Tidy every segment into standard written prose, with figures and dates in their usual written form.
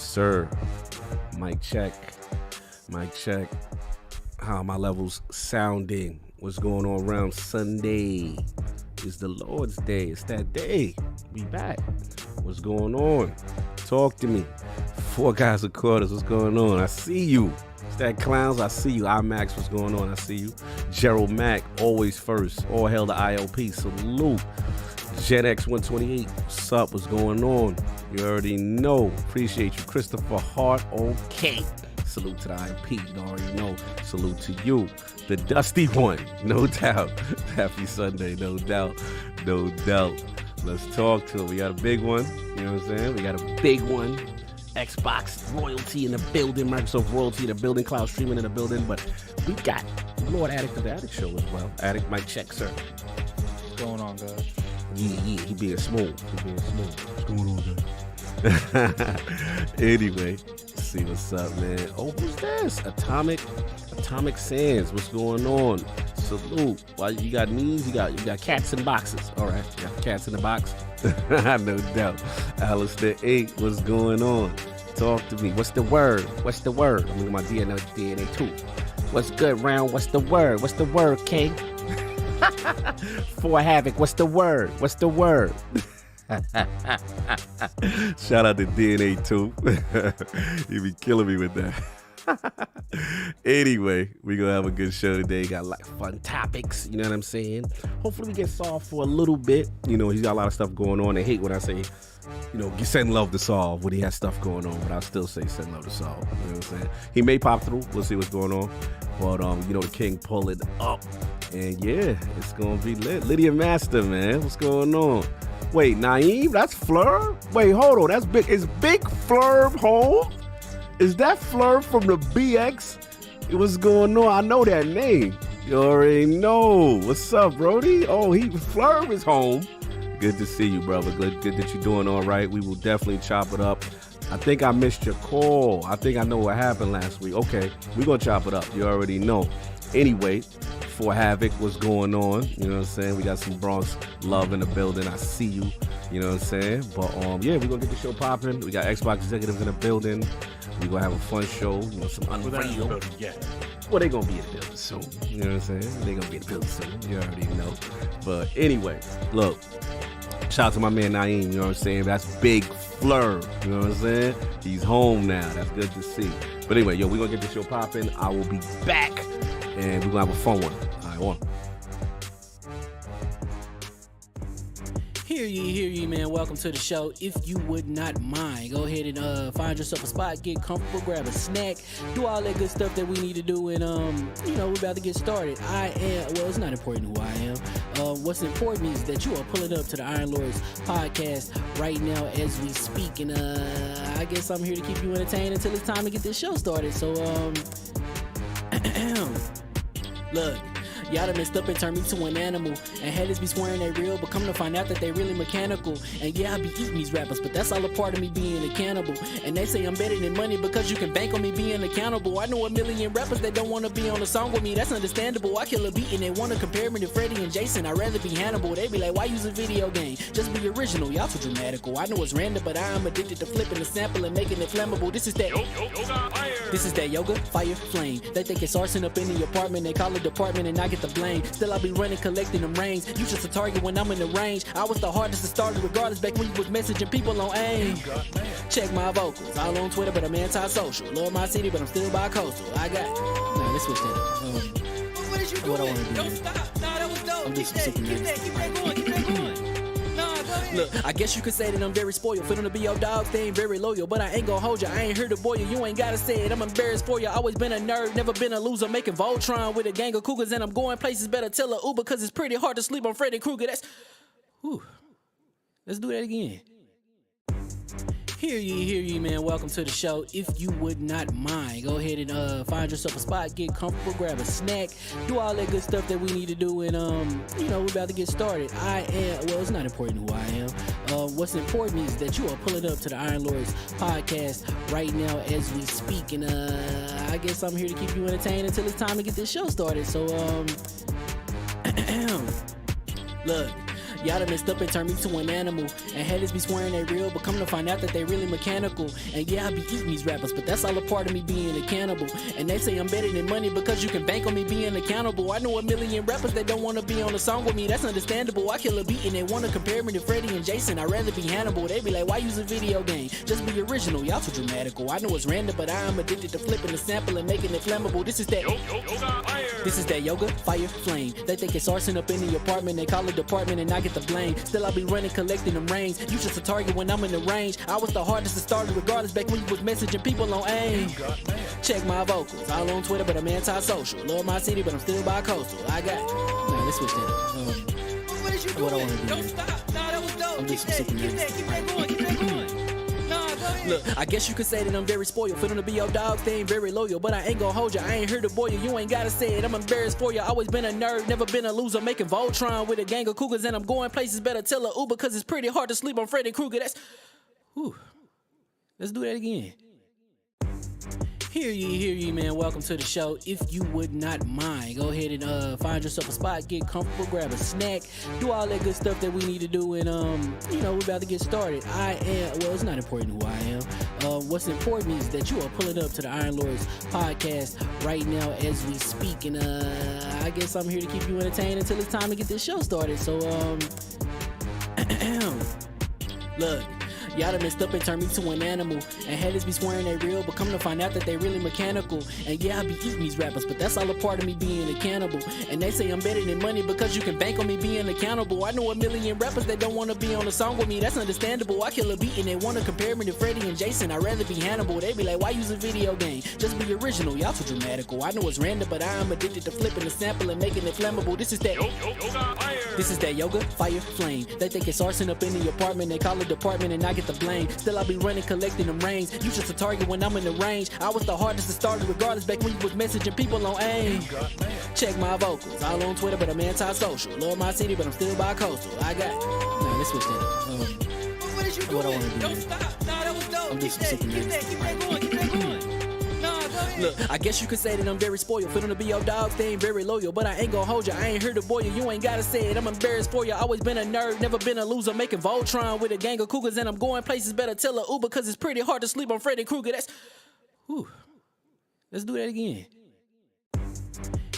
Sir, mic check. How are my levels sounding? What's going on around Sunday? It's the Lord's Day. It's that day. We back. What's going on? Talk to me. 4 guys and quarters. What's going on? I see you. It's that clowns. I see you. IMAX. What's going on? I see you. Gerald Mack. Always first. All hail the ILP. Salute. Gen X 128. What's up? What's going on? You already know. Appreciate you. Christopher Hart. Okay. Salute to the ILP. You already know. Salute to you. The dusty one. No doubt. Happy Sunday. No doubt. Let's talk to him. We got a big one. You know what I'm saying? We got a big one. Xbox royalty in the building. Microsoft royalty in the building. Cloud streaming in the building. But we got Lord Addict of the Addict show as well. Addict mic check, sir. What's going on, guys? Yeah, he being smooth. What's going on, guys? Anyway, let's see what's up, man. Oh, who's this? Atomic Sands. What's going on? Salute. Why you got knees? You got cats in boxes. All right, you got cats in the box. No doubt. Alistair 8. What's going on? Talk to me. What's the word? I'm looking at my DNA 2. What's good, round? What's the word, King? For Havoc, what's the word? Shout out to DNA 2. You be killing me with that. Anyway, we gonna have a good show today. Got like fun topics, you know what I'm saying? Hopefully we get solved for a little bit. You know, he's got a lot of stuff going on. I hate when I say, you know, send love to solve when he has stuff going on, but I'll still say send love to solve. You know what I'm saying? He may pop through. We'll see what's going on. But you know, the king pull it up. And yeah, it's gonna be lit. Lydia Master, man. What's going on? Wait, Naeem? That's Fleur? Wait, hold on. That's big. Is Big Fleur home? Is that Fleur from the BX? What's going on? I know that name. You already know. What's up, Brody? Oh, Fleur is home. Good to see you, brother. Good that you're doing all right. We will definitely chop it up. I think I missed your call. I think I know what happened last week. Okay, we're gonna chop it up. You already know. Anyway, for Havoc, what's going on? You know what I'm saying? We got some Bronx love in the building. I see you. You know what I'm saying? But yeah, we're gonna get the show popping. We got Xbox executives in the building. We're gonna have a fun show. You know, some Unreal. Well, they're gonna be in the building soon. You know what I'm saying? They're gonna be in the building soon. You already know. But anyway, look. Shout out to my man Naeem, you know what I'm saying? That's Big Fleur, you know what I'm saying? He's home now. That's good to see. But anyway, yo, we're gonna get this show popping. I will be back, and we're gonna have a fun one. All right, on. Hear ye, man. Welcome to the show. If you would not mind, go ahead and find yourself a spot, get comfortable, grab a snack, do all that good stuff that we need to do, and you know, we're about to get started. It's not important who I am. What's important is that you are pulling up to the Iron Lords podcast right now as we speak, and I guess I'm here to keep you entertained until it's time to get this show started. So look, y'all done messed up and turned me to an animal, and haters be swearing they real, but come to find out that they really mechanical. And yeah, I be eating these rappers, but that's all a part of me being a cannibal. And they say I'm better than money because you can bank on me being accountable. I know a million rappers that don't want to be on a song with me. That's understandable. I kill a beat and they want to compare me to Freddie and Jason. I'd rather be Hannibal. They be like, why use a video game? Just be original. Y'all too dramatical. I know it's random, but I am addicted to flipping the sample and making it flammable. This is that yoga fire flame. They think it's arson up in the apartment. They call it department and I get the blame. Still I be running, collecting them rings. You just a target when I'm in the range. I was the hardest to start regardless back when you was messaging people on AIM. Check my vocals. All on Twitter, but I'm anti-social. Love my city, but I'm still bi-coastal. Nah, let's switch that up. What is you doing? What I wanna do. Don't stop. Nah, that was dope. I'm just super Keep that going. Nah, go ahead. Look, I guess you could say that I'm very spoiled. For them to be your dogs, they ain't very loyal. But I ain't gonna hold you, I ain't here to boil you. You ain't gotta say it, I'm embarrassed for you. Always been a nerd, never been a loser. Making Voltron with a gang of cougars. And I'm going places, better tell a Uber. Cause it's pretty hard to sleep on Freddy Krueger. Let's do that again. Hear ye, man. Welcome to the show. If you would not mind, go ahead and find yourself a spot, get comfortable, grab a snack, do all that good stuff that we need to do, and you know, we're about to get started. It's not important who I am. What's important is that you are pulling up to the Iron Lords podcast right now as we speak, and I guess I'm here to keep you entertained until it's time to get this show started. So look, Y'all done messed up and turned me to an animal. And haters be swearing they real, but come to find out that they really mechanical. And yeah, I be eating these rappers, but that's all a part of me being a cannibal. And they say I'm better than money because you can bank on me being accountable. I know a million rappers that don't wanna be on a song with me, that's understandable. I kill a beat and they wanna compare me to Freddie and Jason. I'd rather be Hannibal. They be like, why use a video game? Just be original, y'all too dramatical. I know it's random, but I am addicted to flipping the sample and making it flammable. This is that yoga, fire, flame. They think it's arson up in the apartment. They call it department and I get the blame. Still I be running, collecting them rains. You just a target when I'm in the range. I was the hardest to start regardless back when you was messaging people on AIM. Check my vocals, all on Twitter, but I'm anti-social. Love my city, but I'm still bi-coastal. I got. Nah, let's switch that up. What is you What I doing? wanna do Don't is- stop. Nah, that was dope. I'm just Keep super that nervous. going. Keep that going. Nah, go ahead. Look, I guess you could say that I'm very spoiled. For them to be your dogs, they ain't very loyal. But I ain't gonna hold you, I ain't here to boil you. You ain't gotta say it, I'm embarrassed for you. Always been a nerd, never been a loser. Making Voltron with a gang of cougars. And I'm going places, better tell a Uber. Cause it's pretty hard to sleep on Freddy Krueger. That's. Whew. Let's do that again. Hear ye, man. Welcome to the show. If you would not mind, go ahead and find yourself a spot, get comfortable, grab a snack, do all that good stuff that we need to do, and we're about to get started. It's not important who I am. What's important is that you are pulling up to the Iron Lords podcast right now as we speak, and I guess I'm here to keep you entertained until it's time to get this show started. So look. Y'all done messed up and turned me to an animal. And haters be swearing they real, but come to find out that they really mechanical. And yeah, I be eating these rappers, but that's all a part of me being a cannibal. And they say I'm better than money because you can bank on me being accountable. I know a million rappers that don't wanna be on a song with me, that's understandable. I kill a beat and they wanna compare me to Freddie and Jason. I'd rather be Hannibal. They be like, why use a video game? Just be original, y'all too dramatical. I know it's random, but I am addicted to flipping the sample and making it flammable. This is that yoga, fire, flame. They think it's arson up in the apartment. They call it department and I get the blame. Still I be running, collecting them rains. You just a target when I'm in the range. I was the hardest to start regardless back when you was messaging people on AIM. Check my vocals, all on Twitter, but I'm anti-social. Love my city, but I'm still bi-coastal. I got. Nah, let's switch that up. What is you What I doing? wanna do Don't is- stop. Nah, that was dope. I'm Keep just that super nervous. going. Keep that going. Nah, go ahead. Look, I guess you could say that I'm very spoiled. For them to be your dogs, they ain't very loyal. But I ain't gonna hold you, I ain't here to boil you. You ain't gotta say it, I'm embarrassed for you. Always been a nerd, never been a loser. Making Voltron with a gang of cougars. And I'm going places, better tell a Uber. Cause it's pretty hard to sleep on Freddy Krueger. That's. Whew. Let's do that again.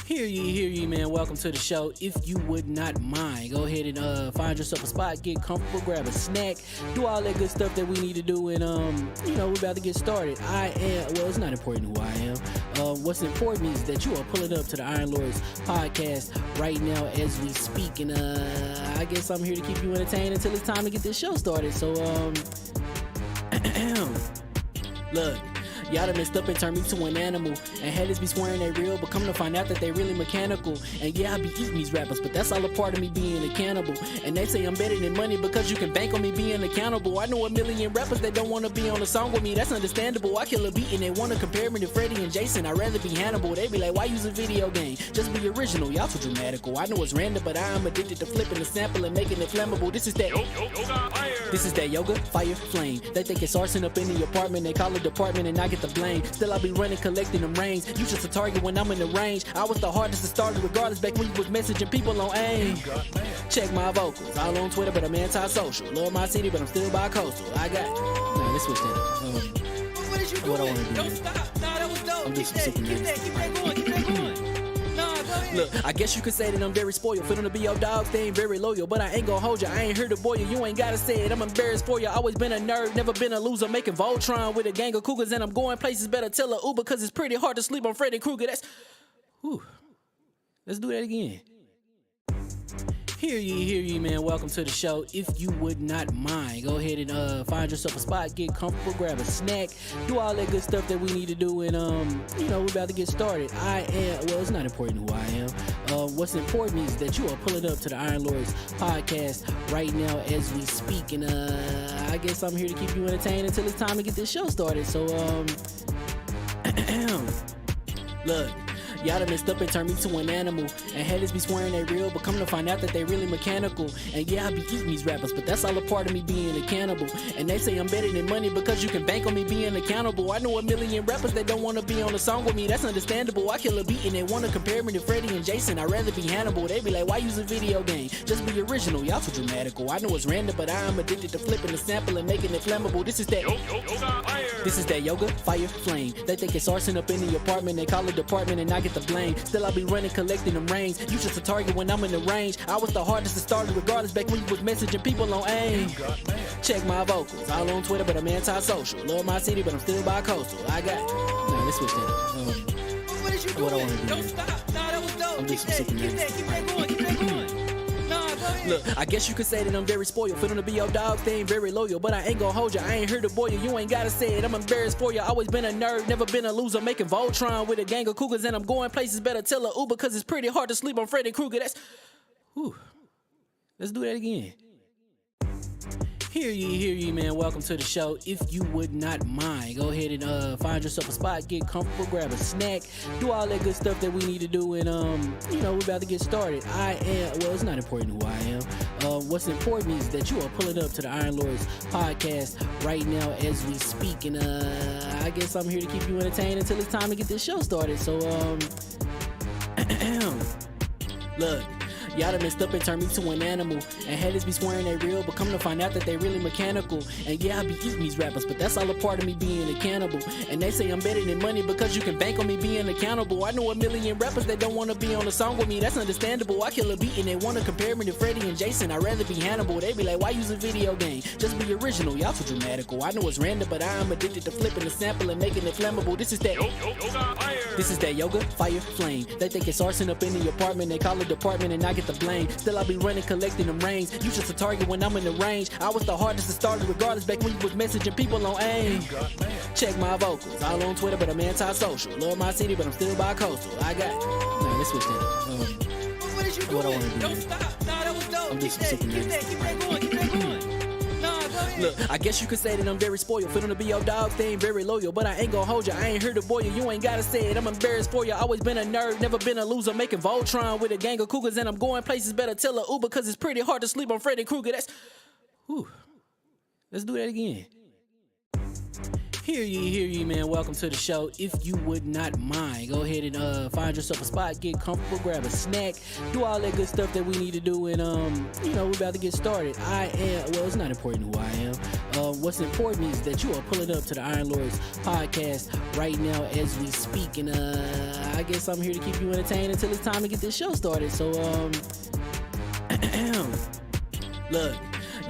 Hear ye, man. Welcome to the show. If you would not mind, go ahead and find yourself a spot, get comfortable, grab a snack, do all that good stuff that we need to do, and we're about to get started. It's not important who I am. What's important is that you are pulling up to the Iron Lords podcast right now as we speak, and I guess I'm here to keep you entertained until it's time to get this show started. So look. Y'all done messed up and turned me to an animal. And haters be swearing they real, but come to find out that they really mechanical. And yeah, I be eating these rappers, but that's all a part of me being a cannibal. And they say I'm better than money because you can bank on me being accountable. I know a million rappers that don't wanna be on a song with me, that's understandable. I kill a beat and they wanna compare me to Freddie and Jason. I'd rather be Hannibal. They be like, why use a video game? Just be original, y'all too dramatical. I know it's random, but I am addicted to flipping the sample and making it flammable. This is that yoga, fire, flame. They think it's arson up in the apartment. They call it department and I get the blame. Still I be running, collecting them rains. You just a target when I'm in the range. I was the hardest to start regardless back when you was messaging people on AIM. Check my vocals, all on Twitter, but I'm anti-social. Love my city, but I'm still bi-coastal. I got. Nah, let's switch that up. What is you What I doing? wanna do Don't is- stop. Nah, that was dope. I'm just Keep super nervous. that going. Keep that going. Nah, go ahead. Look, I guess you could say that I'm very spoiled. For them to be your dogs, they ain't very loyal. But I ain't gonna hold you, I ain't here to boil you. You ain't gotta say it, I'm embarrassed for you. Always been a nerd, never been a loser. Making Voltron with a gang of cougars. And I'm going places, better tell a Uber. Cause it's pretty hard to sleep on Freddy Krueger. That's. Whew. Let's do that again. Hear ye, man. Welcome to the show. If you would not mind, go ahead and find yourself a spot, get comfortable, grab a snack, do all that good stuff that we need to do, and we're about to get started. It's not important who I am. What's important is that you are pulling up to the Iron Lords podcast right now as we speak, and I guess I'm here to keep you entertained until it's time to get this show started. So look. Y'all done messed up and turned me to an animal. And haters be swearing they real, but come to find out that they really mechanical. And yeah, I be eating these rappers, but that's all a part of me being a cannibal. And they say I'm better than money because you can bank on me being accountable. I know a million rappers that don't wanna be on a song with me, that's understandable. I kill a beat and they wanna compare me to Freddie and Jason. I'd rather be Hannibal. They be like, why use a video game? Just be original, y'all too dramatical. I know it's random, but I am addicted to flipping the sample and making it flammable. This is that yoga, fire, flame. They think it's arson up in the apartment. They call it department and I get the blame. Still I be running, collecting them rings. You just a target when I'm in the range. I was the hardest to start regardless back when you was messaging people on AIM. Check my vocals, all on Twitter, but I'm anti-social. Love my city, but I'm still bi-coastal. I got, nah, let's switch that up. What is you What I doing? wanna do, Don't man. stop. Nah, that was dope. I'm Keep just that, super keep nervous. that, keep that going, keep that going. Nah, go ahead. Look, I guess you could say that I'm very spoiled. Feeling to be your dog, they ain't very loyal. But I ain't gonna hold you, I ain't here to boil you. You ain't gotta say it, I'm embarrassed for you. Always been a nerd, never been a loser. Making Voltron with a gang of cougars. And I'm going places, better tell a Uber. Cause it's pretty hard to sleep on Freddy Krueger. That's, whew. Let's do that again. Hear ye, man. Welcome to the show. If you would not mind, go ahead and find yourself a spot, get comfortable, grab a snack, do all that good stuff that we need to do, and we're about to get started. It's not important who I am. What's important is that you are pulling up to the Iron Lords podcast right now as we speak, and I guess I'm here to keep you entertained until it's time to get this show started. So look. Y'all done messed up and turned me to an animal. And haters be swearing they real, but come to find out that they really mechanical. And yeah, I be eating these rappers, but that's all a part of me being a cannibal. And they say I'm better than money because you can bank on me being accountable. I know a million rappers that don't wanna be on a song with me, that's understandable. I kill a beat and they wanna compare me to Freddie and Jason. I'd rather be Hannibal. They be like, why use a video game? Just be original, y'all too dramatical. I know it's random, but I am addicted to flipping the sample and making it flammable. This is that yoga, fire, flame. They think it's arson up in the apartment. They call it department and I get the blame. Still I be running, collecting them rings. You just a target when I'm in the range. I was the hardest to start regardless back when you was messaging people on AIM. Check my vocals, all on Twitter, but I'm anti-social. Love my city, but I'm still bi-coastal. I got, nah, let's switch that up. What is you What I doing? wanna do, Don't man. stop. Nah, that was dope. I'm Keep just that, super keep nervous. that, keep that going, keep that going. Nah, go ahead. Look, I guess you could say that I'm very spoiled. Feeling to be your dog, they ain't very loyal. But I ain't gonna hold you, I ain't here to boil you. You ain't gotta say it, I'm embarrassed for you. Always been a nerd, never been a loser. Making Voltron with a gang of cougars. And I'm going places, better tell a Uber. Cause it's pretty hard to sleep on Freddy Krueger. That's, whew. Let's do that again. Hear ye, man. Welcome to the show. If you would not mind, go ahead and find yourself a spot, get comfortable, grab a snack, do all that good stuff that we need to do, and we're about to get started. It's not important who I am. What's important is that you are pulling up to the Iron Lords podcast right now as we speak, and I guess I'm here to keep you entertained until it's time to get this show started. So look.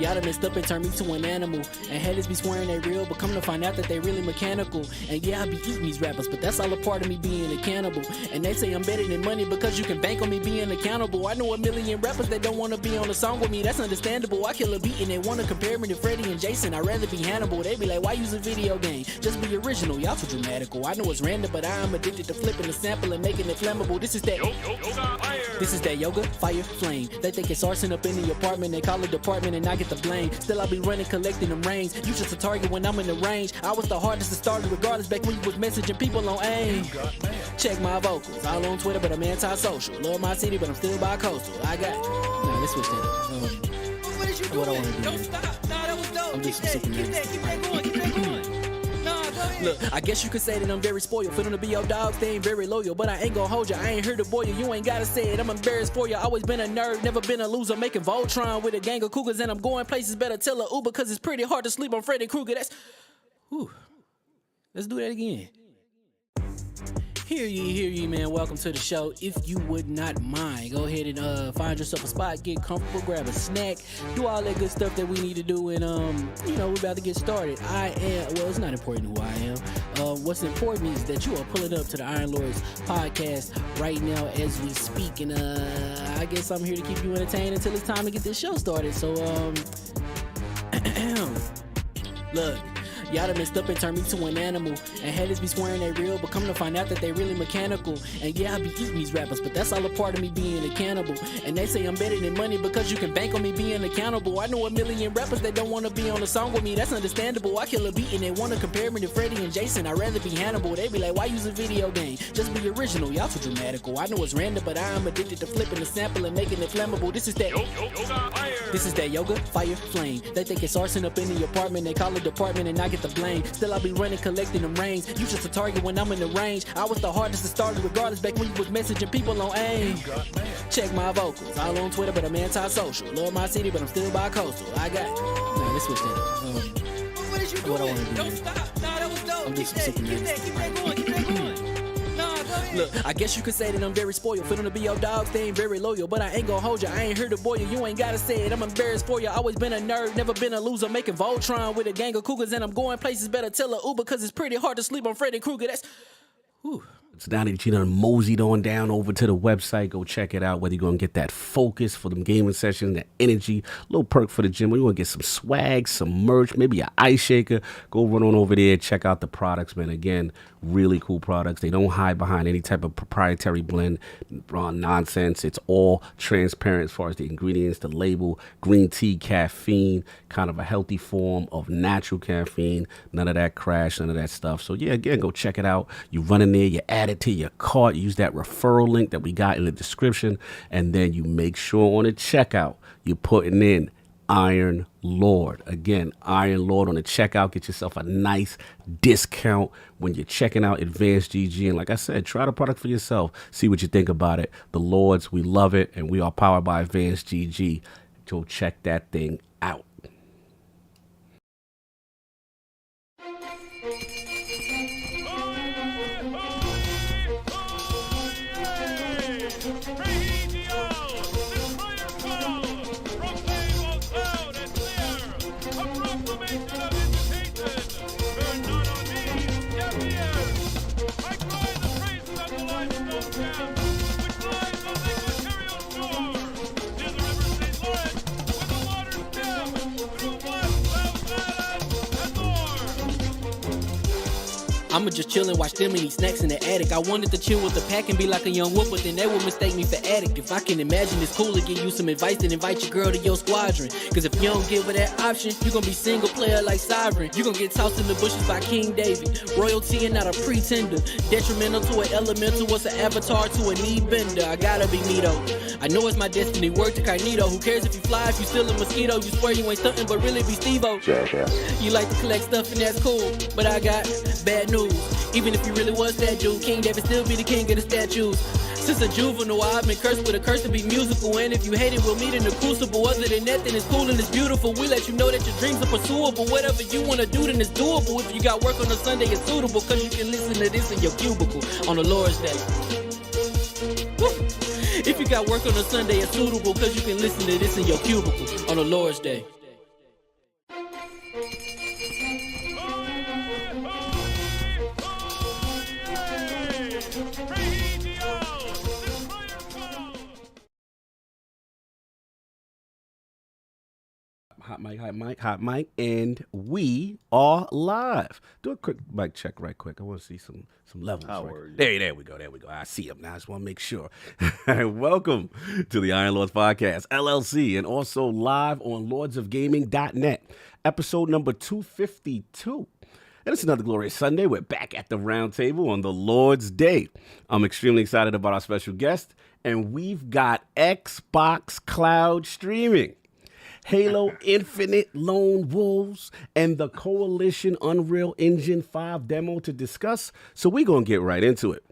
Y'all done messed up and turned me to an animal. And haters be swearing they real, but come to find out that they really mechanical. And yeah, I be eating these rappers, but that's all a part of me being a cannibal. And they say I'm better than money because you can bank on me being accountable. I know a million rappers that don't wanna be on a song with me, that's understandable. I kill a beat and they wanna compare me to Freddie and Jason. I'd rather be Hannibal. They be like, why use a video game? Just be original, y'all too dramatical. I know it's random, but I am addicted to flipping the sample and making it flammable. This is that yoga, fire, flame. They think it's arson up in the apartment. They call it department and I get the blame. Still I be running, collecting them rings. You just a target when I'm in the range. I was the hardest to start regardless back when you was messaging people on AIM. Check my vocals, all on Twitter, but I'm anti-social. Love my city, but I'm still bi-coastal. I got, nah, let's switch that up. What is you What I doing? wanna do, Don't man. stop. Nah, that was dope. I'm Keep just that, super keep nervous. that, keep that going, keep that going. Nah, go ahead. Look, I guess you could say that I'm very spoiled. Feeling to be your dog, they ain't very loyal. But I ain't gonna hold you, I ain't here to boil you. You ain't gotta say it, I'm embarrassed for you. Always been a nerd, never been a loser. Making Voltron with a gang of cougars. And I'm going places, better tell a Uber. Cause it's pretty hard to sleep on Freddy Krueger. That's, whew. Let's do that again. Hear ye, man. Welcome to the show. If you would not mind, go ahead and find yourself a spot, get comfortable, grab a snack, do all that good stuff that we need to do, and we're about to get started. It's not important who I am. What's important is that you are pulling up to the Iron Lords podcast right now as we speak, and I guess I'm here to keep you entertained until it's time to get this show started. So look. Y'all done messed up and turned me to an animal. And haters be swearing they real, but come to find out that they really mechanical. And yeah, I be eating these rappers, but that's all a part of me being a cannibal. And they say I'm better than money because you can bank on me being accountable. I know a million rappers that don't want to be on a song with me, that's understandable. I kill a beat and they want to compare me to Freddie and Jason. I'd rather be Hannibal. They be like, why use a video game? Just be original, y'all too dramatical. I know it's random, but I am addicted to flipping the sample and making it flammable. This is that yoga, fire, flame. They think it's arson up in the apartment. They call it department and I get the blame. Still I be running, collecting them rings. You just a target when I'm in the range. I was the hardest to start regardless back when you was messaging people on AIM. Check my vocals. All on Twitter, but I'm anti-social. Love my city, but I'm still bi-coastal. I got man, let's switch that up. What is you What I doing? wanna do, Don't man. stop. Nah, that was dope. I'm Keep just that, super keep nervous. that, keep that going, keep that going. Nah, go ahead. Look, I guess you could say that I'm very spoiled. For them to be your dogs, they ain't very loyal. But I ain't gonna hold you, I ain't here to boil you. You ain't gotta say it, I'm embarrassed for you. Always been a nerd, never been a loser. Making Voltron with a gang of cougars. And I'm going places, better tell a Uber. Cause it's pretty hard to sleep on Freddy Krueger. That's... Whew. So now that you done moseyed on down over to the website, go check it out. Whether you're going to get that focus for them gaming sessions, that energy, little perk for the gym, or you want to get some swag, some merch, maybe an ice shaker, go run on over there, check out the products, man. Again, really cool products. They don't hide behind any type of proprietary blend nonsense. It's all transparent as far as the ingredients, the label, green tea, caffeine, kind of a healthy form of natural caffeine. None of that crash, none of that stuff. So yeah, again, go check it out. You run in there, you add it to your cart, use that referral link that we got in the description, and then you make sure on the checkout you're putting in Iron Lord. Again, Iron Lord on the checkout. Get yourself a nice discount when you're checking out Advanced GG. And like I said, try the product for yourself. See what you think about it. The Lords, we love it, and we are powered by Advanced GG. Go check that thing out. I'ma just chill and watch them and eat snacks in the attic. I wanted to chill with the pack and be like a young whoop, but then they would mistake me for addict. If I can imagine it's cool to give you some advice, then invite your girl to your squadron. Cause if you don't give her that option, you gon' be single player like Sovereign. You gon' get tossed in the bushes by King David. Royalty and not a pretender. Detrimental to an elemental, what's an avatar to a knee bender? I gotta be me though. I know it's my destiny, word to Cognito. Who cares if you fly, if you still a mosquito? You swear you ain't stuntin', but really be Steve-O. You like to collect stuff and that's cool, but I got bad news. Even if you really was that dude, King David still be the king of the statues. Since a juvenile, I've been cursed with a curse to be musical. And if you hate it, we'll meet in the crucible. Other than that, then it's cool and it's beautiful. We let you know that your dreams are pursuable. Whatever you wanna do, then it's doable. If you got work on a Sunday, it's suitable. Cause you can listen to this in your cubicle on the Lord's Day. Woo. If you got work on a Sunday, it's suitable. Cause you can listen to this in your cubicle on the Lord's Day. Hot mic, and we are live. Do a quick mic check right quick. I want to see some levels. How right? are you? There we go. I see them now. I just want to make sure. Welcome to the Iron Lords Podcast, LLC, and also live on lordsofgaming.net, episode number 252. And it's another glorious Sunday. We're back at the round table on the Lord's Day. I'm extremely excited about our special guest, and we've got Xbox Cloud Streaming, HaloInfinite, LoneWolves, and the Coalition Unreal Engine 5 demo to discuss, so we're going to get right into it.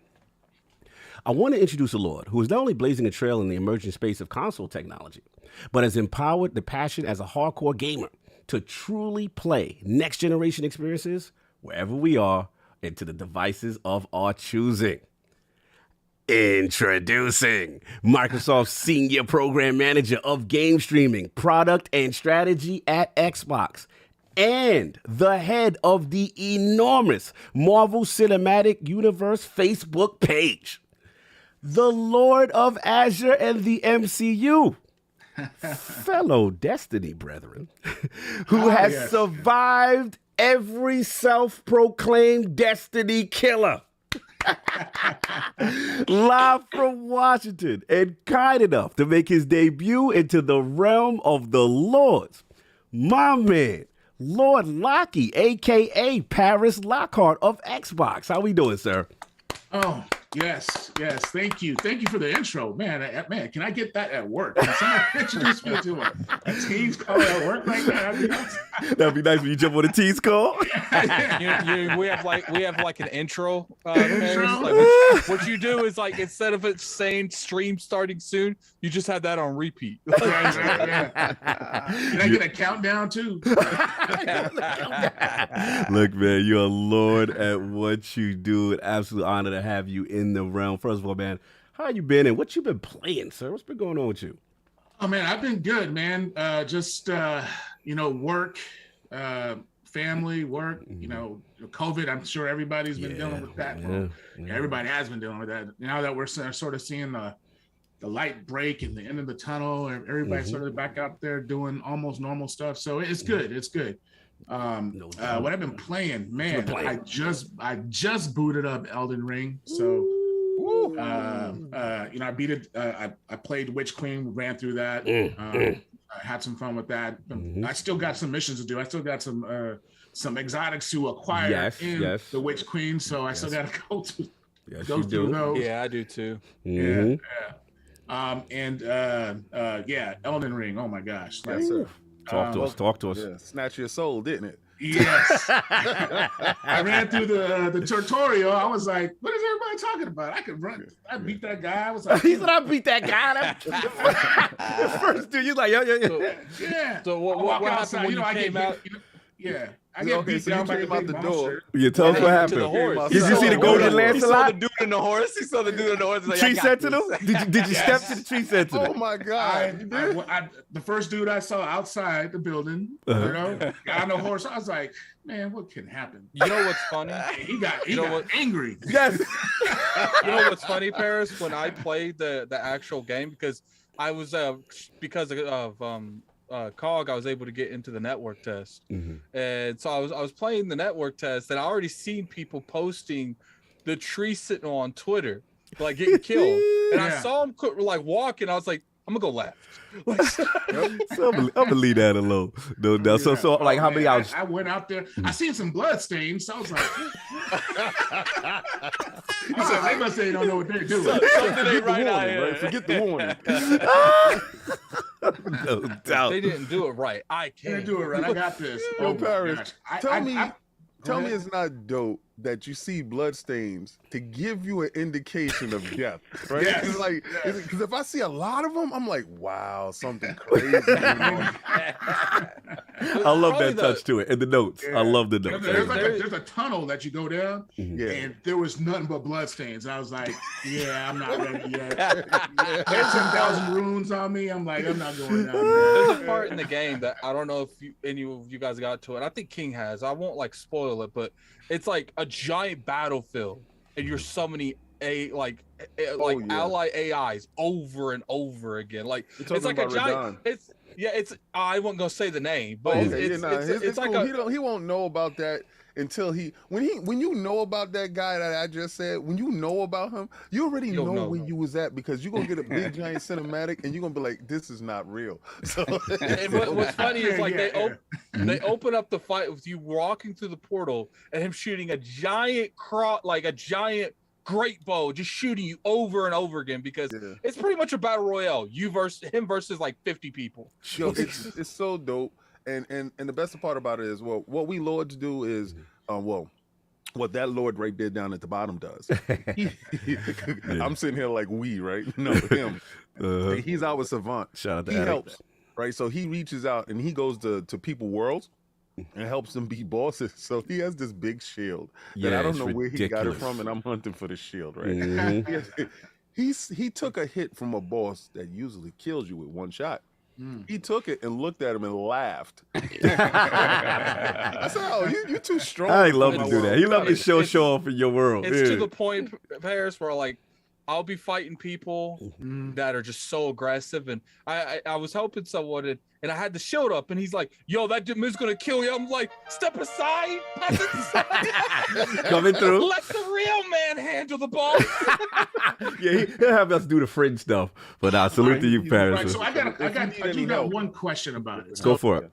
I want to introduce a Lord who is not only blazing a trail in the emerging space of console technology, but has empowered the passion as a hardcore gamer to truly play next-generation experiences wherever we are and to the devices of our choosing. Introducing Microsoft's Senior Program Manager of Game Streaming, Product and Strategy at Xbox, and the head of the enormous Marvel Cinematic Universe Facebook page, the Lord of Azure and the MCU, fellow Destiny brethren, who has survived every self-proclaimed destiny killer. Live from Washington and kind enough to make his debut into the realm of the Lords. My man, Lord Lockie, a.k.a. Paris Lockhart of Xbox. How we doing, sir? Oh, yes. Thank you for the intro, man. Can I get that at work? Can someone introduce me to a team's call at work like that? That'd be nice when you jump on a team's call. we have like an intro. Intro? Like, what you do is like instead of it saying stream starting soon, you just have that on repeat. Yeah. Can I get a countdown too? Look, man, you're a lord at what you do. An absolute honor to have you in the realm. First of all, man, how you been and what you been playing, sir? What's been going on with you? Oh man, I've been good, man. Work, family, work. COVID. I'm sure everybody's been dealing with that. Everybody has been dealing with that. Now that we're sort of seeing the light break and the end of the tunnel, everybody's sort of back out there doing almost normal stuff. So it's good. It's good. What I've been playing, man, I just booted up Elden Ring. So, I beat it. I played Witch Queen, ran through that. I had some fun with that. I still got some missions to do. I still got some exotics to acquire in the Witch Queen. So I still got to go through those. Yeah, I do too. Yeah. Elden Ring. Oh my gosh. Talk to us. Yeah, snatch your soul, didn't it? Yes. I ran through the tutorial. I was like, what is everybody talking about? I could run. I beat that guy. I was like, he said I beat that guy. The first dude, you like, yeah. So what happened when you came out? I get beat down by the door. You tell us what happened. Did you see the golden Lancelot? He saw the dude in the horse. Like, tree sentinel? Did you step to the tree sentinel? Oh my God! The first dude I saw outside the building, got on the horse. I was like, man, what can happen? You know what's funny? He got angry. Yes. You know what's funny, Paris? When I played the actual game, because I was because of COG, I was able to get into the network test, and so I was playing the network test, and I already seen people posting the tree sentinel on Twitter, like getting killed, and I saw him like walking. I was like, I'm gonna go left. So I'm gonna leave that alone. No. So like, how many hours? I went out there. I seen some blood stains. So I was like, they must say they don't know what they're doing. Forget the warning. No doubt. They didn't do it right. I can't do it right. I got this. Yo, Paris, tell me it's not dope that you see blood stains to give you an indication of death, right? Yes. Because if I see a lot of them, I'm like, wow, something crazy. I love that touch to it. And the notes. I love the notes. There's a tunnel that you go down, and there was nothing but blood stains. I was like, I'm not ready yet. There's 10,000 runes on me. I'm like, I'm not going down there. There's a part in the game that I don't know if any of you guys got to it. I think King has. I won't like spoil it, but it's like a giant battlefield, and you're summoning ally AIs over and over again. Like it's like a giant. It's I wasn't gonna say the name, but it's like cool. He won't know about that until when you know about that guy that I just said, when you know about him, you already know where you was at, because you're gonna get a big giant cinematic and you're gonna be like, this is not real. So and what's funny is like they open up the fight with you walking through the portal and him shooting a giant great bow, just shooting you over and over again, because it's pretty much a battle royale. You versus like 50 people. Yo, it's so dope. And the best part about it is, well, what we lords do is, what that lord right there down at the bottom does. I'm sitting here like right? No, him. He's our savant. Shout out to he helps, right? So he reaches out and he goes to people worlds and helps them beat bosses. So he has this big shield that I don't know where he got it from, and I'm hunting for the shield, right? He took a hit from a boss that usually kills you with one shot. He took it and looked at him and laughed. I said, "Oh, you too strong." I love to do that. He love to show off in your world. It's to the point, Paris, where like I'll be fighting people that are just so aggressive, and I was helping someone, and I had the shield up, and he's like, "Yo, that dude is gonna kill you." I'm like, "Step aside, coming through. Let the real man handle the ball." Yeah, he'll have us do the fringe stuff. But salute to you, Paris. Right, so I do got one question about it. So go for it.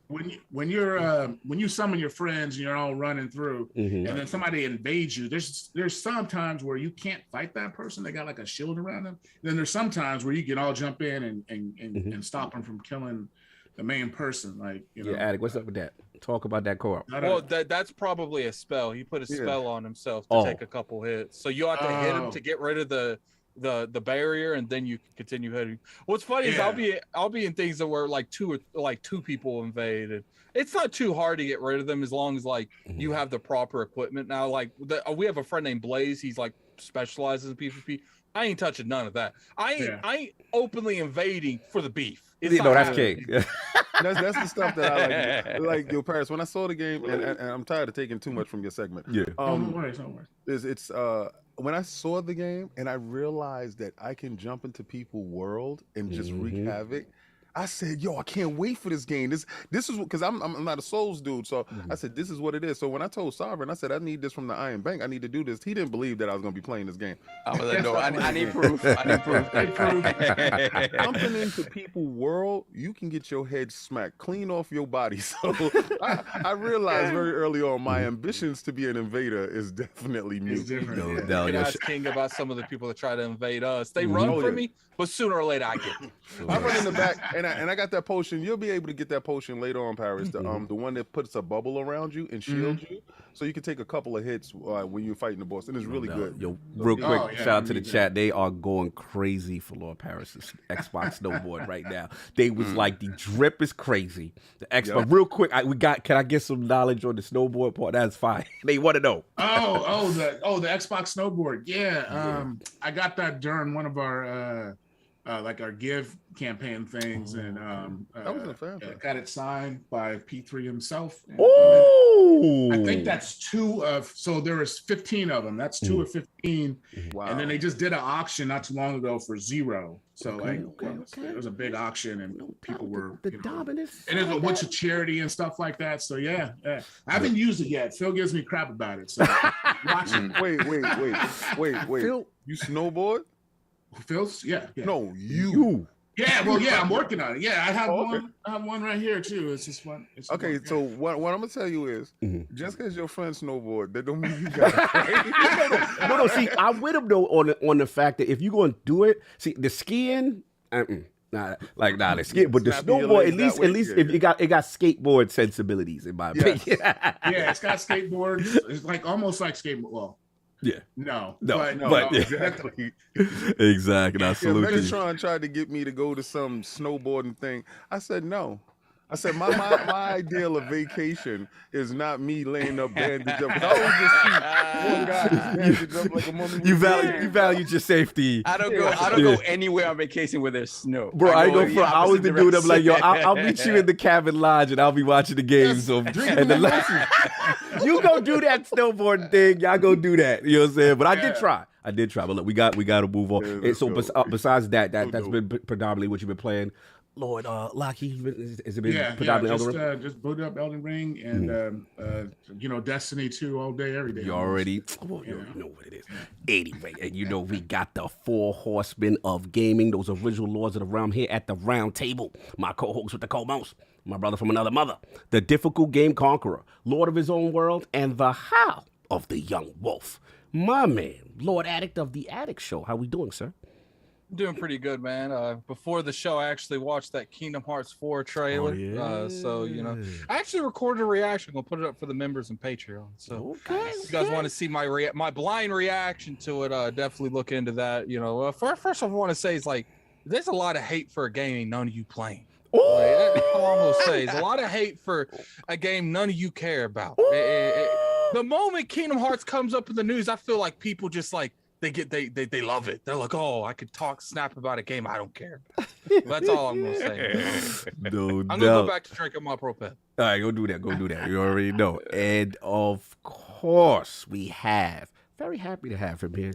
When you summon your friends and you're all running through, and then somebody invades you, there's some times where you can't fight that person. They got like a shield around them. Then there's some times where you can all jump in and stop them from killing the main person. Like, you know. Yeah, Attic, what's up with that? Talk about that co-op. Well, that's probably a spell. He put a spell on himself to take a couple hits. So you have to hit him to get rid of the barrier, and then you can continue hitting. What's funny is I'll be in things that were like two people invaded. It's not too hard to get rid of them as long as like you have the proper equipment. Now, like we have a friend named Blaze. He's like specializes in PvP. I ain't touching none of that. I ain't openly invading for the beef. That's king. That's the stuff that I like. Like, yo, Paris, when I saw the game, and I'm tired of taking too much from your segment. Yeah. Don't worry. It's when I saw the game and I realized that I can jump into people's world and just wreak havoc. I said, yo, I can't wait for this game. This is because I'm not a Souls dude. So I said, this is what it is. So when I told Sovereign, I said, I need this from the Iron Bank. I need to do this. He didn't believe that I was going to be playing this game. I was like, no, I need proof. I need proof. Jumping into people's world, you can get your head smacked clean off your body. So I realized very early on my ambitions to be an invader is definitely mute. Different. You can ask King about some of the people that try to invade us. They run from me, but sooner or later I get them. I run in the back, and I got that potion. You'll be able to get that potion later on, Paris. The one that puts a bubble around you and shields you, so you can take a couple of hits when you're fighting the boss, and it's really good. Yo, real quick, shout out to the chat. They are going crazy for Lord Paris's Xbox snowboard right now. They was like, the drip is crazy. The Xbox, real quick, can I get some knowledge on the snowboard part? That's fine. They want to know. The Xbox snowboard. Yeah. I got that during one of our like our give campaign things, and that was a fan. Got it signed by P3 himself. Oh, I think that's 2 of, so there was 15 of them. That's 2 of 15. Wow. And then they just did an auction not too long ago for 0. So it was a big auction, and people were dominance, and there's a bunch of charity and stuff like that. So yeah. I haven't used it yet. Phil gives me crap about it. So watch it. Wait. Phil, you snowboard? Phil's? Yeah. No, you. Yeah, well, yeah, I'm working on it. Yeah, I have one. I have one right here too. It's just one. Okay, so what I'm gonna tell you is, just because your friend snowboard, that don't mean you got it. No. See, I'm with him though on the fact that if you're gonna do it, see the skiing, the skiing, but the snowboard, at least if it got skateboard sensibilities in my opinion. Yeah, it's got skateboards. It's like almost like skateboard. Well. Yeah. No. Exactly. Exactly. I salute you. Metatron tried to get me to go to some snowboarding thing. I said no. I said my ideal of vacation is not me laying up bandaged up. I always just see one guy bandaged up like a mummy. You value your safety. I don't go anywhere on vacation where there's snow. Bro, I go for. I was the dude. I'm like, yo, I'll meet you in the cabin lodge and I'll be watching the games. You go do that snowboarding thing. Y'all go do that. You know what I'm saying? But I did try. But look, we got to move on. Yeah, and so besides that's been predominantly what you've been playing. Lord, Lockie, has it been predominantly Elden Ring? Just booted up Elden Ring and Destiny 2 all day, every day. You already you know what it is. Anyway, and we got the 4 horsemen of gaming, those original lords of the realm here at the round table. My co-host with the co-most, my brother from another mother, the difficult game conqueror, lord of his own world, and the Howl of the young wolf. My man, Lord Addict of the Addict Show. How we doing, sir? Doing pretty good, man. Before the show, I actually watched that Kingdom Hearts 4 trailer. I actually recorded a reaction. I'll put it up for the members and Patreon. So if you guys want to see my blind reaction to it, definitely look into that. First I want to say is like, there's a lot of hate for a game none of you playing. That's all I'm gonna say. There's a lot of hate for a game none of you care about. The moment Kingdom Hearts comes up in the news, I feel like people just like, they love it. They're like, oh, I could snap about a game. I don't care. That's all I'm gonna say. I'm gonna go back to drinking my propel. All right, go do that. You already know. And of course, we have Very happy to have him here.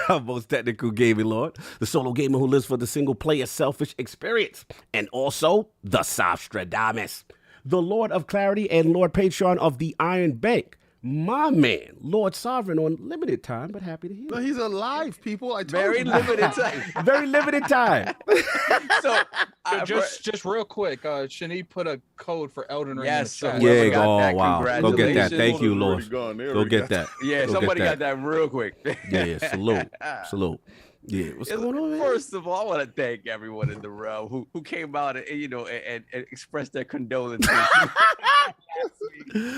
Our most technical gaming lord, the solo gamer who lives for the single-player selfish experience, and also the Sostradamus, the Lord of Clarity and Lord Patron of the Iron Bank. My man, Lord Sovereign on limited time, but happy to hear. No, he's alive, people. I told Very you. limited time. Very limited time. So just real quick, Shani put a code for Elden Ring Yes, in the chat. so whoever Yeah, got that, wow. Go get that. congratulations. Thank you, Already Lord. gone. They Go already get got that. Yeah, Go somebody get got that real quick. Yeah, salute. Yeah, what's going on, man? First of all, I want to thank everyone in the realm who came out and and expressed their condolences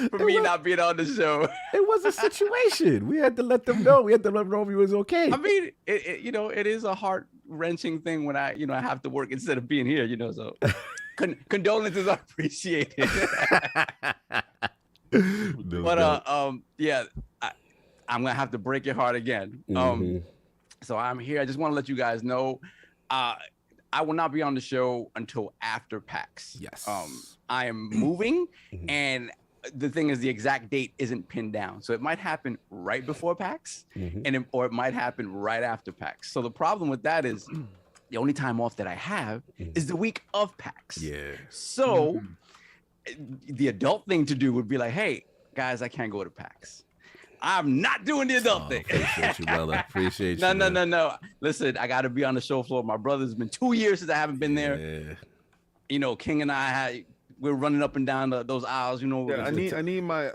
for me not being on the show. It was a situation. We had to let them know. We had to let them know he was okay. I mean, it is a heart wrenching thing when I have to work instead of being here. So condolences are appreciated. But yeah, I'm gonna have to break your heart again. So I'm here. I just want to let you guys know, I will not be on the show until after PAX. Yes. I am moving, and the thing is, the exact date isn't pinned down. So it might happen right before PAX, or it might happen right after PAX. So the problem with that is, the only time off that I have is the week of PAX. Yeah. So the adult thing to do would be like, hey, guys, I can't go to PAX. I'm not doing the adult thing. Appreciate you, brother. Appreciate you. No. Listen, I got to be on the show floor. My brother's been 2 years since I haven't been there. Yeah. King and we're running up and down those aisles. Yeah, I need my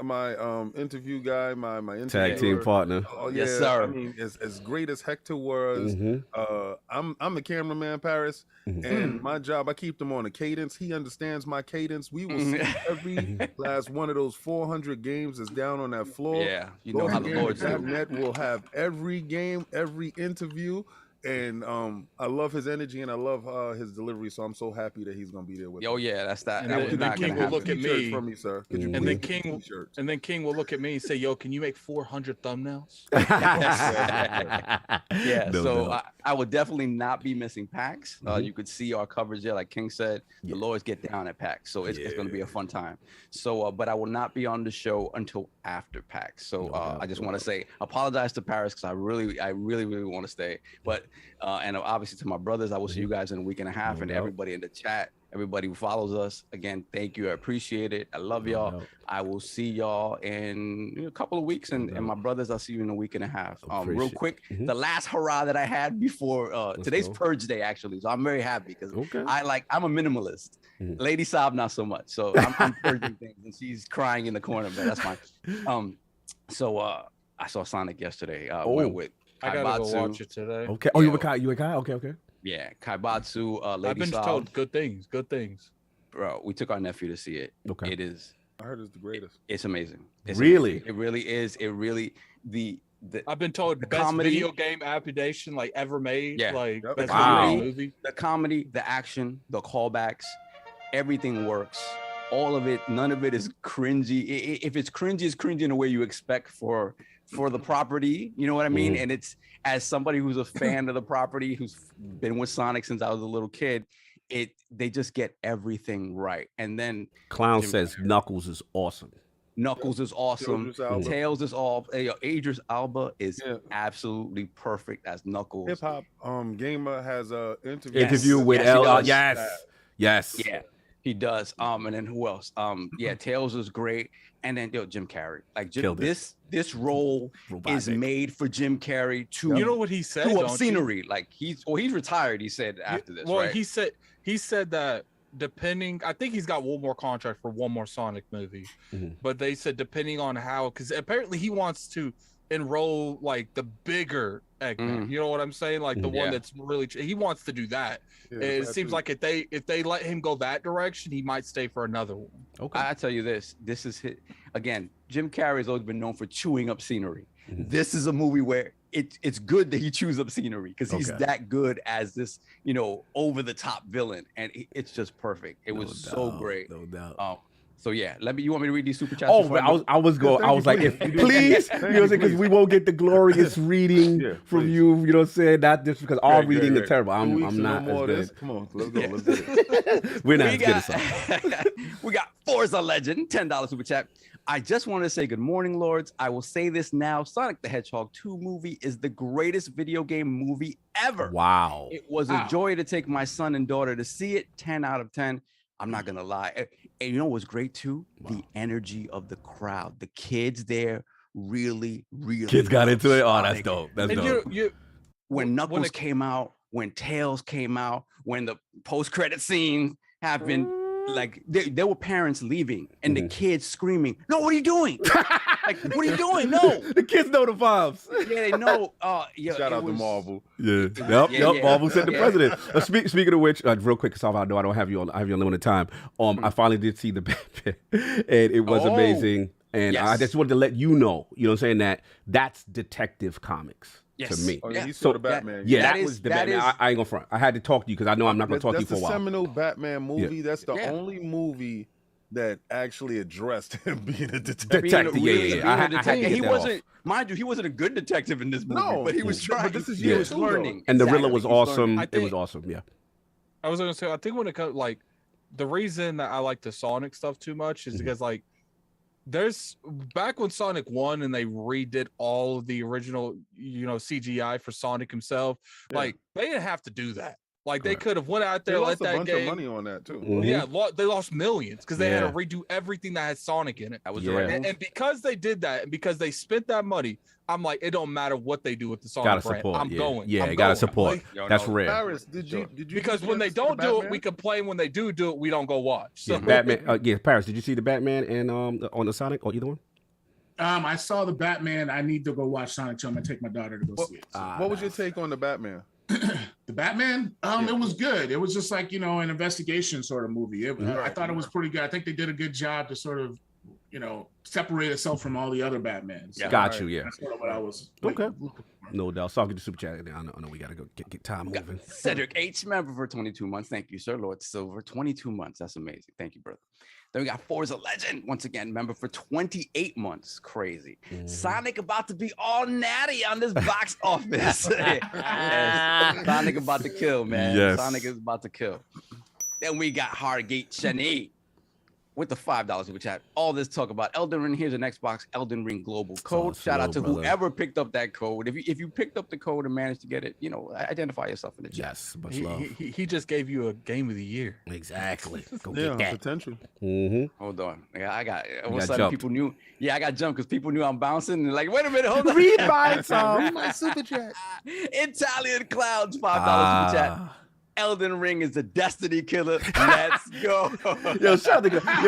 interview guy, my interviewer. Tag team partner. Oh, yeah. Yes, sir. I mean, as great as Hector was, I'm the cameraman, Paris, and my job, I keep them on a cadence. He understands my cadence. We will see every last one of those 400 games that's down on that floor. Yeah, you know how the Lord's do. Net will have every game, every interview. And I love his energy and I love his delivery, so I'm so happy that he's gonna be there with Oh me. yeah, that's that. And That then was not King gonna will look happen. at me, from me, sir. Could you and then please King, t-shirts? and then King will look at me and say, "Yo, can you make 400 thumbnails?" Yeah, No so doubt. I would definitely not be missing PAX. You could see our coverage there, like King said. The Lords get down at PAX, so it's going to be a fun time. So, but I will not be on the show until after PAX. So I just want to say, apologize to Paris because I really want to stay. But and obviously to my brothers, I will see you guys in a week and a half, and everybody in the chat. Everybody who follows us, again, thank you. I appreciate it. I love y'all. I will see y'all in a couple of weeks. And my brothers, I'll see you in a week and a half. Real quick, the last hurrah that I had before today's Purge Day, actually. So I'm very happy because I'm a minimalist. Lady Saab, not so much. So I'm purging things and she's crying in the corner, but that's fine. So I saw Sonic yesterday. Went with I gotta go watch it today. Okay. Oh, you were Kai? Okay. Yeah, Kaibatsu, Lady I've been Saab. told good things. Bro, we took our nephew to see it. Okay. It is. I heard it's the greatest. It's amazing. Really? Amazing. It really is. It really the I've been told best comedy, video game adaptation like ever made. Yeah. Like best Wow. video game movie. the comedy, the action, the callbacks, everything works. All of it. None of it is cringy. If it's cringy in a way you expect for the property. You know what I mean? And it's, as somebody who's a fan of the property, who's been with Sonic since I was a little kid, they just get everything right. And then Clown says Knuckles is awesome. Knuckles is awesome. Idris Elba. Tails is all. Idris Elba is absolutely perfect as Knuckles. Hip Hop Gamer has a Interview with Yes, he L. does. Yes. Yeah, he does. And then who else? Tails is great. And then Jim Carrey. Like this role is made for Jim Carrey to You know what he said? to don't up you? scenery. Like he's retired. He said after this. Well, right? he said that depending, I think he's got one more contract for one more Sonic movie, but they said depending on how, because apparently he wants to enroll like the bigger Eggman. You know what I'm saying? Like the one that's really, he wants to do that. Yeah, it seems like if they let him go that direction, he might stay for another one. Okay. I tell you this is his, again, Jim Carrey has always been known for chewing up scenery. This is a movie where it's good that he chews up scenery because he's that good as this, over the top villain, and it's just perfect. It was so great. No doubt. So yeah, you want me to read these super chats? Oh, but I was like, if please, because we won't get the glorious reading from you. You know what I'm saying? Not just because our reading is terrible. I'm not as good. Come on, let's go. Let's get it. We're not as good as some. We got Forza Legend, $10 super chat. I just want to say good morning, Lords. I will say this now. Sonic the Hedgehog 2 movie is the greatest video game movie ever. Wow. It was a joy to take my son and daughter to see it. 10 out of 10. I'm not going to lie. And you know what's great too? Wow. The energy of the crowd. The kids there really kids got into it. Oh, that's dope. That's dope. When Knuckles came out, when Tails came out, when the post-credit scene happened, like there were parents leaving and the kids screaming, "No, what are you doing? Like, what are you doing? No!" The kids know the vibes. Yeah, they know. Shout out to Marvel. Yeah. Yep. Marvel said the president. Speaking of which, real quick, because I know I don't have you on. I have you on limited time. I finally did see the Batman, and it was amazing. And I just wanted to let you know what I'm saying, that's Detective Comics. Yes. To me. Oh, yeah, he saw the Batman. That was the Batman. I ain't gonna front. I had to talk to you because I know I'm not gonna talk to you for a while. That's the seminal Batman movie. Yeah. That's the only movie that actually addressed him being a detective. He wasn't, mind you, he wasn't a good detective in this movie, but he was trying. But he was learning. And the Riddler was awesome. It was awesome. Yeah. I was gonna say, I think when it comes, like, the reason that I like the Sonic stuff too much is because, like, there's back when Sonic 1 and they redid all of the original, CGI for Sonic himself, like, they didn't have to do that. Like, they could have went out there, let that game. They lost a bunch of money on that too. Yeah, they lost millions because they had to redo everything that had Sonic in it. That was right. And because they did that, and because they spent that money, I'm like, it don't matter what they do with the Sonic brand. I'm going. Yeah, you gotta support. That's rare. Paris, did you because when they don't do it, we complain. When they do it, we don't go watch. So. Yeah, Batman. Paris, did you see the Batman and on the Sonic or either one? I saw the Batman. I need to go watch Sonic 2. I'm gonna take my daughter to go see it. So. What was your take on the Batman? The Batman? It was good. It was just like, an investigation sort of movie. I thought it was pretty good. I think they did a good job to sort of, separate itself from all the other Batmans. Yeah. Got you, yeah. That's sort of what I was No doubt. So I'll get the super chat. I know we gotta go get time moving. Cedric H. member for 22 months. Thank you, sir. Lord Silver, 22 months. That's amazing. Thank you, brother. Then we got Forza Legend, once again, member for 28 months. Crazy. Sonic about to be all natty on this box office. Yes. Sonic about to kill, man. Yes. Sonic is about to kill. Then we got Hargate Shani with the $5 super chat. All this talk about Elden Ring. Here's an Xbox Elden Ring global code. Shout out to whoever picked up that code. If you picked up the code and managed to get it, identify yourself in the chat. Yes, much love. He just gave you a game of the year. Exactly. Go get that. Potential. Hold on. Yeah, I got. All of a sudden, people knew. Yeah, I got jumped because people knew I'm bouncing. And like, wait a minute, hold on. Read my super chat. Italian Clouds, $5 super chat. Elden Ring is the Destiny killer. Let's go. Yo,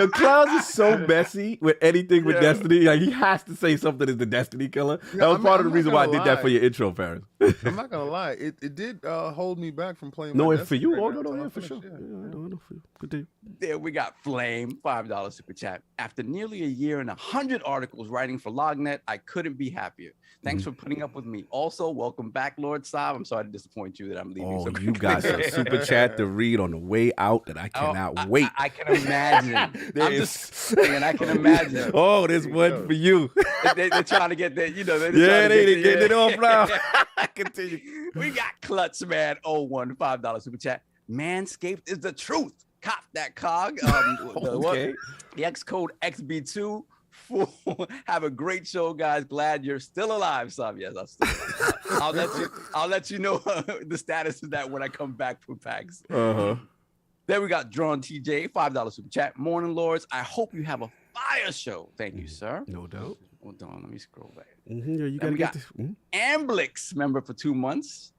Clouds is so messy with anything with Destiny. Like, he has to say something is the Destiny killer. That was part of the reason why I did that for your intro, Paris. I'm not gonna lie. It did hold me back from playing. No, and for you, for sure. Good day. There we got Flame, $5 super chat. After nearly a year and 100 articles writing for LogNet, I couldn't be happier. Thanks for putting up with me. Also, welcome back, Lord Saab. I'm sorry to disappoint you that I'm leaving. Oh, you got some super chat to read on the way out that I cannot wait. I can imagine. I'm just saying, I can imagine. Oh, there's one for you. They're trying to get that, they getting it off now. Continue. We got Klutz Man 01, $5 super chat. Manscaped is the truth. Cop that cog. The X code XB2. Have a great show, guys. Glad you're still alive, Saab. Yes, I'm still alive. I'll let you know the status of that when I come back from PAX. Then we got Drawn TJ, $5 super chat. Morning, Lords. I hope you have a fire show. Thank you, sir. No doubt. Hold on, let me scroll back. Yeah, you gotta get this. Amblix member for 2 months.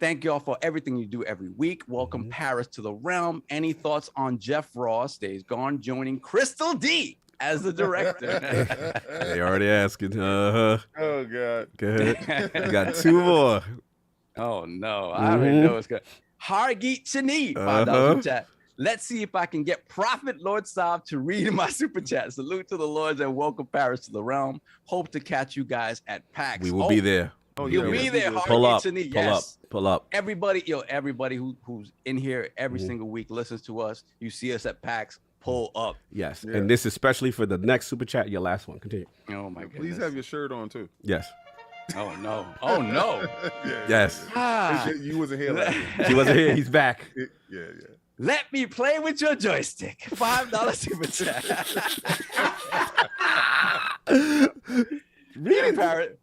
Thank y'all for everything you do every week. Welcome Paris to the realm. Any thoughts on Jeff Ross, Days Gone, joining Crystal D as the director? They already asking. Oh God. Go ahead. You got 2 more. Oh no, I already know it's good. Hargeet Chani, $5 super chat. Let's see if I can get Prophet Lord Saab to read my super chat. Salute to the Lords and welcome Paris to the realm. Hope to catch you guys at PAX. We will be there. You'll be there. Pull up. Chani. Pull up. Everybody, who's in here every single week listens to us. You see us at PAX. Pull up. Yes, and this is especially for the next super chat. Your last one. Continue. Oh my goodness. Please have your shirt on too. Yes. Oh no. Oh no. Yes. You wasn't here last week. He wasn't here. He's back. Yeah. Let me play with your joystick. $5 super chat.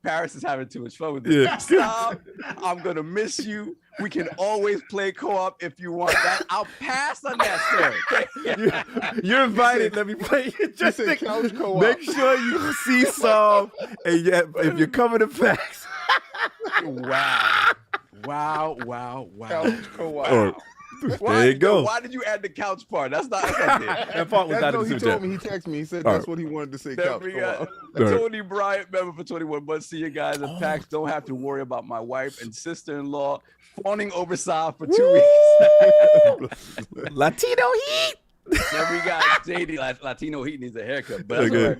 Paris is having too much fun with this. Yeah. Stop. I'm gonna miss you. We can always play co-op if you want that. I'll pass on that, sir. You're invited. Let me play. Just couch co-op. Make sure you see some, and if you're coming to PAX. Wow. Couch co-op. There you go. Why did you add the couch part? That's not it. That part was not in the he told me, he texted me. He said that's what he wanted to say. Couch co-op. Tony Bryant, member for 21 months. See you guys at PAX. Don't have to worry about my wife and sister-in-law fawning over Sav for 2 weeks. Latino heat. Then we got JD. Latino heat needs a haircut, but that's all right.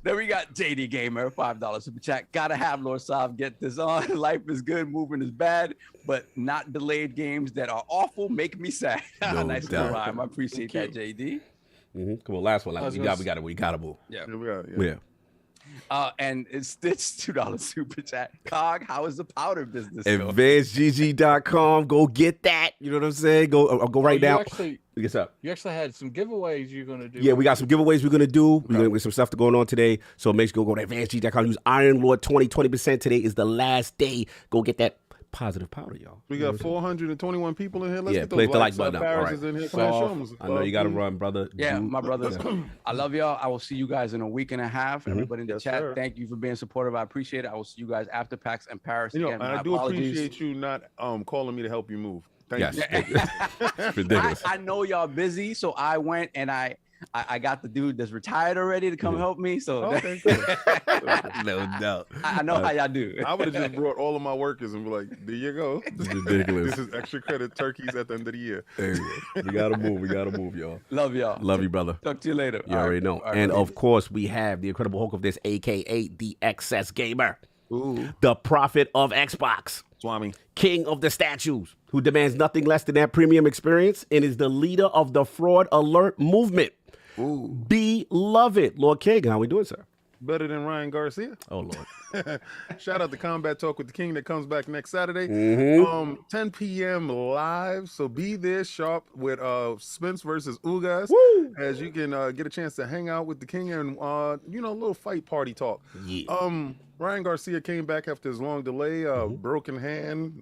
Then we got JD Gamer, $5 super chat. Gotta have Lord Sav get this on. Life is good, moving is bad, but not delayed games that are awful make me sad. No nice doubt. rhyme. I appreciate that, JD. Come on, last one. We gotta move. Yeah. And it's Stitch $2 super chat. Cog, how is the powder business going? AdvancedGG.com. Go get that. You know what I'm saying? Go right now. What's up? You actually had some giveaways you're gonna do. Yeah, we got some giveaways we're gonna do. We're gonna get some stuff going on today. So make sure you go to AdvancedGG.com. Use Iron Lord 20%. Today is the last day. Go get that positive powder, y'all. We got 421 people in here. Let's get play those the like button up. Paris All right. is in here. Come on, show them. I know you got to run, brother. Yeah, my brothers. I love y'all. I will see you guys in a week and a half. Everybody in the chat, thank you for being supportive. I appreciate it. I will see you guys after PAX and Paris. You know, again, and I do appreciate you not calling me to help you move. Thank you. It's ridiculous. I know y'all busy, so I went and I got the dude that's retired already to come help me. So no doubt. I know how y'all do. I would have just brought all of my workers and be like, there you go. It's ridiculous. This is extra credit turkeys at the end of the year. There you go. We gotta move, y'all. Love y'all. Love you, brother. Talk to you later. You already know. And of course, we have the Incredible Hulk of this, aka the XS Gamer. Ooh. The prophet of Xbox. Swami. King of the statues, who demands nothing less than that premium experience and is the leader of the fraud alert movement. Ooh. Beloved. Lord King, how we doing, sir? Better than Ryan Garcia. Oh, Lord. Shout out to Combat Talk with the King that comes back next Saturday. 10 p.m. live. So be there sharp with Spence versus Ugas. Woo! As you can get a chance to hang out with the King and, a little fight party talk. Yeah. Ryan Garcia came back after his long delay, broken hand,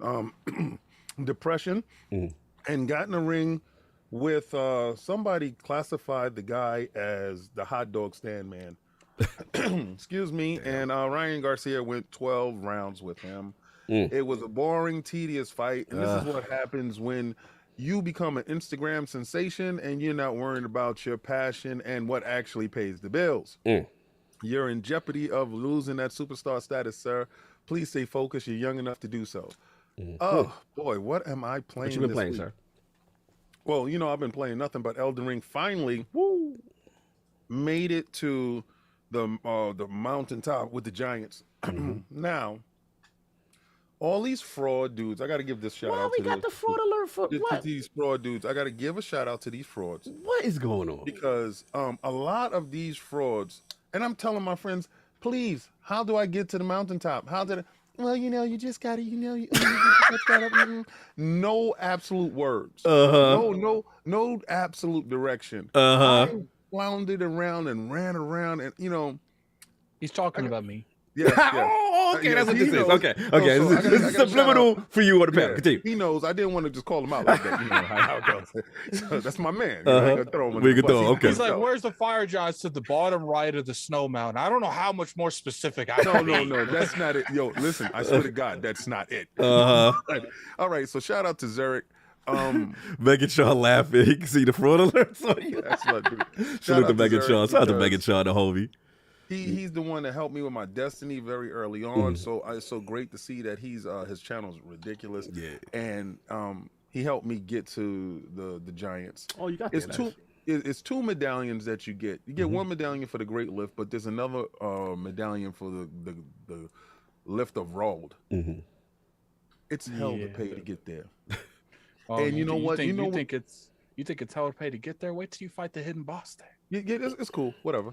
depression, and got in a ring with somebody classified the guy as the hot dog stand man. Excuse me. And Ryan Garcia went 12 rounds with him. It was a boring, tedious fight. And this is what happens when you become an Instagram sensation and you're not worrying about your passion and what actually pays the bills. You're in jeopardy of losing that superstar status, sir. Please stay focused. You're young enough to do so. Oh, boy, what am I playing What you been this playing, week? sir? Well, I've been playing nothing but Elden Ring. Finally, made it to the mountaintop with the giants. Now, all these fraud dudes, I got to give this shout out to we got the fraud alert for what? these fraud dudes. I got to give a shout out to these frauds. What is going on? Because a lot of these frauds, and I'm telling my friends, please, how do I get to the mountaintop? Well, you just got to, you just gotta, no absolute words. No absolute direction. I floundered around and ran around and, He's talking about me. Yeah. Oh, okay, that's what he this is. knows. Okay. So This is subliminal for you on the panel. Yeah, Continue. he knows. I didn't want to just call him out like that. How it goes. So that's my man. I ain't gonna throw him under We the can bus. throw him, okay. He's like, where's the fire giants to the bottom right of the snow mountain? I don't know how much more specific I can be. No, that's not it. Yo, listen, I swear to God, that's not it. Uh-huh. All right, so shout out to Zurich. Megan Shaw laughing. He can see the fraud alerts on you. That's what I do. Shout out to Megan Shaw. Shout out to Megan Shaw, the homie. He's the one that helped me with my destiny very early on. So it's so great to see that his channel's ridiculous. Yeah. And he helped me get to the Giants. Oh, you got that. It's two medallions that you get. You get one medallion for the Great Lift, but there's another medallion for the Lift of Rald. It's hell to pay to get there. And you know what? You think it's hell to pay to get there? Wait till you fight the hidden boss there. Yeah, it's cool. Whatever.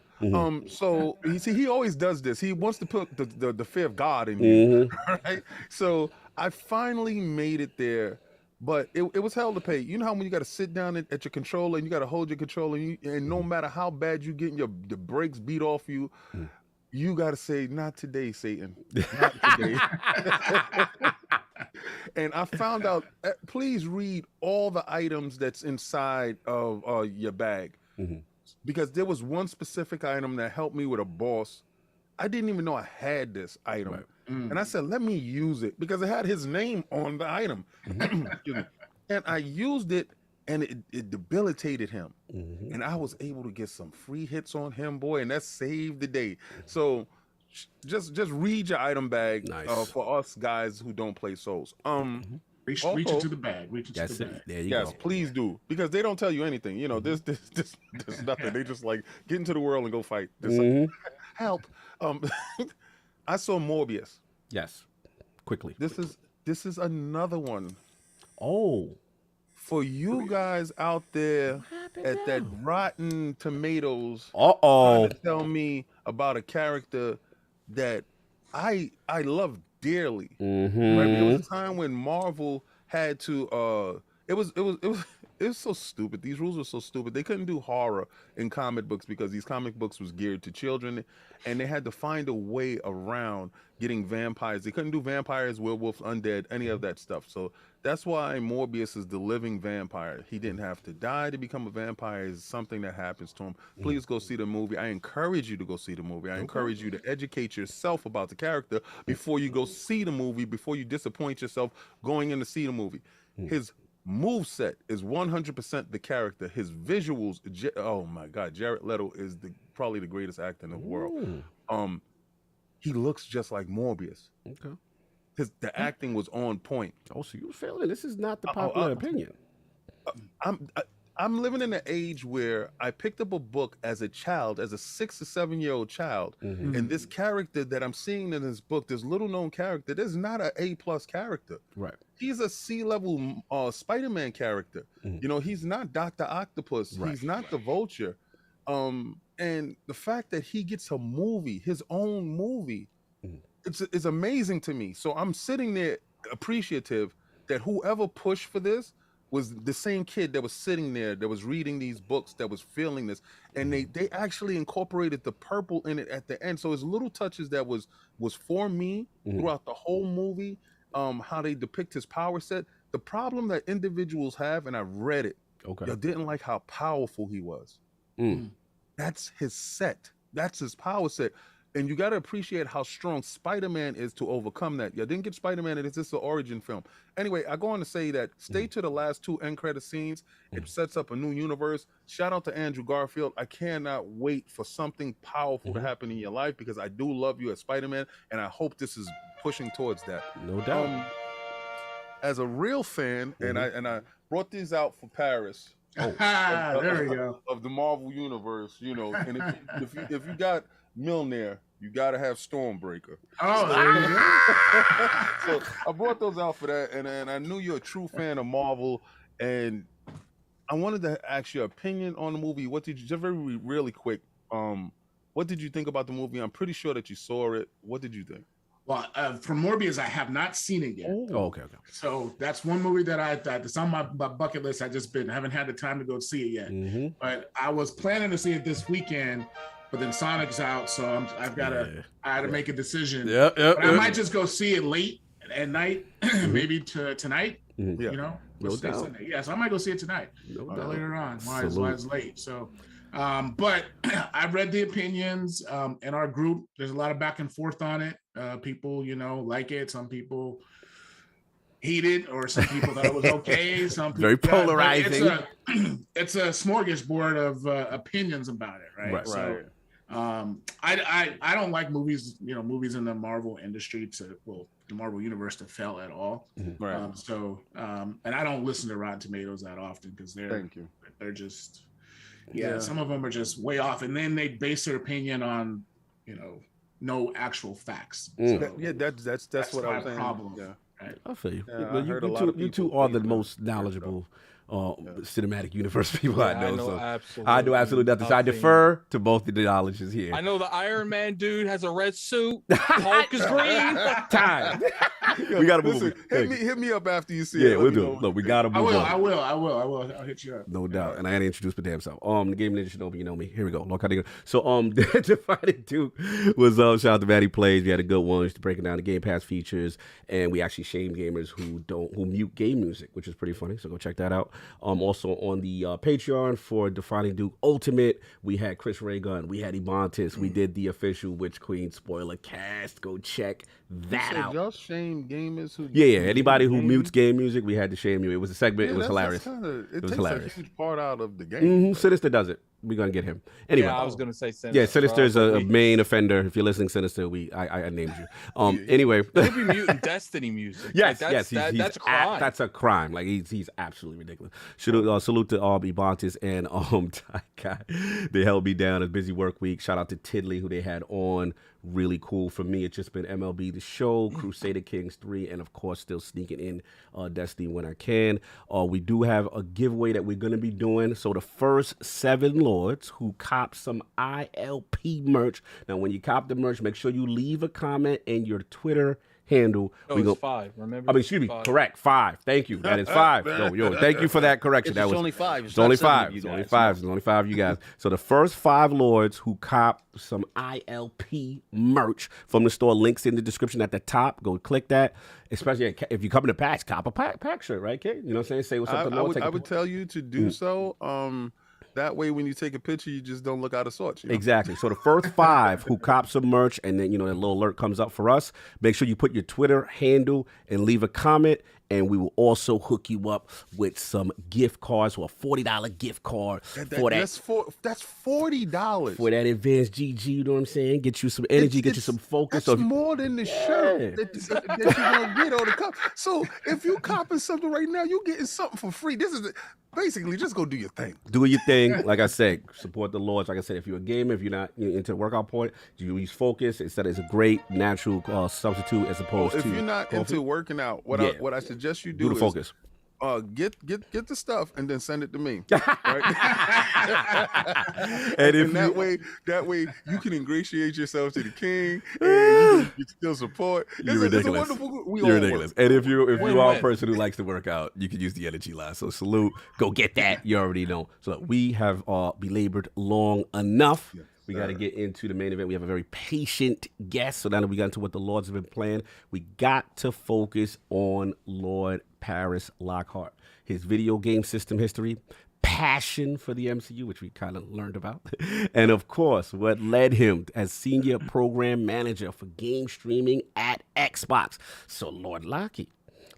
So he always does this. He wants to put the fear of God in you, right? So I finally made it there, but it was hell to pay. You know how when you got to sit down at your controller and you got to hold your controller, and no matter how bad you get, the brakes beat off you. you got to say, not today, Satan. Not today. And I found out, please read all the items that's inside of your bag. Because there was one specific item that helped me with a boss. I didn't even know I had this item. Right. And I said, let me use it because it had his name on the item. And I used it and it debilitated him. And I was able to get some free hits on him, boy, and that saved the day. So just read your item bag for us guys who don't play Souls. Reach into the bag. Reach into the bag. There you go. Please do, because they don't tell you anything. You know, there's nothing. They just like get into the world and go fight. Like, help. I saw Morbius. Yes. Quickly. This is another one. Oh. For you guys out there at that Rotten Tomatoes, trying to tell me about a character that I love dearly. Right? There was a time when Marvel had to it was so stupid. These rules were so stupid. They couldn't do horror in comic books because these comic books was geared to children, and they had to find a way around getting vampires. They couldn't do vampires, werewolves, undead, any of that stuff. So that's why Morbius is the living vampire. He didn't have to die to become a vampire. It's something that happens to him. Please go see the movie. I encourage you to go see the movie. I encourage you to educate yourself about the character before you go see the movie, before you disappoint yourself going in to see the movie. His moveset is 100% the character. His visuals, oh my God, Jared Leto is probably the greatest actor in the world. He looks just like Morbius. Okay. The acting was on point. Oh, so you feeling this is not the popular opinion. I'm living in an age where I picked up a book as a child, as a 6 or 7 year old child, and this character that I'm seeing in this book, this little known character, there's not an A+ character. Right. He's a C-level Spider-Man character. You know, he's not Dr. Octopus. Right. He's not the Vulture. And the fact that he gets a movie, his own movie, it's amazing to me. So I'm sitting there appreciative that whoever pushed for this was the same kid that was sitting there, that was reading these books, that was feeling this, and they actually incorporated the purple in it at the end. So it's little touches that was for me throughout the whole movie. How they depict his power set. The problem that individuals have, and I read it, they didn't like how powerful he was. That's his set. That's his power set. And you got to appreciate how strong Spider-Man is to overcome that. You didn't get Spider-Man, it's just an origin film. Anyway, I go on to say that stay to the last 2 end credit scenes. It sets up a new universe. Shout out to Andrew Garfield. I cannot wait for something powerful to happen in your life because I do love you as Spider-Man, and I hope this is pushing towards that. No doubt. As a real fan, and I brought these out for Paris. There we go. Of the Marvel Universe, you know, and if you got Milner, you got to have Stormbreaker. Oh, there you go. So I brought those out for that, and I knew you're a true fan of Marvel, and I wanted to ask your opinion on the movie. What did you, just really quick, what did you think about the movie? I'm pretty sure that you saw it. What did you think? Well, from Morbius, I have not seen it yet. Oh, okay. So that's one movie that's on my bucket list. Haven't had the time to go see it yet. But I was planning to see it this weekend, but then Sonic's out, so I had to make a decision. I might just go see it late at night, maybe tonight. You know, no doubt. Yeah, so I might go see it tonight later on. Why it's late? So. But I've read the opinions in our group. There's a lot of back and forth on it. People, you know, like it. Some people hate it, or some people thought it was okay. Some people, very polarizing. It's a smorgasbord of opinions about it, right? So, I don't like movies in the Marvel industry the Marvel universe to fail at all. And I don't listen to Rotten Tomatoes that often because they're just. Yeah, some of them are just way off, and then they base their opinion on, no actual facts. So that's what I was saying. Problem. Yeah, right? I feel you. Yeah, you two are the most knowledgeable cinematic universe people I know. I know absolutely nothing. So I defer to both of the knowledges here. I know the Iron Man dude has a red suit. Hulk is green. Time. We gotta move. Listen, hit me up after you see it. Yeah, we'll do it. Look, we gotta move. I will. I'll hit you up. No doubt. And I gotta introduce my damn self. The Game Ninja Shinobi, you know me. Here we go. LordCognito. So Divided Duke was shout out to Maddie Plays. We had a good one. Just breaking down the Game Pass features, and we actually shame gamers who mute game music, which is pretty funny. So go check that out. Also on the Patreon for Defining Duke Ultimate, we had Chris Raygun, we had Ebontis, we did the official Witch Queen spoiler cast. Go check that out. Y'all shame gamers who anybody who mutes game music, we had to shame you. It was a segment. It was hilarious. It was takes hilarious. a huge part out of the game. Sinister does it. We're gonna get him anyway. Yeah, I was gonna say Sinister. Yeah, Sinister is a main offender. If you're listening, Sinister, I named you. Anyway, they be muting Destiny music. Yes, like, yes, that's a crime. That's a crime. Like he's absolutely ridiculous. Salute to Ebontis and Ty Guy. They held me down. A busy work week. Shout out to Tiddly, who they had on. Really cool. For me, it's just been MLB The Show, Crusader Kings 3, and of course still sneaking in Destiny when I can. We do have a giveaway that we're going to be doing. So the first 7 Lords who cop some ILP merch. Now, when you cop the merch, make sure you leave a comment and your Twitter handle. It's 5. Remember? I mean, excuse me. Correct. 5. Thank you. That is 5. Yo, thank you for that correction. It's only 5. It's only 5. It's only 5. It's only 5 you guys. So the first 5 Lords who cop some ILP merch from the store, links in the description at the top. Go click that. Especially if you come in the packs, cop a pack shirt, right, kid? You know what I'm saying? Say what's up to Lord. I would tell you to do so. That way, when you take a picture, you just don't look out of sorts. You know? Exactly. So the first 5 who cop some merch, and then, that little alert comes up for us, make sure you put your Twitter handle and leave a comment, and we will also hook you up with some gift cards, or a $40 gift card for that. That's $40. For that advanced GG, you know what I'm saying? Get you some energy, get you some focus. That's more than the shirt that you're going to get on the cup. So if you copping something right now, you're getting something for free. This is basically just go do your thing. Do your thing. Like I said, support the Lords. Like I said, if you're a gamer, if you're not into the workout point, you use Focus. Instead, it's a great natural substitute as opposed to. If you're not into working out, what I suggest you do the is Focus. Get the stuff and then send it to me. Right? and that way you can ingratiate yourself to the king and you can still support. You're ridiculous. You're ridiculous. And if you are a person who likes to work out, you can use the energy line. So salute. Go get that. You already know. So we have belabored long enough. Yes. We got to get into the main event. We have a very patient guest. So now that we got into what the Lords have been playing, we got to focus on Lord Paris Lockhart, his video game system history, passion for the MCU, which we kind of learned about, and of course, what led him as senior program manager for game streaming at Xbox. So, Lord Lockie,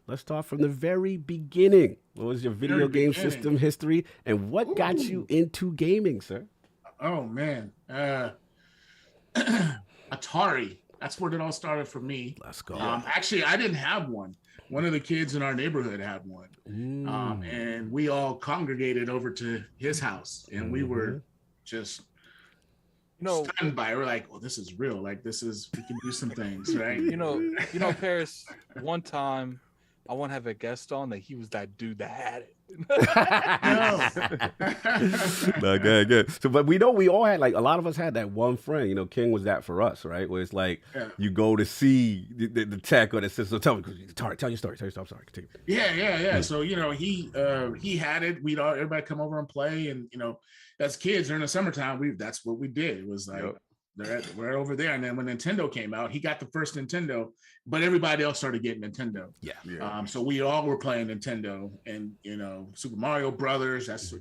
let's start from the very beginning. What was your video game system history, and what got you into gaming, sir? Oh, man. Atari. That's where it all started for me. Let's go. Actually, I didn't have one. One of the kids in our neighborhood had one. And we all congregated over to his house. And we were just stunned by it. We're like, well, this is real. Like, we can do some things, right? You know, Paris, one time I want to have a guest on that he was that dude that had it. No, good. So, but we know we all had, like, a lot of us had that one friend. King was that for us, right? Where it's like you go to see the tech or the system. Tell your story. I'm sorry. Continue. Yeah. So he had it. Everybody come over and play, and as kids during the summertime, that's what we did. It was like. We're over there, and then when Nintendo came out, he got the first Nintendo, but everybody else started getting Nintendo. Yeah. So we all were playing Nintendo, and Super Mario Brothers. That's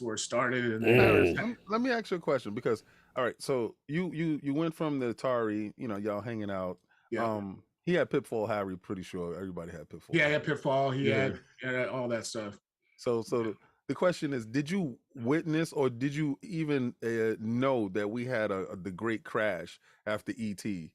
where it started. And let me ask you a question, because all right, so you went from the Atari, y'all hanging out. Yeah. He had Pitfall Harry. Pretty sure everybody had Pitfall. Yeah, he had Pitfall. He had all that stuff. So the question is, did you witness or did you even know that we had the great crash after E.T.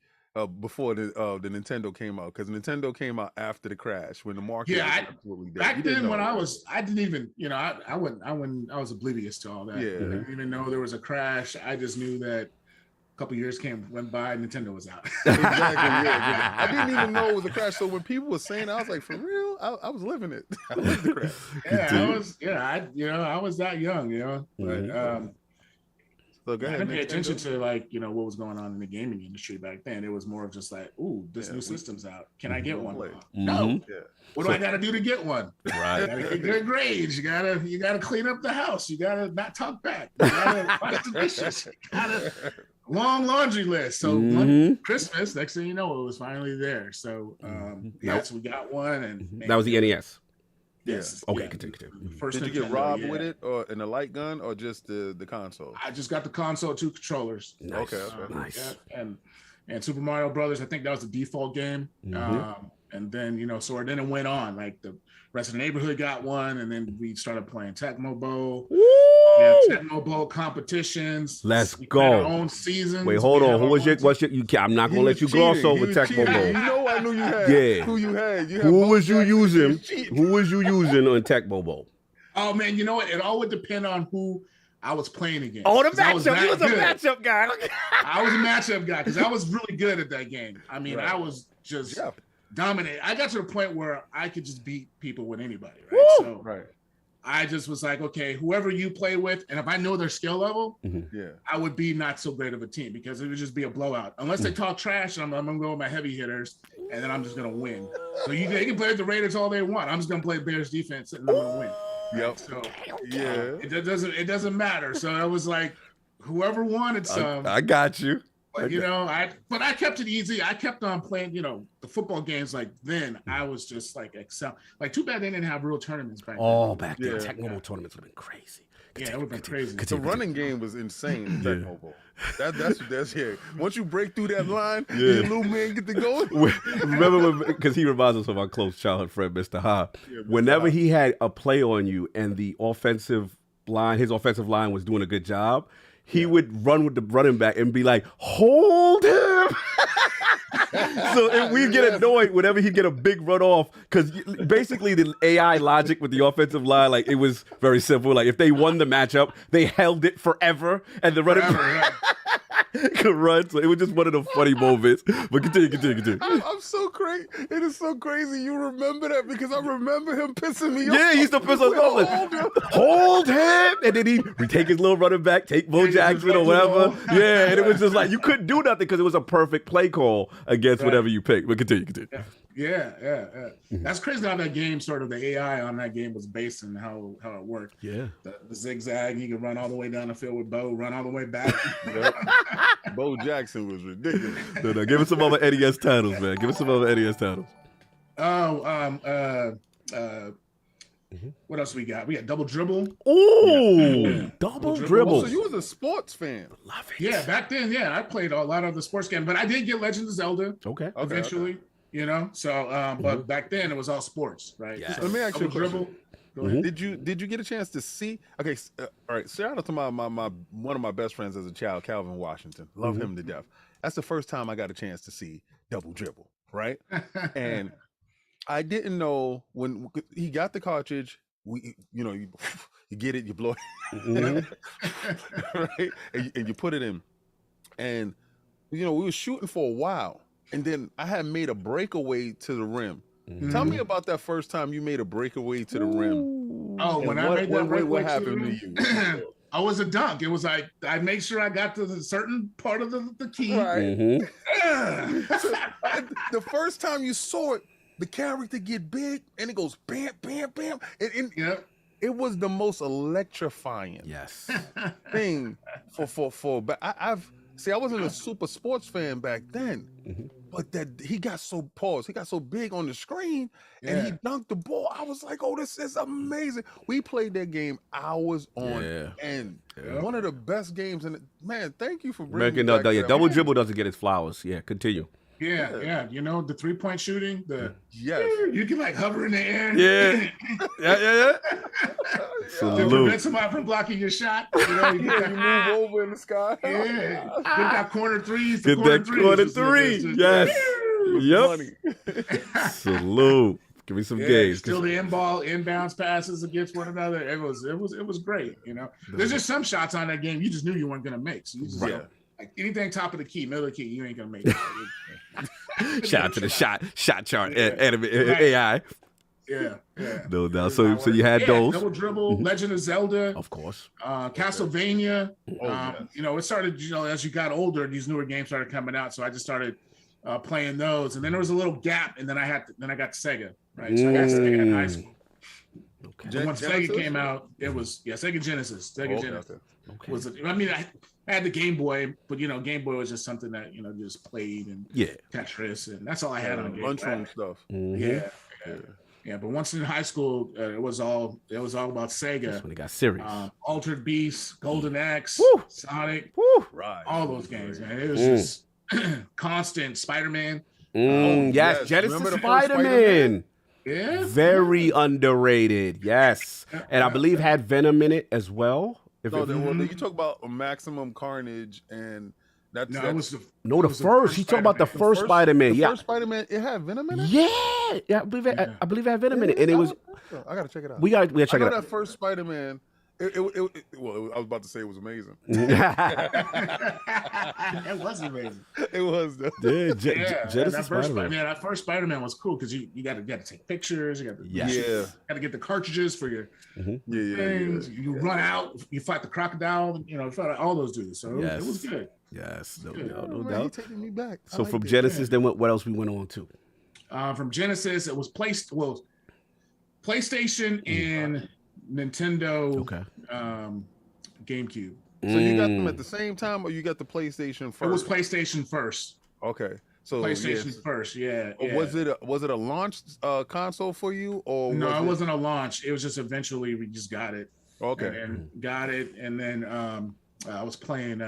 Before the Nintendo came out? Because Nintendo came out after the crash when the market was absolutely dead. Back then when I didn't even, I was oblivious to all that. Yeah. I didn't even know there was a crash. I just knew that a couple years went by, Nintendo was out. Exactly. Yeah. I didn't even know it was a crash. So when people were saying, I was like, for real? I was living it. I lived the crash. I was that young, but So go I ahead. didn't pay attention to like what was going on in the gaming industry back then. It was more of just like, ooh, this new system's out. Can I get one? No. What do I got to do to get one? Right. You gotta get good grades. You gotta clean up the house. You gotta not talk back. You gotta wash the dishes. You gotta long laundry list. So one Christmas, next thing you know, it was finally there. So yes, we got one, and that was the NES. Yes. Okay, continue. First Did you get robbed with it, or in a light gun, or just the console? I just got the console, 2 controllers. Nice. Okay. Nice. Yeah, and Super Mario Brothers, I think that was the default game. And then so then it went on. Like the rest of the neighborhood got one, and then we started playing Tecmo Bowl. Yeah, Tecmo Bowl competitions. Let's we go. Our own seasons. Wait, hold on. What's your? I'm not gonna let you gloss over Tecmo Bowl. You know, I knew you had. Yeah. Who you had? Who was you using? Who was you using on Tecmo Bowl? Oh man, you know what? It all would depend on who I was playing against. Oh, the matchup. You was a matchup guy. I was a matchup guy because I was really good at that game. I mean, I was just dominate. I got to the point where I could just beat people with anybody, right? Woo! So I just was like, okay, whoever you play with, and if I know their skill level, I would be not so great of a team because it would just be a blowout. Unless they talk trash, I'm gonna go with my heavy hitters, and then I'm just gonna win. So they can play with the Raiders all they want. I'm just gonna play Bears defense, and I'm gonna win. Yep. So it doesn't matter. So I was like, whoever wanted some. I got you. But I kept it easy. I kept on playing, the football games. Like then, I was just like excel. Like too bad they didn't have real tournaments back then. Oh, back then, Tecmo Bowl tournaments would have been crazy. Yeah, it would have been crazy. The running game was insane in Tecmo Bowl. That's here. Once you break through that line, your little man get to go. Remember because he reminds us of our close childhood friend, Mr. Ha. Whenever he had a play on you and the offensive line, his offensive line was doing a good job, he would run with the running back and be like, hold him. So we'd get annoyed whenever he'd get a big run off because basically the AI logic with the offensive line, like it was very simple. Like if they won the matchup, they held it forever and the running back could run. So it was just one of the funny moments. But continue. I'm so crazy. It is so crazy. You remember that because I remember him pissing me off. Yeah, he used to piss us off. Hold him. And then he'd take his little running back, take Bo Jackson or whatever. Yeah, and it was just like you couldn't do nothing because it was a perfect play call against whatever you picked. But continue. Yeah. That's crazy how that game, sort of the AI on that game was based on how it worked. Yeah. The zigzag, you could run all the way down the field with Bo, run all the way back. Bo Jackson was ridiculous. No, give us some other NES titles, man. Give us some other NES titles. What else we got? We got Double Dribble. Ooh, Double Dribble. So you was a sports fan. Love it. Yeah, back then, I played a lot of the sports games, but I did get Legend of Zelda. Okay. Eventually, So, but back then it was all sports, right? Yes. Let me ask you a question. Go ahead. Did you get a chance to see? Okay, all right. Shout out to my one of my best friends as a child, Calvin Washington. Love him to death. That's the first time I got a chance to see Double Dribble, right? And I didn't know when he got the cartridge. You get it, you blow it, right? And you put it in, and we were shooting for a while, and then I had made a breakaway to the rim. Tell me about that first time you made a breakaway to the rim. Oh, when I made that breakaway, what happened to you? I was a dunk. It was like I made sure I got to a certain part of the key. Right. The first time you saw it, the character get big and it goes bam, bam, bam. It was the most electrifying thing for. I wasn't a super sports fan back then, but that he got so big on the screen and he dunked the ball. I was like, oh, this is amazing. We played that game hours on end. One of the best games. And man, thank you for bringing me back. Double Dribble doesn't get its flowers. Yeah, continue. Yeah. The 3-point shooting, you can like hover in the air. Yeah. To prevent somebody from blocking your shot. You move over in the sky. Yeah. Get that corner threes. Get that corner three. Yes. Yep. Salute. Give me some games. Still the inbounds passes against one another. It was great. There's just some shots on that game you just knew you weren't gonna make. So you just like anything top of the key, middle of the key, you ain't gonna make it. Shout out to the shot chart, AI. Yeah. No doubt. So you had those. Double Dribble, Legend of Zelda, of course. Castlevania. It started. As you got older, these newer games started coming out. So I just started playing those, and then there was a little gap, and then I got Sega. Right. So I got Sega in high school. Okay. And once Sega came out, it was Sega Genesis. Genesis. Okay. I had the Game Boy, but Game Boy was just something that just played and Tetris, and that's all I had on Game Boy. Lunchroom stuff. Yeah. But once in high school, it was all about Sega. That's when it got serious. Altered Beast, Golden Axe, Sonic, all those games, man. It was just constant. Spider-Man. Yes, Genesis Spider-Man. Yeah, very underrated. Yes, and I believe had Venom in it as well. You talk about Maximum Carnage, and the first. You talk about the first Spider-Man. The first Spider-Man, it had Venom in it. Yeah, I believe it had Venom in it, and it was. I gotta check it out. We gotta check it out. That first Spider-Man. I was about to say it was amazing. It was amazing. It was though. Genesis Spider-Man. That first Spider-Man was cool because you got to take pictures. You got to get the cartridges for your things. You run out, you fight the crocodile. Fight all those dudes. So it was good. Yes, no doubt. You're taking me back. So from Genesis, then what else we went on to? From Genesis, it was PlayStation and Nintendo, GameCube. So you got them at the same time, or you got the PlayStation first? It was PlayStation first. Okay, so PlayStation first, yeah. Was it a launch console for you, or no? It wasn't a launch. It was just eventually we just got it. Okay, and got it, and then I was playing.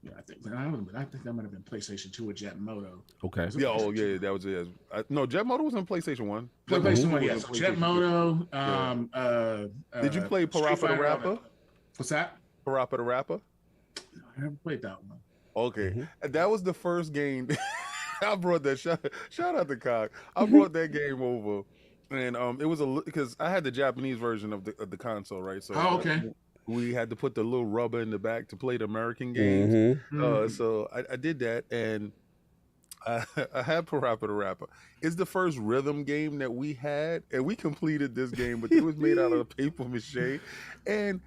I think that might have been PlayStation 2 with Jet Moto. Okay. That was it. No, Jet Moto was on PlayStation 1. PlayStation 1, yes. Jet Moto. Did you play Parappa the Rapper? What's that? Parappa the Rapper? No, I haven't played that one. Okay. That was the first game. I brought that shout out to Cog. I brought that game over, and it was because I had the Japanese version of the console, right? So we had to put the little rubber in the back to play the American games. So I did that, and I had Parappa the Rapper. It's the first rhythm game that we had, and we completed this game, but it was made out of paper mache. And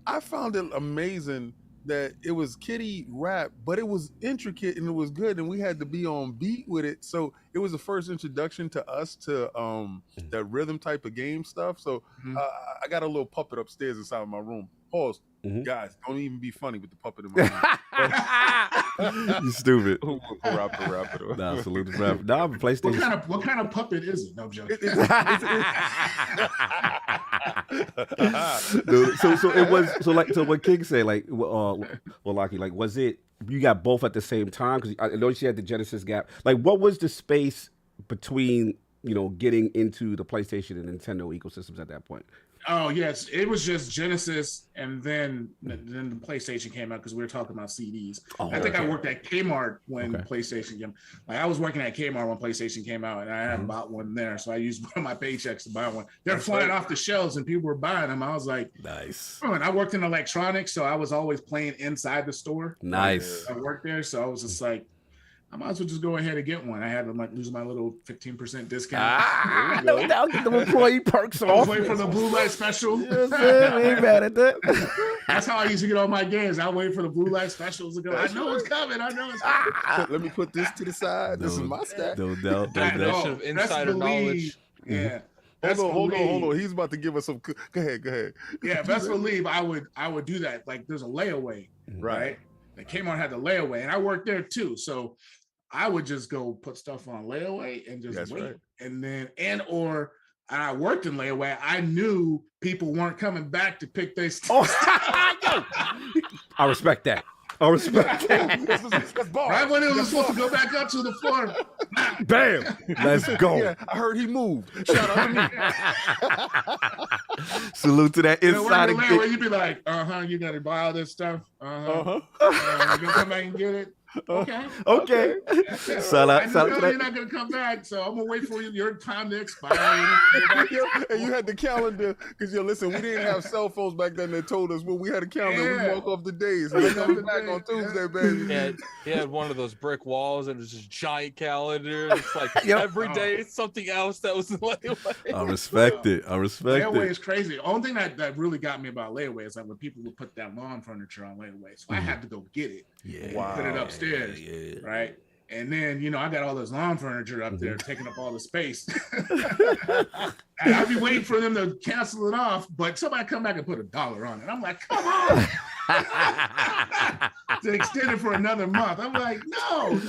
I found it amazing that it was kiddie rap, but it was intricate and it was good, and we had to be on beat with it. So it was the first introduction to us to that rhythm type of game stuff. So I got a little puppet upstairs inside my room. Pause. Guys, don't even be funny with the puppet in my room. You stupid. Nah, salute the rapper. Nah, PlayStation. What kind of puppet is it? No, I'm joking. So it was so what King said, Lockie, was it you got both at the same time? Because I know you had the Genesis gap. What was the space between getting into the PlayStation and Nintendo ecosystems at that point? Oh yes, it was just Genesis, and then the PlayStation came out because we were talking about CDs. I think I worked at Kmart when PlayStation came. I was working at Kmart when PlayStation came out, and I had bought one there. So I used one of my paychecks to buy one. They're flying off the shelves, and people were buying them. I was like, nice. And I worked in electronics, so I was always playing inside the store. Nice. I worked there, so I was just like, I might as well just go ahead and get one. I had to lose my little 15% discount. No doubt, get the employee perks off. Wait for the blue light special. Yes, sir. We ain't mad at that. That's how I used to get all my games. I wait for the blue light specials to go. I know it's coming. Let me put this to the side. This is my stack. No doubt. Definition of insider knowledge. Yeah. Hold on. He's about to give us some. Go ahead. Yeah, best believe I would do that. There's a layaway, right? And Kmart had the layaway, and I worked there too. So I would just go put stuff on layaway and just wait. Right. And then, I worked in layaway. I knew people weren't coming back to pick their stuff. I respect that. That's right when it was supposed to go back up to the floor. Bam! Let's go. Yeah, I heard he moved. Shout out to me. Salute to that inside. Where you'd be like, you got to buy all this stuff. You gonna come back and get it? Okay. Okay. Shout out to you're that. not gonna come back, so I'm gonna wait for your time to expire. And you had the calendar because listen, we didn't have cell phones back then that told us when we had a calendar. We walk off the days. We come back on Tuesday, baby. He had one of those brick walls and it was just giant calendar. It's like every day it's something else that was in layaway. I respect it. Layaway is crazy. The only thing that really got me about layaway is like when people would put that lawn furniture on layaway, so I had to go get it. Put it upstairs, right? And then, I got all this lawn furniture up there taking up all the space. And I'd be waiting for them to cancel it off, but somebody come back and put $1 on it. I'm like, come on. To extend it for another month. I'm like, no.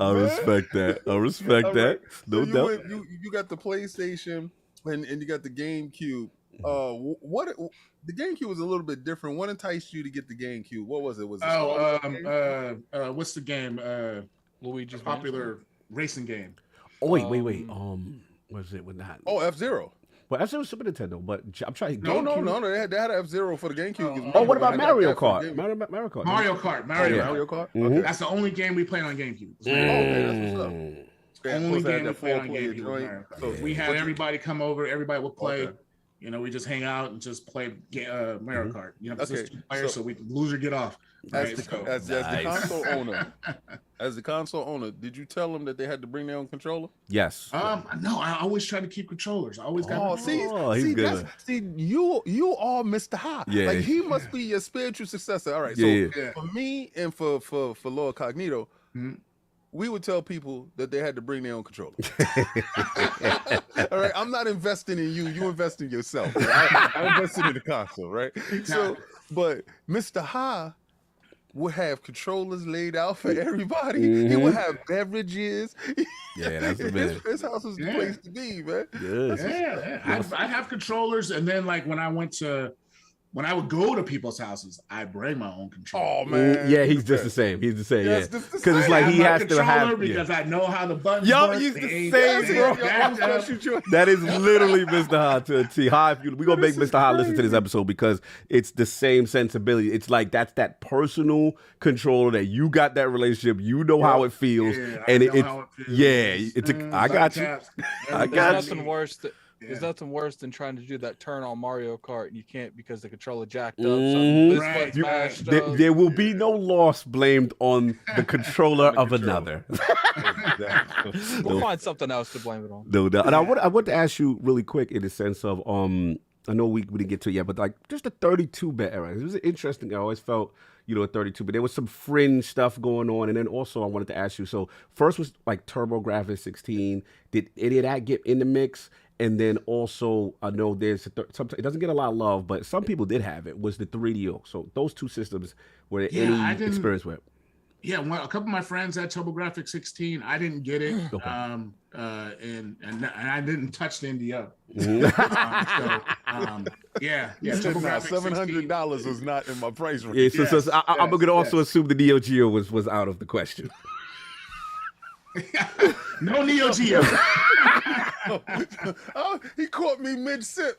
I respect that. Right. No doubt. You got the PlayStation and you got the GameCube. What the GameCube was a little bit different. What enticed you to get the GameCube? What was it? Was it what's the game? Luigi's popular racing game. Oh wait. What is it with that? Oh, F-Zero. Well, F-Zero Super Nintendo, but I'm trying. No. They had F-Zero for the GameCube. What about Mario Kart? Mario Kart. Mario Kart. Mario Kart. Mm-hmm. That's the only game we played on GameCube. Okay, that's what's up. Only game we played on GameCube. So we had everybody come over. Everybody would play. Okay. We just hang out and just play Mario Kart. It's 2 players, so we lose or get off. As the console owner, did you tell them that they had to bring their own controller? Yes. No, I always try to keep controllers. I always got. He's good. You are Mr. High. Yeah. Like he must be your spiritual successor. All right. So for me and for LordCognito, we would tell people that they had to bring their own controller. All right, I'm not investing in you. You invest in yourself. Right? I'm investing in the console, right? So, but Mr. Ha would have controllers laid out for everybody. He would have beverages. Yeah, that's the best. His house was the place to be, man. Yes. I have controllers, and then like when I would go to people's houses, I bring my own controller. Oh man, yeah, he's just the same. He's the same. Yes, yeah, because it's like he has to have because I know how the buttons work. He's the same, bro. That is literally Mr. Ha to a T. We're gonna make Mr. Ha listen to this episode because it's the same sensibility. It's like that's that personal controller that you got that relationship. You know how it feels, and I got you. I got you. Nothing worse. There's nothing worse than trying to do that turn on Mario Kart and you can't because the controller jacked up. There will be no loss blamed on the controller of another. We'll find something else to blame it on. No doubt. And I want to ask you really quick in the sense of I know we didn't get to it yet, but like just the 32-bit era. It was interesting. I always felt, a 32, but there was some fringe stuff going on. And then also I wanted to ask you, so first was like TurboGrafx 16. Did any of that get in the mix? And then also, I know there's it doesn't get a lot of love, but some people did have it. Was the 3DO? So those two systems were there any experience with? Yeah, a couple of my friends had TurboGrafx 16. I didn't get it, okay. And I didn't touch the NDO. $700 was not in my price range. Yeah, so I'm gonna also assume the Neo Geo was out of the question. No Neo Geo. He caught me mid-sip.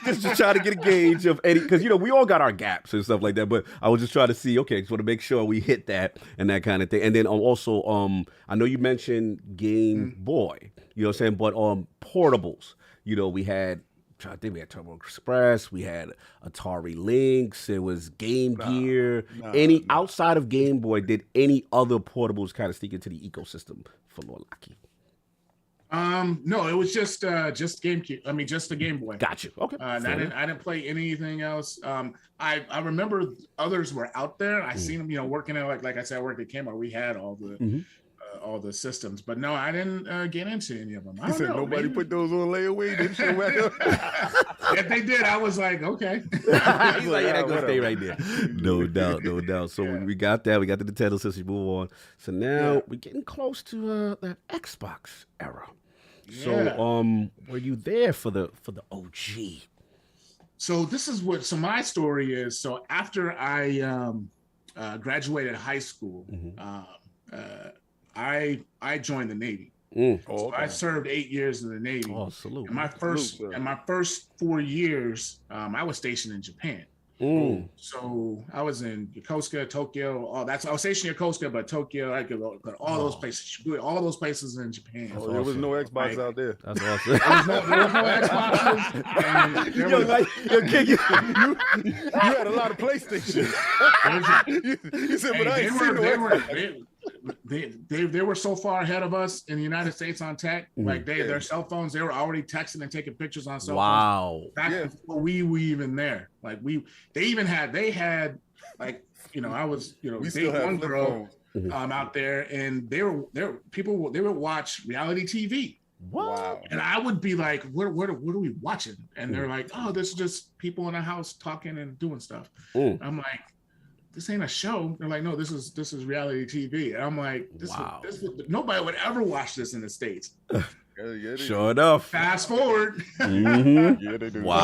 just trying to get a gauge of any, because we all got our gaps and stuff like that. But I was just trying to see, okay, just want to make sure we hit that and that kind of thing. And then also, I know you mentioned Game Boy, you know what I'm saying, but portables, we had. I think we had Turbo Express, we had Atari Lynx, it was Game Gear. Outside of Game Boy, did any other portables kind of sneak into the ecosystem for Lord Lucky? No, it was just GameCube. I mean, just the Game Boy. Gotcha. Okay. I didn't play anything else. I remember others were out there. I seen them, working at like I said, I worked at Kmart. We had all the systems, but no, I didn't get into any of them. I don't know, nobody put those on layaway. Didn't show back up. If they did, I was like, okay. He's like, that's gonna stay right there. No doubt. So we got that. We got the Nintendo system. Move on. So now we're getting close to the Xbox era. Yeah. So were you there for the OG? So this is so my story is, so after I graduated high school, I joined the Navy. So I served 8 years in the Navy. Oh, salute. And my first 4 years, I was stationed in Japan. So I was in Yokosuka, Tokyo. I was stationed in Yokosuka, but Tokyo, I could go all those places, all those places in Japan. Oh, there was no Xbox out there. That's awesome. There was no Xboxes. You had a lot of PlayStation. You said, but I ain't seen no Xbox. They were so far ahead of us in the United States on tech. Like their cell phones, they were already texting and taking pictures on cell phones. Back before we were even there. Like they had like, I was, we still have one girl out there, and they would watch reality TV. Wow. And I would be like, what are we watching? And they're like, oh, this is just people in a house talking and doing stuff. I'm like, this ain't a show. They're like, no, this is reality TV. And I'm like, nobody would ever watch this in the States. Sure enough. Fast forward. Yeah, they do. Wow. A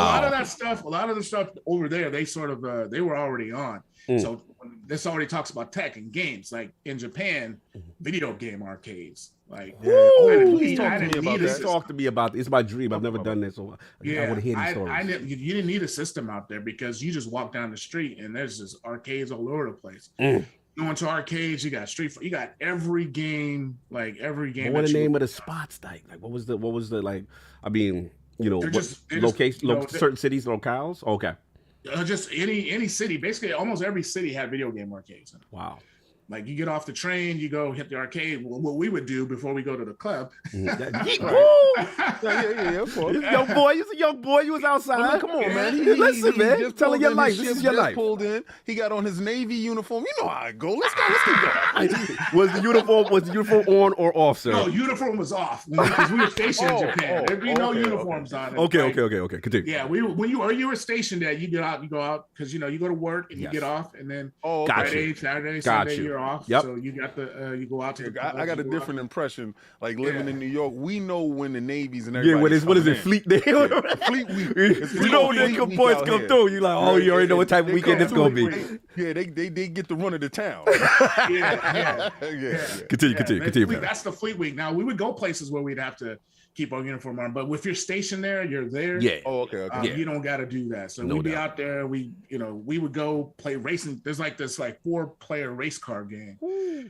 lot of the stuff over there, they sort of they were already on. So this already talks about tech and games. Like in Japan, video game arcades. Like, talk to me about this. It's my dream. I've never done this, so I would hear these stories. You didn't need a system out there because you just walk down the street and there's just arcades all over the place. Going to arcades, you got you got every game. What the name of the spots like? Like what was the like? I mean, location, certain cities, locales. Okay. Just any city. Basically, almost every city had video game arcades. Wow. Like you get off the train, you go hit the arcade. What we would do before we go to the club. Yeah, of course. He's a young boy. You was outside. Come on, man. Listen, man. Just telling your life. This is your life. Pulled in. He got on his Navy uniform. You know how I go. Let's keep going. Was the uniform on or off, sir? No, uniform was off because we were stationed in Japan. There'd be no uniforms on. Okay. Continue. Yeah, when you were stationed there, you go out because you go to work and you get off, and then Friday, Saturday, Sunday you're off. Yep. So you got you go out to the I got a different impression. Like living in New York, we know when the Navies and everybody. What is it? Fleet Day. Fleet Week. You know when the boys come through. You like, you already know what type of weekend it's gonna be. Yeah, they get the run of the town. Yeah. Continue. That's the Fleet Week. Now we would go places where we'd have to keep our uniform on, but if you're stationed there, you're there. Yeah. Oh, okay. You don't got to do that. So we'd be out there. We would go play racing. There's this 4-player race car game.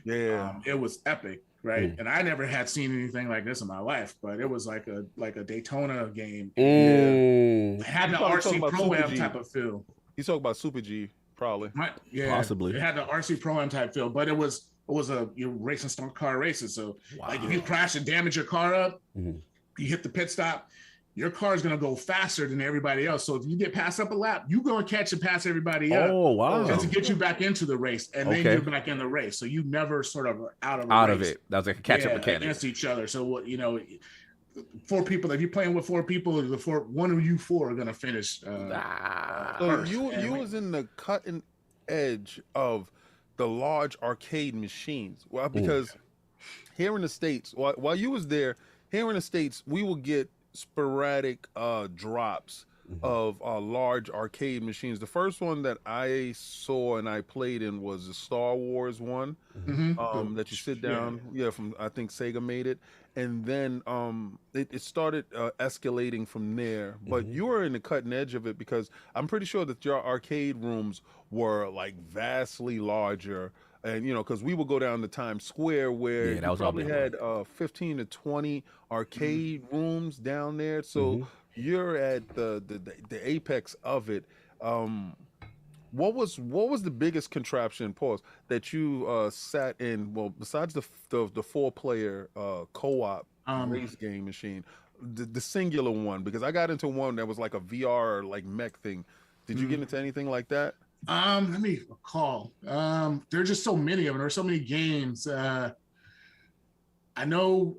Yeah. It was epic, right? And I never had seen anything like this in my life, but it was like a Daytona game. It had the RC Pro-Am type of feel. You talk about Super G, probably. Possibly. It had the RC Pro-Am type feel, but it was you're racing car races. So like if you crash and damage your car up, you hit the pit stop, your car is going to go faster than everybody else. So if you get passed up a lap, you're going to catch and pass everybody up. Oh, wow. Just to get you back into the race. And then you're back in the race. So you never sort of out of it. That was like a catch-up mechanic. Against each other. So, 4 people, if you're playing with 4 people, one of you 4 are going to finish. So you was in the cutting edge of the large arcade machines. Well, because here in the States, while you was there, here in the States, we will get sporadic drops of large arcade machines. The first one that I saw and I played in was the Star Wars one, that you sit down. From I think Sega made it, and then it started escalating from there. But you were in the cutting edge of it because I'm pretty sure that your arcade rooms were like vastly larger. And because we would go down to Times Square where you probably had 15 to 20 arcade rooms down there. So you're at the apex of it. What was the biggest contraption, that you sat in? Well, besides the 4-player co-op race game machine, the singular one, because I got into one that was like a VR like mech thing. Did you get into anything like that? Let me recall. There are just so many of them. There are so many games. I know.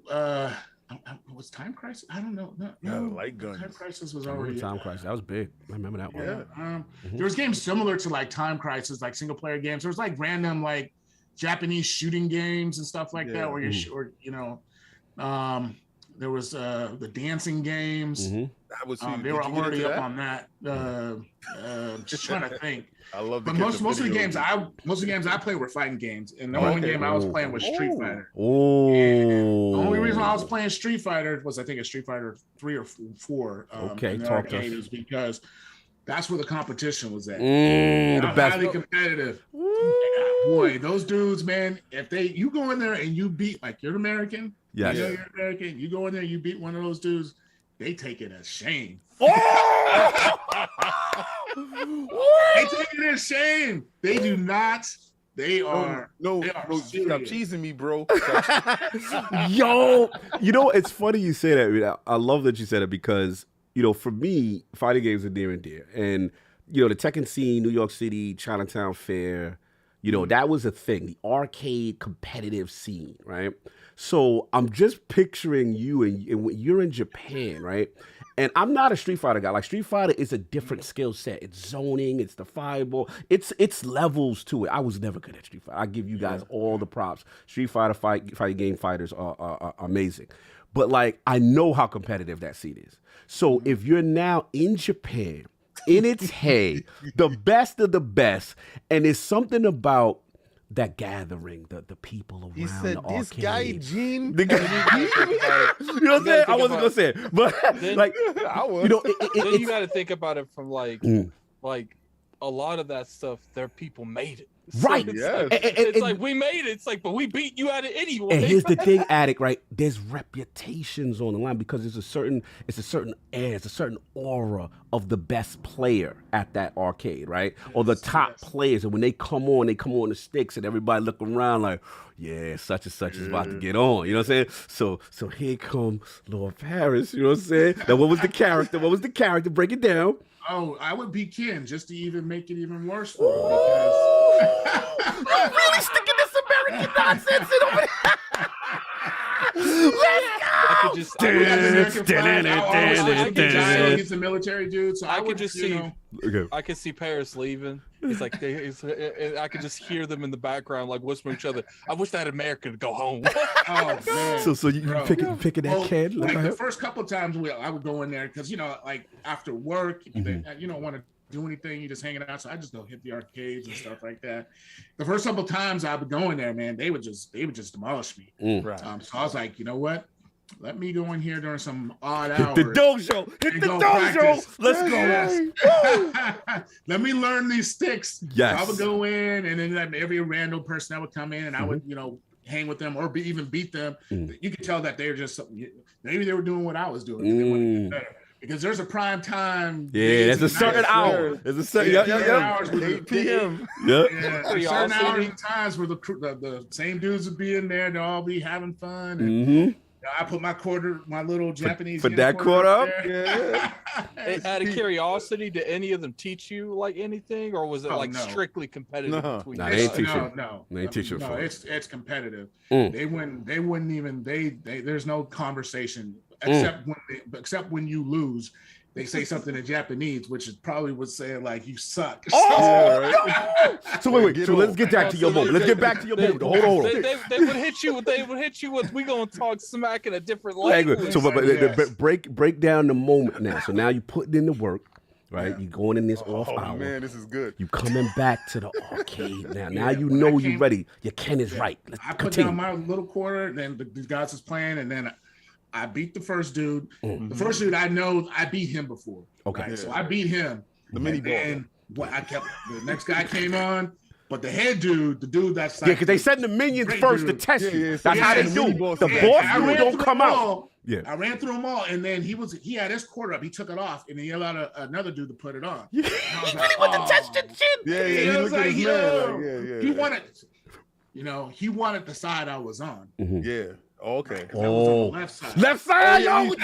Was Time Crisis? I don't know. No, light guns. Time Crisis was already. Time Crisis. That was big. I remember that one. Yeah. There was games similar to like Time Crisis, like single player games. There was like random like Japanese shooting games and stuff like that, where there was the dancing games. That was they were already up on that. Just trying to think. I love. But most of the games I played were fighting games, and the only game I was playing was Street Fighter. The only reason I was playing Street Fighter was I think it's Street Fighter 3 or 4. Talk to us. Is because That's where the competition was at. The best. Highly competitive. Boy, those dudes, man, if you go in there and you beat, like, you're American, you're American, you go in there, you beat one of those dudes, they take it as shame. Oh! They take it as shame. They do not. They are. No, stop cheesing me, bro. Yo, you know, it's funny you say that. I love that you said it because, you know, for me, fighting games are near and dear. And, you know, the Tekken scene, New York City, Chinatown Fair, you know, that was a thing. The arcade competitive scene, right? So I'm just picturing you and you're in Japan, right? And I'm not a Street Fighter guy. Like, Street Fighter is a different skill set. It's zoning, it's the fireball, it's levels to it. I was never good at Street Fighter. I give you guys all the props. Street Fighter fighting game fighters are amazing. But, like, I know how competitive that scene is. So if you're now in Japan, in its hey, the best of the best, and there's something about that gathering, the people around. He said, the "This arcade. guy, Gene." The guy, you know what I'm saying? I wasn't gonna say it, but then, like, I was. you know, then you got to think about it from like a lot of that stuff. Their people made it. So right? It's, it's like we made it. It's like, but we beat you at it anyway. And here's the thing, Addict, right? There's reputations on the line because there's a certain air, it's a certain aura of the best player at that arcade, right? Or the top players. And when they come on the sticks and everybody look around like, yeah, such and such is about to get on. You know what I'm saying? So here comes Lord Paris, you know what I'm saying? Now, what was the character? Break it down. Oh, I would be Ken just to even make it even worse for him because you're really sticking this American nonsense in over there. Let's go. I could just he's a military dude, so I could just see. I could see Paris leaving. It's like I could just hear them in the background, like whispering each other. I wish that America could go home. Oh man! So you picking that kid? Like the first couple of times I would go in there because like after work, you don't want to do anything, you just hanging out. So I just go hit the arcades and stuff like that. The first couple of times I would go in there, man, they would just demolish me. Right. So I was like, you know what? Let me go in here during some odd hours. Hit the dojo. Let's go. Let me learn these sticks. Yes. So I would go in, and then every random person that would come in, and I would, hang with them or even beat them. You could tell that they're just maybe they were doing what I was doing. They wanted to get better. Because there's a prime time. Yeah, there's a certain hour. There's a certain hours. 8 p.m. Yep. Yeah, certain hours and times where the same dudes would be in there. They'll all be having fun. And, I put my little Japanese. Put that quarter up. Yeah. Out of curiosity, did any of them teach you like anything, or was it strictly competitive between you? No, they teach you. No, it's competitive. They wouldn't even. There's no conversation except when you lose. They say something in Japanese, which is probably would say like "you suck." Oh, no! So wait. So let's get back to your moment. Let's get back to your moment. Hold on. They would hit you. They would hit you with. We gonna talk smack in a different language. So break down the moment now. So now you putting in the work, right? You going in this off hour. Oh man, this is good. You coming back to the arcade now. Now you know you ready. Your Ken is right. I put down my little quarter. Then the guys was playing, and then I beat the first dude. The first dude I know, I beat him before. Okay. Right? So I beat him. The mini ball. And the next guy came on, but the head dude, the dude that's like. Yeah, because they send the minions first to test you. That's how they do. The boss dude don't come out. Yeah. I ran through them all, and then he had his quarter up. He took it off, and then he allowed another dude to put it on. He really went to test your chin. Yeah. He looked at his man. He wanted, he wanted the side I was on. Yeah. Okay. Oh, left side. Left side, yo. Let's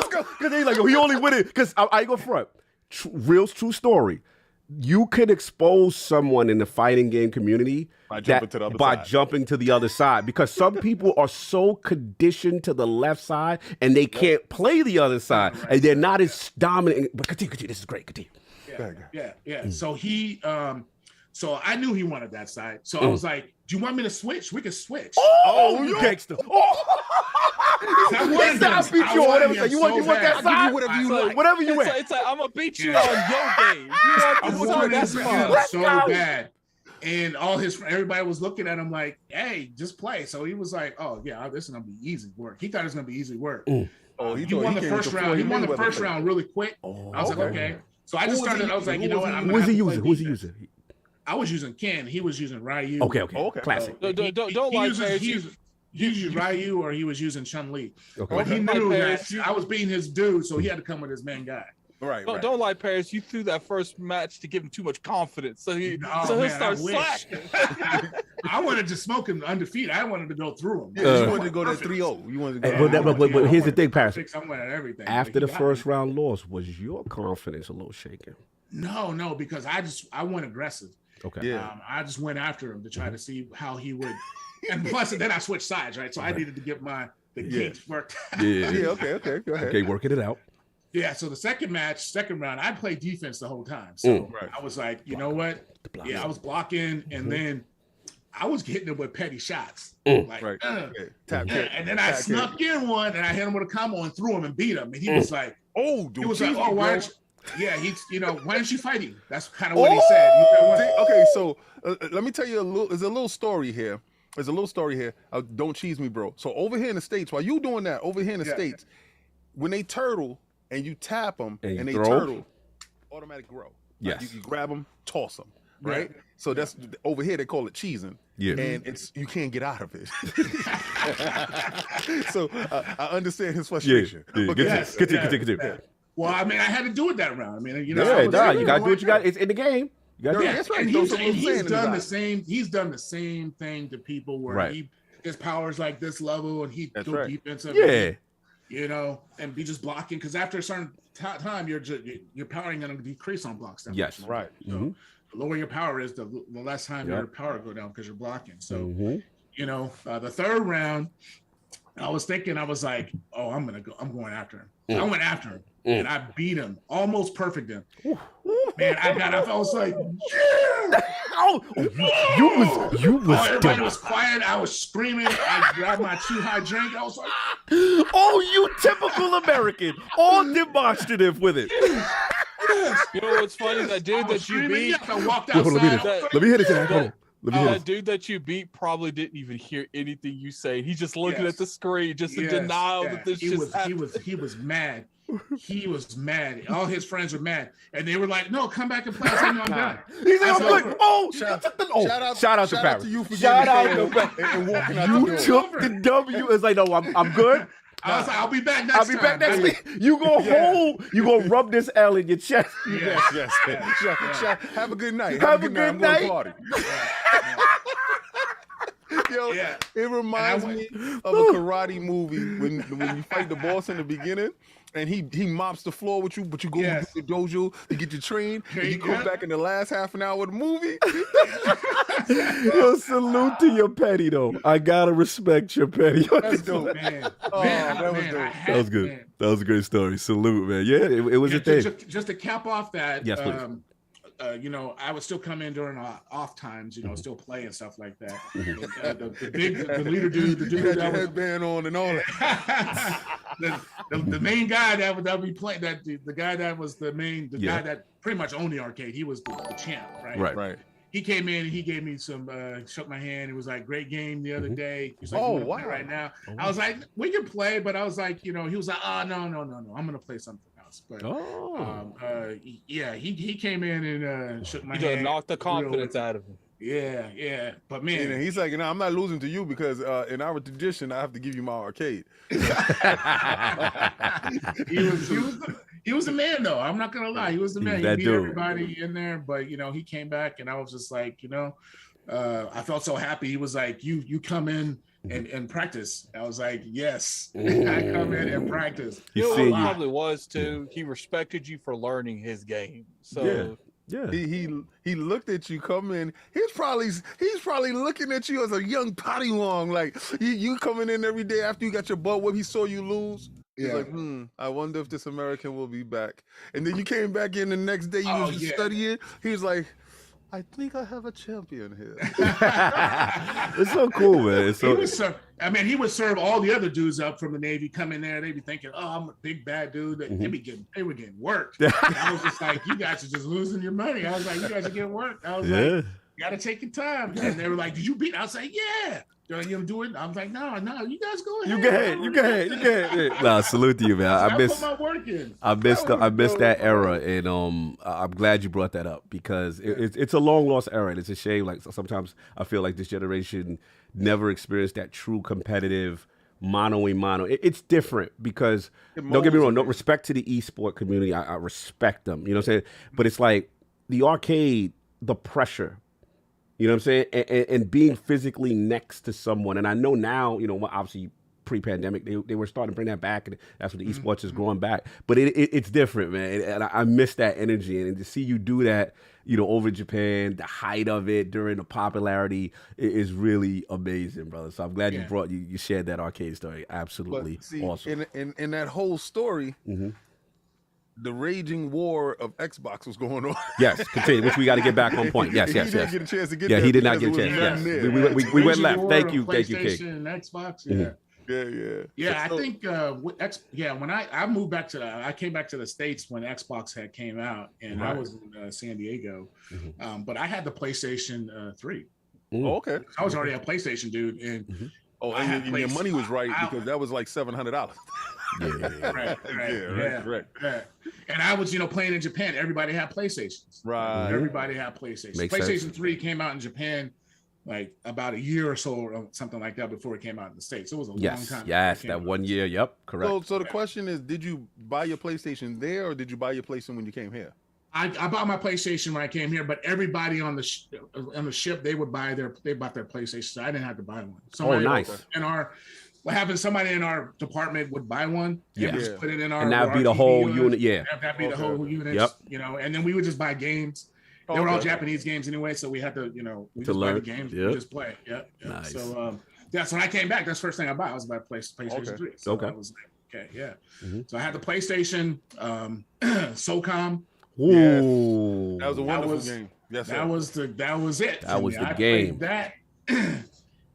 go. Because they like, he only win it. Because I go front. True story. You could expose someone in the fighting game community by jumping to the other side. Because some people are so conditioned to the left side and they can't play the other side, and they're not as dominant. But continue. This is great. Continue. Yeah. So so I knew he wanted that side. So I was like, do you want me to switch? We can switch. Oh, you gangster. I beat you on whatever. You want that side? Whatever you like. Whatever you want. It's like I'm gonna beat you on your game. You want that's fine. So bad. And everybody was looking at him like, "Hey, just play." So he was like, "Oh yeah, this is gonna be easy work." He thought it was gonna be easy work. Oh, he won the first round. He won the first round really quick. I was like, okay. So I just started. I was like, you know what? Who was he using? Who was he using? I was using Ken. He was using Ryu. Okay. Classic. He used Ryu or he was using Chun-Li. Okay. But he knew that I was beating his dude, so he had to come with his main guy. Right. Don't lie, Paris. You threw that first match to give him too much confidence, so he'll start slacking. I wanted to smoke him undefeated. I wanted to go through him. You wanted to go to 3-0. You wanted to go. But here's the thing, Paris. I'm winning everything. After the first round loss, was your confidence a little shaken? No, because I went aggressive. Okay. Yeah. I just went after him to try to see how he would. And plus, then I switched sides, right? So I needed to get the kinks worked out. Yeah. Okay. Go ahead. Okay, working it out. Yeah, so the second round, I played defense the whole time. So I was like, you know what? Yeah, I was blocking, and then I was hitting him with petty shots. Like, and then I snuck in one, and I hit him with a combo and threw him and beat him. And he was like, "Oh, dude, he was like, oh, why aren't you?" Yeah, why aren't you fighting? That's kind of what he said. Okay, so let me tell you there's a little story here. Don't cheese me, bro. So over here in the States, while you doing that, over here in the States, when they turtle and you tap them and they turtle, automatic grow. Yes. Like you grab them, toss them, right? Yeah. So that's over here they call it cheesing. Yeah. And you can't get out of it. So I understand his frustration. Yeah. Continue. Well, I mean, I had to do it that round. I mean, you gotta do what you got. It's in the game. That's right. And he's done the same. He's done the same thing to people where his power's like this level, and he go defensive. Yeah. And be just blocking, because after a certain time, your power going to decrease on blocks. Yes, right. So the lower your power is, the less time your power go down because you're blocking. So, the third round, I was thinking, I was like, oh, I'm going after him. I went after him, and I beat him, almost perfect him. Man, I got up. I was like, yeah! You was everybody was quiet. I was screaming. I grabbed my too high drink. I was like, oh, you typical American, all demonstrative with it. You know what's funny? That dude that you beat. I walked outside. Let me hit it. That dude that you beat probably didn't even hear anything you say. He's just looking at the screen, just in denial that this happened. He was mad. He was mad. All his friends were mad, and they were like, "No, come back and play." I said, "No, I'm done." He's like, shout out to Paris. Shout out to Paris. And walking out you took the W. It's like, no, I'm good. I was like, I'll be back next time. Back next week. You go you go rub this L in your chest. Yes. Have a good night. Have a good night. I'm going to party. Yo, it reminds me of a karate movie when you fight the boss in the beginning, and he mops the floor with you, but you go to the dojo to get your train, and you come back in the last half an hour of the movie. Yo, salute to your petty, though. I gotta respect your petty. That's dope, man. That was good. Man. That was a great story. Salute, man. Yeah, it was a thing. Just to cap off that, yes, please. I would still come in during off times, still play and stuff like that. The leader dude, the dude that had your headband on and all that. the main guy that would be playing, the guy that was the guy that pretty much owned the arcade. He was the champ, right? Right. He came in and he gave me some, shook my hand. It was like, great game the other day. He's like, wow. Right now. I was like, we can play, but I was like, he was like, oh, no. I'm going to play something else. But he came in and shook my hand. You knocked the confidence out of him. Yeah. But man, and he's like, I'm not losing to you because in our tradition, I have to give you my arcade. He was the man, though. I'm not gonna lie. He was the man. He beat everybody in there, but he came back, and I was just like, I felt so happy. He was like, you come in and practice. I was like, yes, I come in and practice. He probably was too. He respected you for learning his game. So yeah. He looked at you come in. He's probably looking at you as a young Padawan. Like you coming in every day after you got your butt whipped. He saw you lose. He's like, I wonder if this American will be back. And then you came back in the next day. You was studying. He was like, I think I have a champion here. It's so cool, man. He would serve all the other dudes up from the Navy, come in there, they'd be thinking, oh, I'm a big bad dude. They were getting worked. I was just like, you guys are just losing your money. I was like, you guys are getting worked. I was like, You gotta take your time. And they were like, "Did you beat?" I was like, "Yeah." They're like, "You gonna do it?" I was like, "No, you guys go ahead. You go ahead. Nah, salute to you, man. I miss put my work in. I missed that era, and I'm glad you brought that up because it's a long lost era, and it's a shame. Like sometimes I feel like this generation never experienced that true competitive mano a mano. It's different because don't get me wrong, no respect to the esport community. I respect them, you know what I'm saying? But it's like the arcade, the pressure. You know what I'm saying? And being physically next to someone. And I know now, you know, obviously pre-pandemic, they were starting to bring that back. And that's what the esports is growing back. But it's different, man. And I miss that energy. And to see you do that, you know, over Japan, the height of it during the popularity is really amazing, brother. So I'm glad you shared that arcade story. Absolutely awesome. In that whole story, the raging war of Xbox was going on. Yes, continue, which we got to get back on point. Yes. He didn't get a chance to get there. Yeah, he did not get a chance. Yes. We went left. Thank you, King. PlayStation and Xbox, I think when I moved back I came back to the States when Xbox had came out, and I was in San Diego, but I had the PlayStation 3. Oh, okay. I was already a PlayStation dude, and and your money was right because that was like $700. Right. And I was, playing in Japan. Everybody had PlayStations. Right. Everybody had PlayStations. PlayStation 3 came out in Japan like about a year or so or something like that before it came out in the States. It was a long time. Yes, that 1 year. Yep, correct. So the question is, did you buy your PlayStation there or did you buy your PlayStation when you came here? I bought my PlayStation when I came here, but everybody on the ship, they bought their PlayStation. So I didn't have to buy one. Nice. What happened? Somebody in our department would buy one and just put it in our. And that'd be the whole unit. Yeah. That'd be the whole unit. Yep. And then we would just buy games. They were all Japanese games anyway, so we had to, we just buy the games. We just play. Yep. Nice. So that's when I came back. That's the first thing I bought. I was about PlayStation 3. So I was like, So I had the PlayStation, SOCOM. Ooh. Yes. That was a wonderful game. Yes, that was it. That was the game. That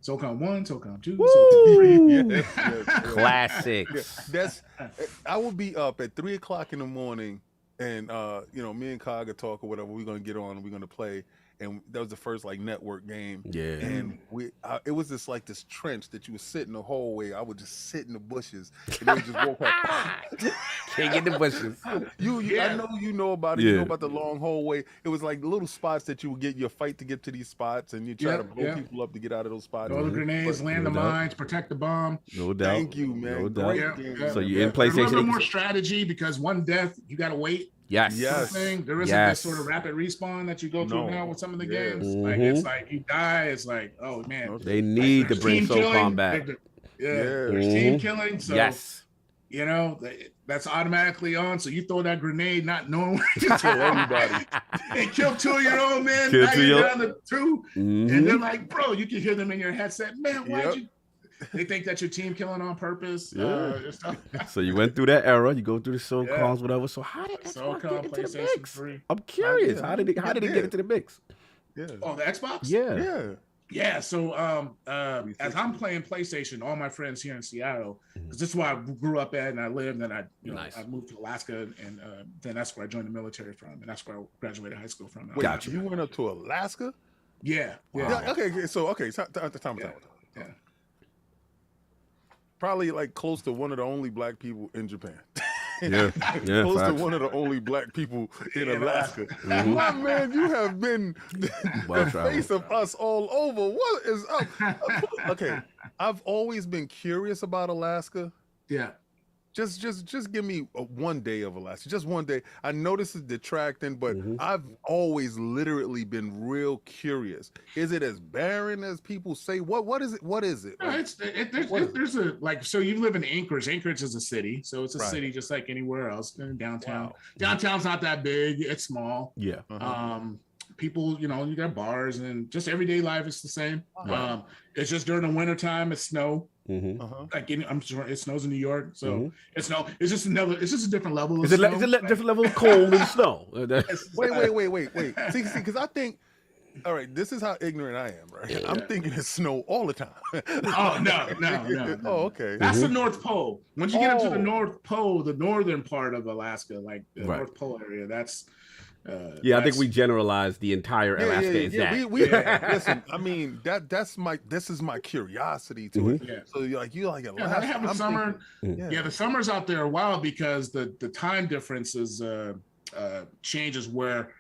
SOCOM 1, SOCOM 2, SOCOM 3. Classics. I would be up at 3 o'clock in the morning, and me and Kaga talk or whatever. We're gonna get on and we're gonna play. And that was the first network game. Yeah. And it was this trench that you would sit in the hallway. I would just sit in the bushes and they would just walk up. Can't get the bushes. I know you know about it. You know about the long hallway. It was like little spots that you would get your fight to get to these spots, and you try to blow people up to get out of those spots. Throw the grenades, land the mines, protect the bomb. No doubt. Thank you, man. No doubt. Great So you're in PlayStation. A little bit more strategy because one death, you got to wait. Yes. There isn't this sort of rapid respawn that you go through now with some of the games. Like it's like you die. It's like, oh man. They need to bring SOCOM back. There's team killing. So that's automatically on. So you throw that grenade, not knowing where you kill everybody. And kill 2 of your own men. Now you're down to 2, and they're like, bro, you can hear them in your headset. Man, why'd you? They think that your team killing on purpose. So you went through that era. You go through the SOCOMs, whatever. So how did Xbox get into the mix? 3. I'm curious. How did it get into the mix? Yeah. Oh, the Xbox? Yeah. So as I'm playing PlayStation, all my friends here in Seattle, because this is where I grew up at and I lived, and I moved to Alaska, and then that's where I joined the military from, and that's where I graduated high school from. Wait, gotcha. You went up to Alaska? Yeah. Wow. Okay. So time. Yeah. Probably close to one of the only black people in Japan. Close to one of the only black people in Alaska. My man, you have been the face of us all over. What is up? Okay, I've always been curious about Alaska. Yeah. Just give me 1 day of Alaska. Just 1 day. I know this is detracting, but I've always literally been real curious. Is it as barren as people say? What is it? What is it? No, there's a so you live in Anchorage. Anchorage is a city, so it's a city just like anywhere else. Downtown. Wow. Downtown's not that big. It's small. Yeah. People, you got bars and just everyday life is the same. It's just during the wintertime, it's snow. I'm sure it snows in New York, so it's snow. It's just a different level of snow. It's a different level of cold and snow. Wait. See, because I think, all right, this is how ignorant I am, right? I'm thinking it's snow all the time. Oh, no. Oh, okay. That's the North Pole. Once you get into the North Pole, the northern part of Alaska, like the North Pole area, that's I think we generalized the entire Alaska is that. Listen, I mean this is my curiosity to it. Yeah. So you like Alaska. Yeah, they have a summer. The summers out there are wild because the time difference is changes where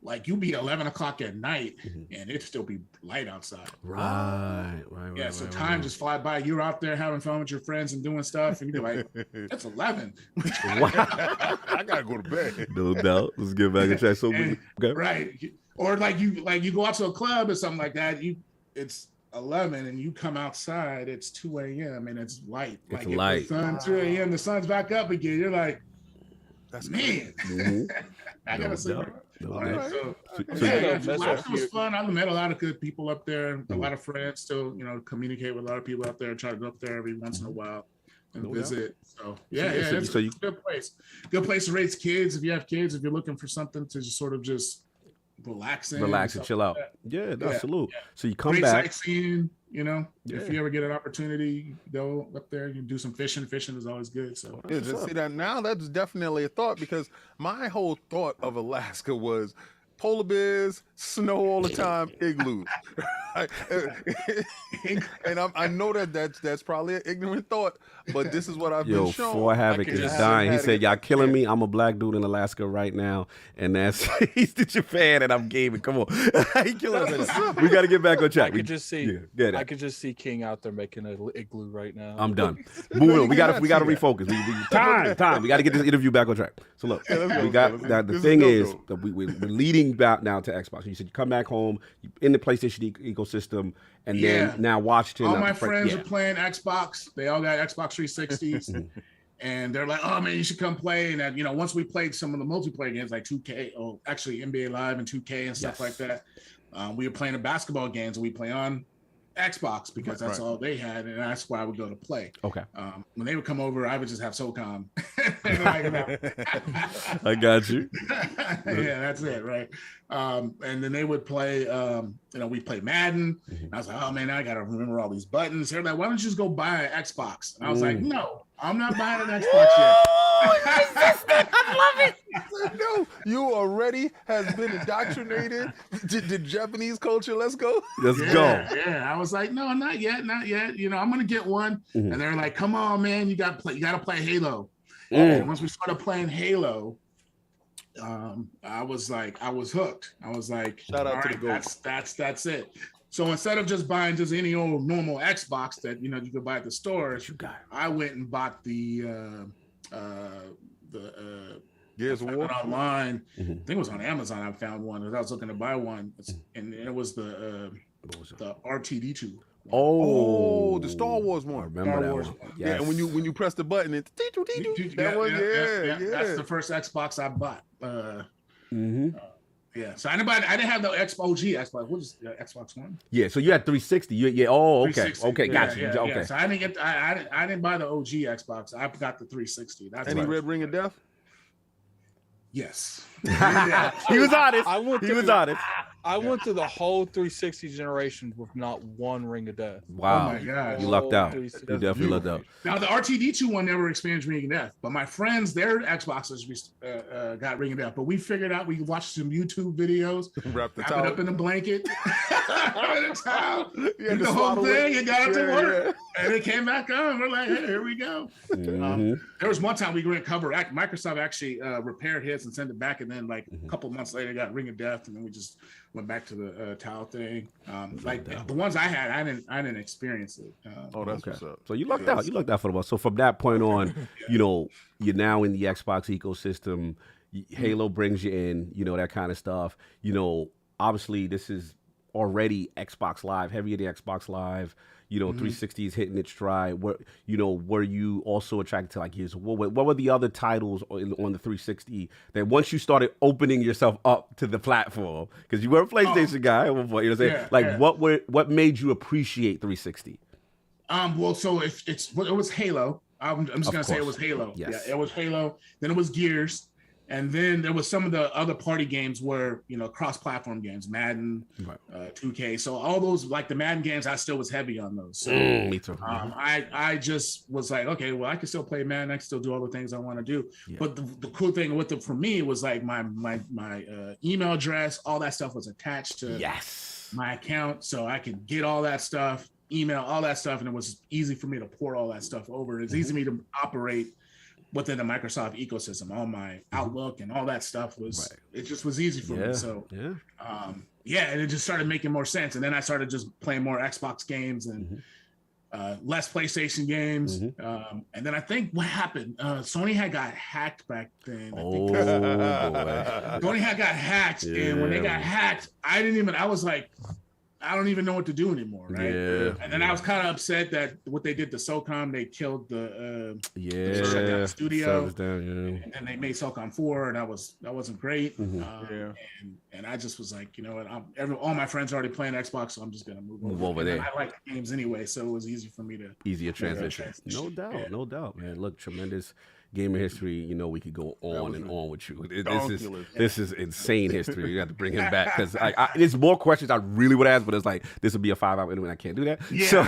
like you be 11 o'clock at night and it still be light outside. Right. Yeah, so time just fly by. You're out there having fun with your friends and doing stuff, and you're like, "That's 11." I gotta go to bed. No doubt. Let's get back and check. So okay. Right, or like you go out to a club or something like that. It's 11 and you come outside. It's 2 a.m. and it's light. It's like light. If the sun 2 a.m. The sun's back up again. You're like, "That's man." I gotta say. So it was fun. I met a lot of good people up there, a lot of friends. Still, communicate with a lot of people out there. Try to go up there every once in a while and visit. So it's a good place. Good place to raise kids. If you have kids, if you're looking for something to just sort of just relax and chill out. Yeah, salute. Yeah. So you come Great back. Sightseeing, if you ever get an opportunity, go up there. You do some fishing. Fishing is always good. So just see that now. That's definitely a thought because my whole thought of Alaska was polar bears, snow all the time, igloos. And I know that's probably an ignorant thought, but this is what I've been shown. Yo, 4 Havoc is dying. He said, y'all killing me. I'm a black dude in Alaska right now. And he's the Japan and I'm gaming. Come on. He killing us. We got to get back on track. I could just see King out there making an igloo right now. I'm done. Moving on. We got to refocus. Time. We got to get this interview back on track. So look, the thing is that we're leading back now to Xbox. You said you come back home in the PlayStation ecosystem, and then now watch all my friends are playing Xbox. They all got Xbox 360s, and they're like, "Oh man, you should come play." And once we played some of the multiplayer games like 2K, actually NBA Live and 2K and stuff like that, we were playing the basketball games, and we play on Xbox because that's all they had, and that's where I would go to play. Okay. When they would come over, I would just have SOCOM. I got you. Yeah, that's it, right? And then they would play. We played Madden. And I was like, oh man, I gotta remember all these buttons. They're like, why don't you just go buy an Xbox? And I was like, no, I'm not buying an Xbox yet. I love it. No, you already has been indoctrinated to the Japanese culture. Let's go. Let's go. Yeah, I was like, no, not yet. I'm gonna get one. And they're like, come on, man, you gotta play Halo. And once we started playing Halo, I was hooked. I was like, shout out to the GOAT. That's it. So instead of just buying just any old normal Xbox that you could buy at the stores, I went and bought the Gears of War online. I think it was on Amazon. I found one as I was looking to buy one, and it was the RTD2. Oh, the Star Wars one. Remember that one? Yes. Yeah, and when you press the button, it's that one. Yeah. That's the first Xbox I bought. Yeah, so I didn't have no Xbox. What is Xbox One? Yeah, so you had 360. Oh, okay, got you. Okay, yeah. So I didn't get. I didn't buy the OG Xbox. I got the 360. That's any Red Ring of Death? Yes. He was honest. I went through the whole 360 generation with not one Ring of Death. Wow. Oh my God. You lucked out. You definitely lucked out. Now the RTD2 one never experienced Ring of Death, but my friends, their Xboxes got Ring of Death. But we figured out, we watched some YouTube videos, wrapped it up in a blanket, the whole thing, and got it to work. And it came back on. We're like, hey, here we go. There was one time we went cover. Microsoft actually repaired his and sent it back, and then like a couple months later, got Ring of Death, and then we just went back to the towel thing. The ones I had, I didn't experience it. That's what's up. So you lucked out. You lucked out for the while. So from that point on, you're now in the Xbox ecosystem. Halo brings you in, that kind of stuff. Obviously this is already Xbox Live, heavy in the Xbox Live. 360 is hitting its stride. Were you also attracted to like Gears of War? What were the other titles on the 360 that once you started opening yourself up to the platform? Because you were a PlayStation guy at one point. What made you appreciate 360? Well, so it was Halo. I'm just gonna say it was Halo. Yes. Yeah, it was Halo. Then it was Gears. And then there was some of the other party games were, cross-platform games, Madden, 2K. So all those, like the Madden games, I still was heavy on those. So me too. I just was like, okay, well, I can still play Madden. I can still do all the things I want to do. Yeah. But the cool thing with it for me was like my email address, all that stuff was attached to my account. So I could get all that stuff, email, all that stuff. And it was easy for me to port all that stuff over. It's easy for me to operate within the Microsoft ecosystem. All my Outlook and all that stuff it just was easy for me. So and it just started making more sense. And then I started just playing more Xbox games and less PlayStation games. And then I think what happened, Sony had got hacked back then. Sony had got hacked. And when they got hacked, I was like, I don't even know what to do anymore, right? And then I was kind of upset that what they did to SOCOM, they killed the shut down the studio, and then they made SOCOM 4, and that wasn't great. And I just was like, you know what? All my friends are already playing Xbox, so I'm just gonna move over there. I like games anyway, so it was easy for me to transition. No doubt, man. Look, tremendous gamer history. We could go on and on with you. This is insane history. You have to bring him back because there's more questions I really would ask, but it's like this would be a 5-hour interview. I can't do that. So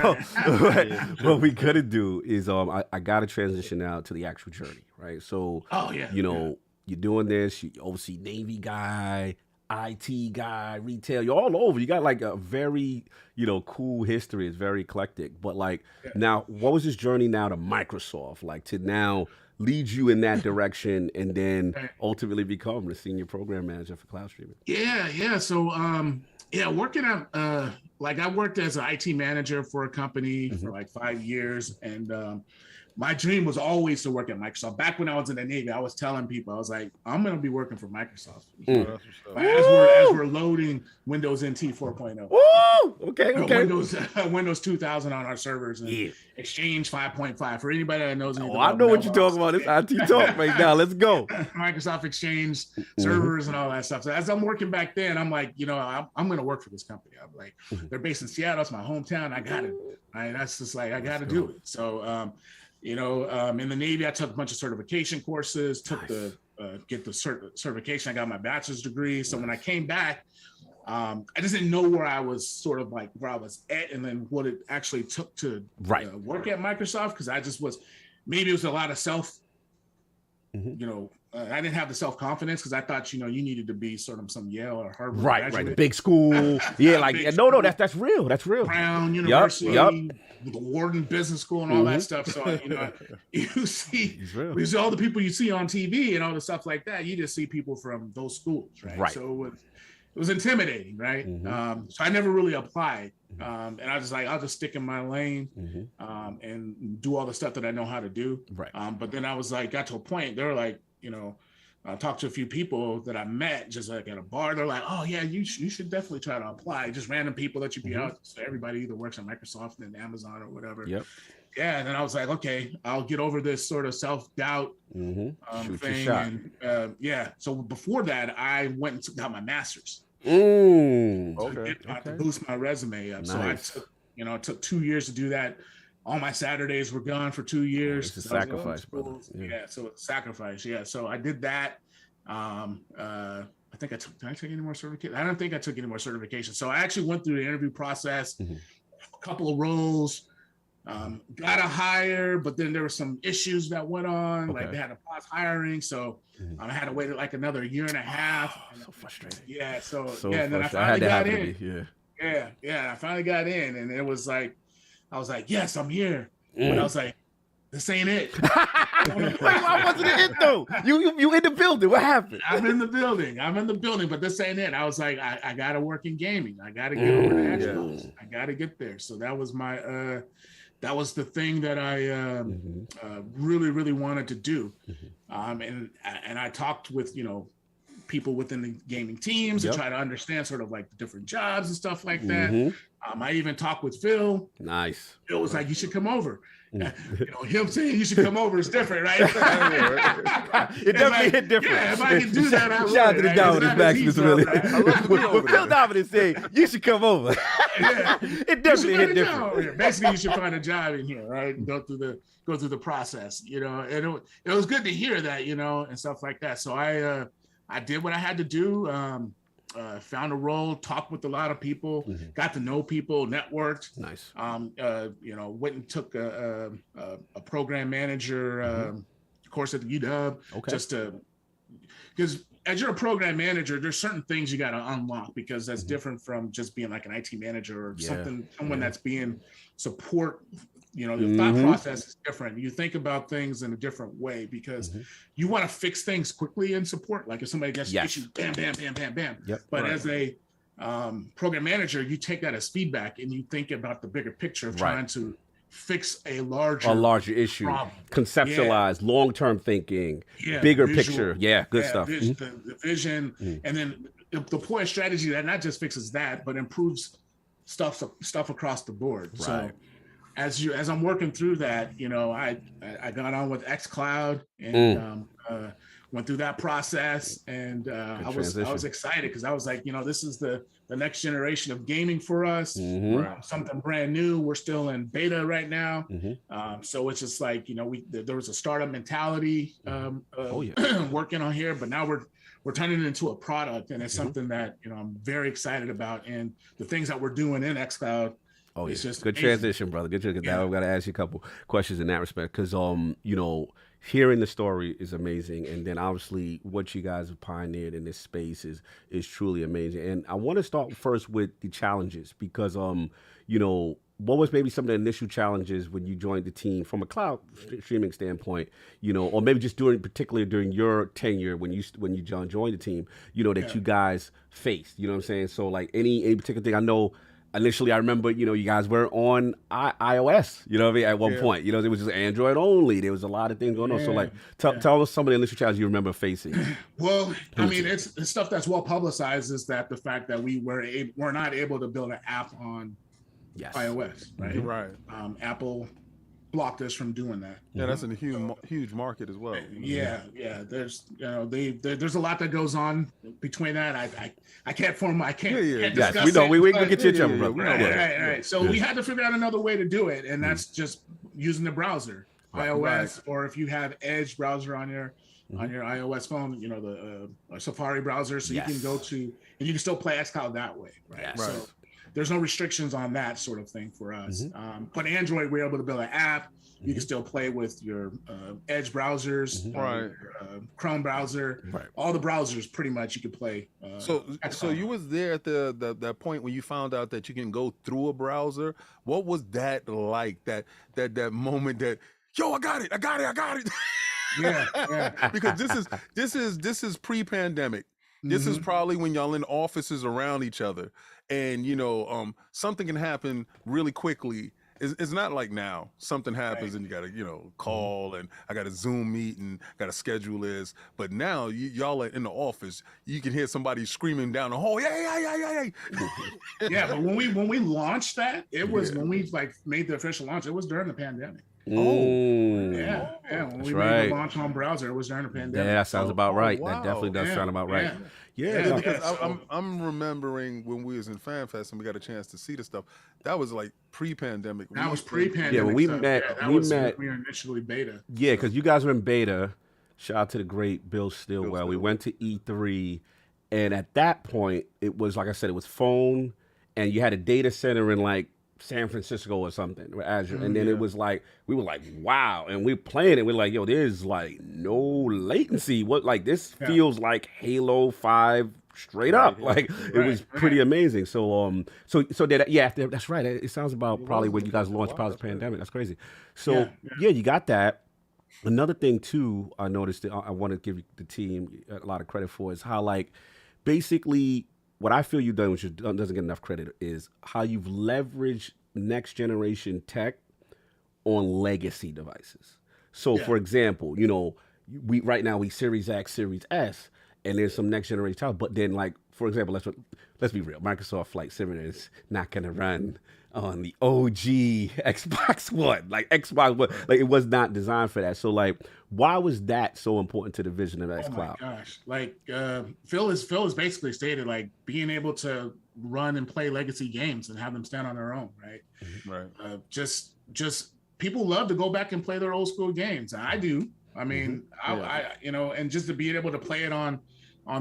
what we gotta do is I gotta transition now to the actual journey, right? So you're doing this. You oversee Navy guy, IT guy, retail. You're all over. You got like a very cool history. It's very eclectic. But now, what was this journey now to Microsoft? Like to now lead you in that direction and then ultimately become the senior program manager for cloud streaming? So working at I worked as an IT manager for a company for like 5 years, and my dream was always to work at Microsoft. Back when I was in the Navy, I was telling people, I was like, I'm going to be working for Microsoft. As we're loading Windows NT 4.0. Windows 2000 on our servers and Exchange 5.5. For anybody that knows anything I know what you're talking about. It's IT talk right now. Let's go. Microsoft Exchange servers and all that stuff. So as I'm working back then, I'm like, I'm going to work for this company. I'm like, they're based in Seattle. It's my hometown. I got it. That's just like, I got to do it. So, in the Navy, I took a bunch of certification courses, get the certification. I got my bachelor's degree. So when I came back, I just didn't know where I was sort of like where I was at and then what it actually took to work at Microsoft. Cause I just maybe it was a lot of I didn't have the self-confidence because I thought, you needed to be sort of some Yale or Harvard graduate. Right, big school. That's real. That's real. Brown University, the Wharton Business School and all that stuff. So, you see all the people you see on TV and all the stuff like that, you just see people from those schools, right? So it was intimidating, right? So I never really applied. And I was like, I'll just stick in my lane and do all the stuff that I know how to do. Right. But then I was like, got to a point, they were like, I talked to a few people that I met just like at a bar. They're like, oh yeah, you should definitely try to apply. Just random people that you be out. So everybody either works at Microsoft and Amazon or whatever. Yep. Yeah. And then I was like, okay, I'll get over this sort of self-doubt thing. And so before that, I went and got my master's. To boost my resume up. Nice. So it took 2 years to do that. All my Saturdays were gone for 2 years. It's a sacrifice, brother. So it's a sacrifice. Yeah. So I did that. I think did I take any more certification? I don't think I took any more certification. So I actually went through the interview process, a couple of roles, got a hire, but then there were some issues that went on. Like they had to pause hiring. So I had to wait like another year and a half. So frustrating. Yeah. So and then I finally got in. I finally got in, and it was like, I was like, yes, I'm here. But I was like, this ain't it. Why wasn't it though? You in the building. What happened? I'm in the building, but this ain't it. I was like, I gotta work in gaming. I gotta get over to Xbox. I gotta get there. So that was my that was the thing that I really, really wanted to do. And I talked with, people within the gaming teams to try to understand sort of like the different jobs and stuff like that. I even talked with Phil. Nice. Phil was like, you should come over. him saying you should come over is different, right? It definitely hit different. Yeah, if I can do that, I would. Shout out to the right? Dominus Maximus, really. When Phil Dominus said, you should come over. Yeah. It definitely hit different. Basically, you should find a job in here, right? And go through the process, and it was good to hear that, and stuff like that. So I did what I had to do. Found a role, talked with a lot of people, got to know people, networked. Nice. Went and took a program manager course at the UW, just because as you're a program manager, there's certain things you got to unlock, because that's different from just being like an IT manager or someone that's being support. The thought process is different. You think about things in a different way, because you want to fix things quickly in support. Like if somebody gets issues, bam, bam, bam, bam, bam. Yep. But as a program manager, you take that as feedback and you think about the bigger picture of trying to fix a larger issue, problem. Conceptualize, long-term thinking, bigger picture. Yeah, good stuff. The vision, and then deploy a strategy that not just fixes that, but improves stuff across the board. Right. So as I'm working through that, I got on with xCloud and went through that process, and I was excited, because I was like, this is the next generation of gaming for us. Something brand new. We're still in beta right now, so it's just like there was a startup mentality working on here, but now we're turning it into a product, and it's something that I'm very excited about, and the things that we're doing in xCloud. Oh, yeah. It's just good amazing. transition, brother. Good transition. Now I've got to ask you a couple questions in that respect, because hearing the story is amazing, and then obviously what you guys have pioneered in this space is truly amazing. And I want to start first with the challenges, because what was maybe some of the initial challenges when you joined the team from a cloud streaming standpoint, or maybe just particularly during your tenure when you joined the team, that you guys faced, you know what I'm saying? So like any particular thing. I know initially I remember, you guys were on iOS, at one point, it was just Android only. There was a lot of things going on. So like, tell us some of the initial challenges you remember facing. Well, I mean, it's stuff that's well publicized, is that the fact that we were not able to build an app on iOS, right? Right. Apple blocked us from doing that. Yeah, that's a huge market as well. Yeah. There's there's a lot that goes on between that. I can't can't discuss we know it, we can get you a jump, right. So we had to figure out another way to do it, and that's just using the browser, iOS, or if you have Edge browser on your iOS phone, the Safari browser, so you can go to, and you can still play xCloud that way, right? So there's no restrictions on that sort of thing for us. But Android, we're able to build an app. You can still play with your Edge browsers, your, Chrome browser, all the browsers pretty much you could play. So you was there at that point when you found out that you can go through a browser. What was that like? That moment that, yo, I got it. Yeah. Because this is pre-pandemic. This is probably when y'all in offices around each other, and something can happen really quickly. It's not like now. Something happens and you gotta call, and I got a Zoom meeting, got to schedule this. But now y'all are in the office. You can hear somebody screaming down the hall. Yeah. Yeah, but when we launched that, it was when we made the official launch. It was during the pandemic. Oh, yeah. When we right. made the launch on browser, it was during the pandemic. Yeah, that sounds about right. Wow. That definitely does sound about right. Yeah, because I'm remembering when we was in FanFest and we got a chance to see the stuff. That was like pre-pandemic. That was pre-pandemic. Yeah, when we met, we were initially beta. Yeah, because you guys were in beta. Shout out to the great Bill Stillwell. We went to E3, and at that point, it was like I said, it was phone, and you had a data center in like San Francisco or something, or Azure, and then it was like we were like, wow, and we're playing it. We're like, yo, there's like no latency. What like this feels like Halo 5 straight up. Like it was pretty amazing. So that's right. It sounds about probably when you guys launched Power Pandemic. That's crazy. So you got that. Another thing too, I noticed that I want to give the team a lot of credit for is how like basically. What I feel you've done, which doesn't get enough credit, is how you've leveraged next generation tech on legacy devices. So, for example, we right now we Series X, Series S, and there's some next generation tech. But then, like for example, let's be real, Microsoft Flight Simulator is not going to run on the OG Xbox One, like Xbox One, like it was not designed for that. So like, why was that so important to the vision of xCloud? Oh my gosh, like Phil has basically stated, like being able to run and play legacy games and have them stand on their own, right? Right. Just people love to go back and play their old school games. I do. I mean, I you know, and just to be able to play it on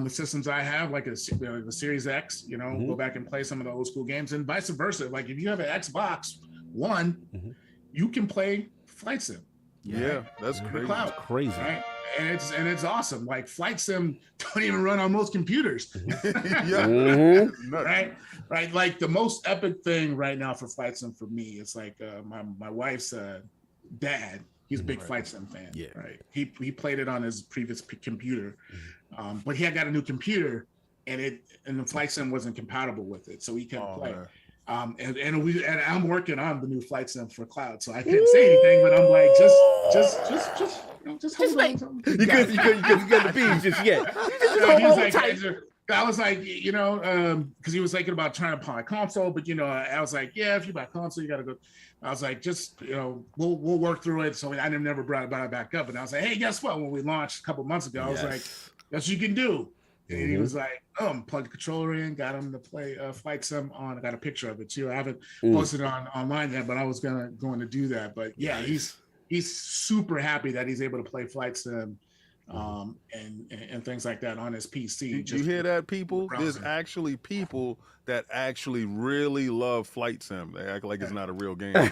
the systems I have, like the Series X, you know, go back and play some of the old school games, and vice versa. Like if you have an Xbox One, you can play Flight Sim. Yeah, that's crazy. Cloud, crazy. Right? And it's awesome. Like Flight Sim don't even run on most computers. Right. Like the most epic thing right now for Flight Sim for me, it's like my wife's dad. He's a big Flight Sim fan. Yeah. Right. He played it on his previous computer, but he had got a new computer, and the Flight Sim wasn't compatible with it, so he couldn't play. Man. And I'm working on the new Flight Sim for cloud, so I couldn't say anything, but I'm like, just hold on. You got the beans just yet. I was like, you know, because he was thinking about trying to buy a console, but you know, I was like, yeah, if you buy a console, you got to go. I was like, just, you know, we'll work through it. So I never brought it back up. And I was like, hey, guess what? When we launched a couple months ago, I was like, that's what you can do. And he was like, plug the controller in, got him to play Flight Sim on. I got a picture of it too. I haven't posted it online yet, but I was going to do that. But yeah, he's super happy that he's able to play Flight Sim and things like that on his PC. You hear that, people? There's actually people that actually really love Flight Sim. They act like it's not a real game. We'll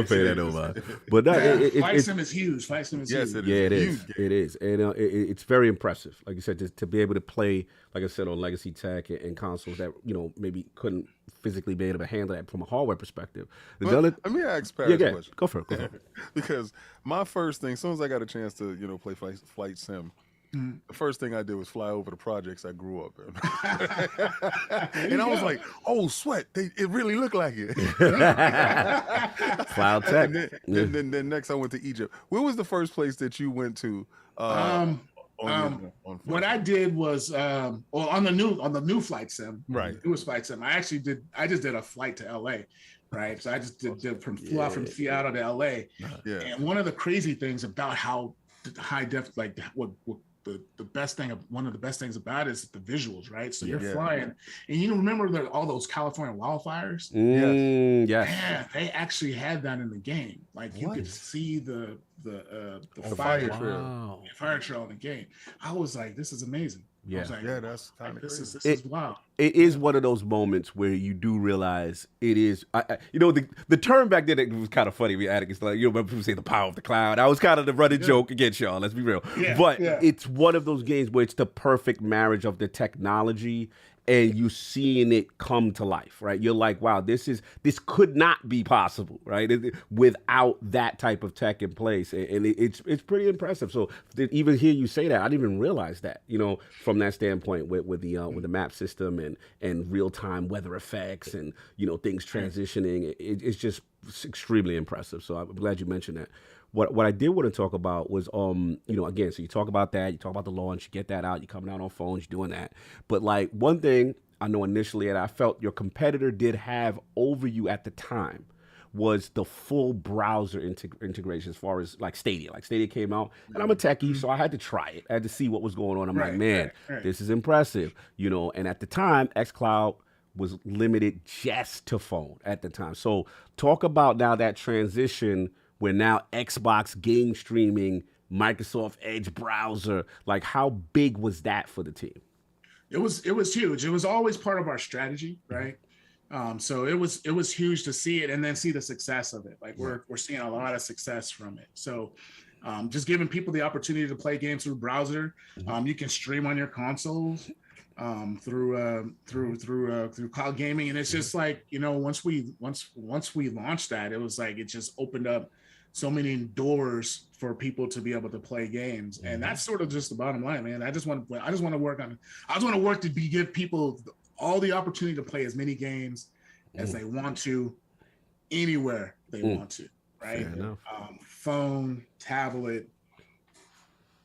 pay that over. But no, Flight Sim is huge. Flight Sim is huge. It is. It is. And it's very impressive. Like you said, to be able to play, like I said, on legacy tech and consoles that, you know, maybe couldn't physically be able to handle that from a hardware perspective. Let me ask Paris a question. Go for it. Because my first thing, as soon as I got a chance to, you know, play Flight Sim, the first thing I did was fly over the projects I grew up in. And I was like, oh, sweat. It really looked like it. Cloud tech. And then next I went to Egypt. Where was the first place that you went to? What I did was on the new Flight Sim, right? It was Flight Sim. I just did a flight to LA, right? So I just flew out from Seattle to LA. Yeah. And one of the crazy things about how high def, like what the best thing, one of the best things about it is the visuals, right? So you're flying, and you remember all those California wildfires? Yeah, they actually had that in the game. Like you could see the fire trail in the game. I was like, this is amazing. Yeah, I was like, that's kind of crazy. This is wild. It is one of those moments where you do realize it is. You know, the term back then, it was kind of funny. We had it, like, you know, people say the power of the cloud. I was kind of the running joke against y'all. Let's be real. It's one of those games where it's the perfect marriage of the technology and you seeing it come to life, right? You're like, wow, this could not be possible, right? Without that type of tech in place, and it's pretty impressive. So even hear you say that, I didn't even realize that, you know, from that standpoint with the map system and real time weather effects and, you know, things transitioning. It's just extremely impressive. So I'm glad you mentioned that. What I did want to talk about was, you know, again, so you talk about that, you talk about the launch, you get that out, you're coming out on phones, you're doing that. But like one thing I know initially that I felt your competitor did have over you at the time was the full browser integration as far as like Stadia. Like Stadia came out, and I'm a techie, so I had to try it. I had to see what was going on. I'm like, man, this is impressive, you know. And at the time, xCloud was limited just to phone at the time. So talk about now that transition where now Xbox game streaming, Microsoft Edge browser, like how big was that for the team? It was huge. It was always part of our strategy, right? So it was huge to see it and then see the success of it. Like we're seeing a lot of success from it. So just giving people the opportunity to play games through browser. You can stream on your consoles through cloud gaming, and it's just like, you know, once we launched that, it was like it just opened up so many doors for people to be able to play games. And that's sort of just the bottom line, man. I just want to work to give people all the opportunity to play as many games as they want to, anywhere they want to, right? Phone, tablet,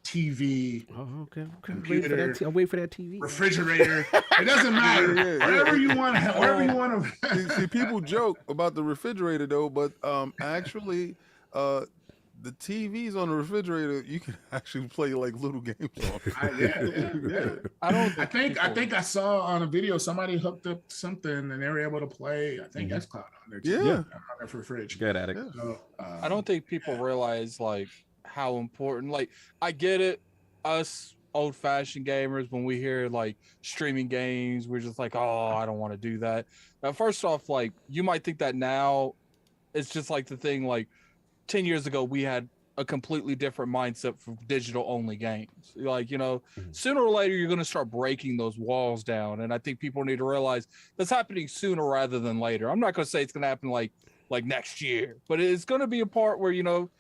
TV, okay. computer. I'll wait for that TV. Refrigerator. It doesn't matter. Wherever you want to. See, people joke about the refrigerator though, but actually, the TVs on the refrigerator, you can actually play like little games on. I think I saw on a video somebody hooked up something and they were able to play. I think XCloud on their TV. On their fridge. Get at it. So, I don't think people realize like how important. Like I get it, us old-fashioned gamers, when we hear like streaming games, we're just like, oh, I don't want to do that. Now, first off, like you might think that now, it's just like the thing like 10 years ago, we had a completely different mindset for digital only games. Like, you know, sooner or later, you're going to start breaking those walls down. And I think people need to realize that's happening sooner rather than later. I'm not going to say it's going to happen like next year, but it's going to be a part where, you know,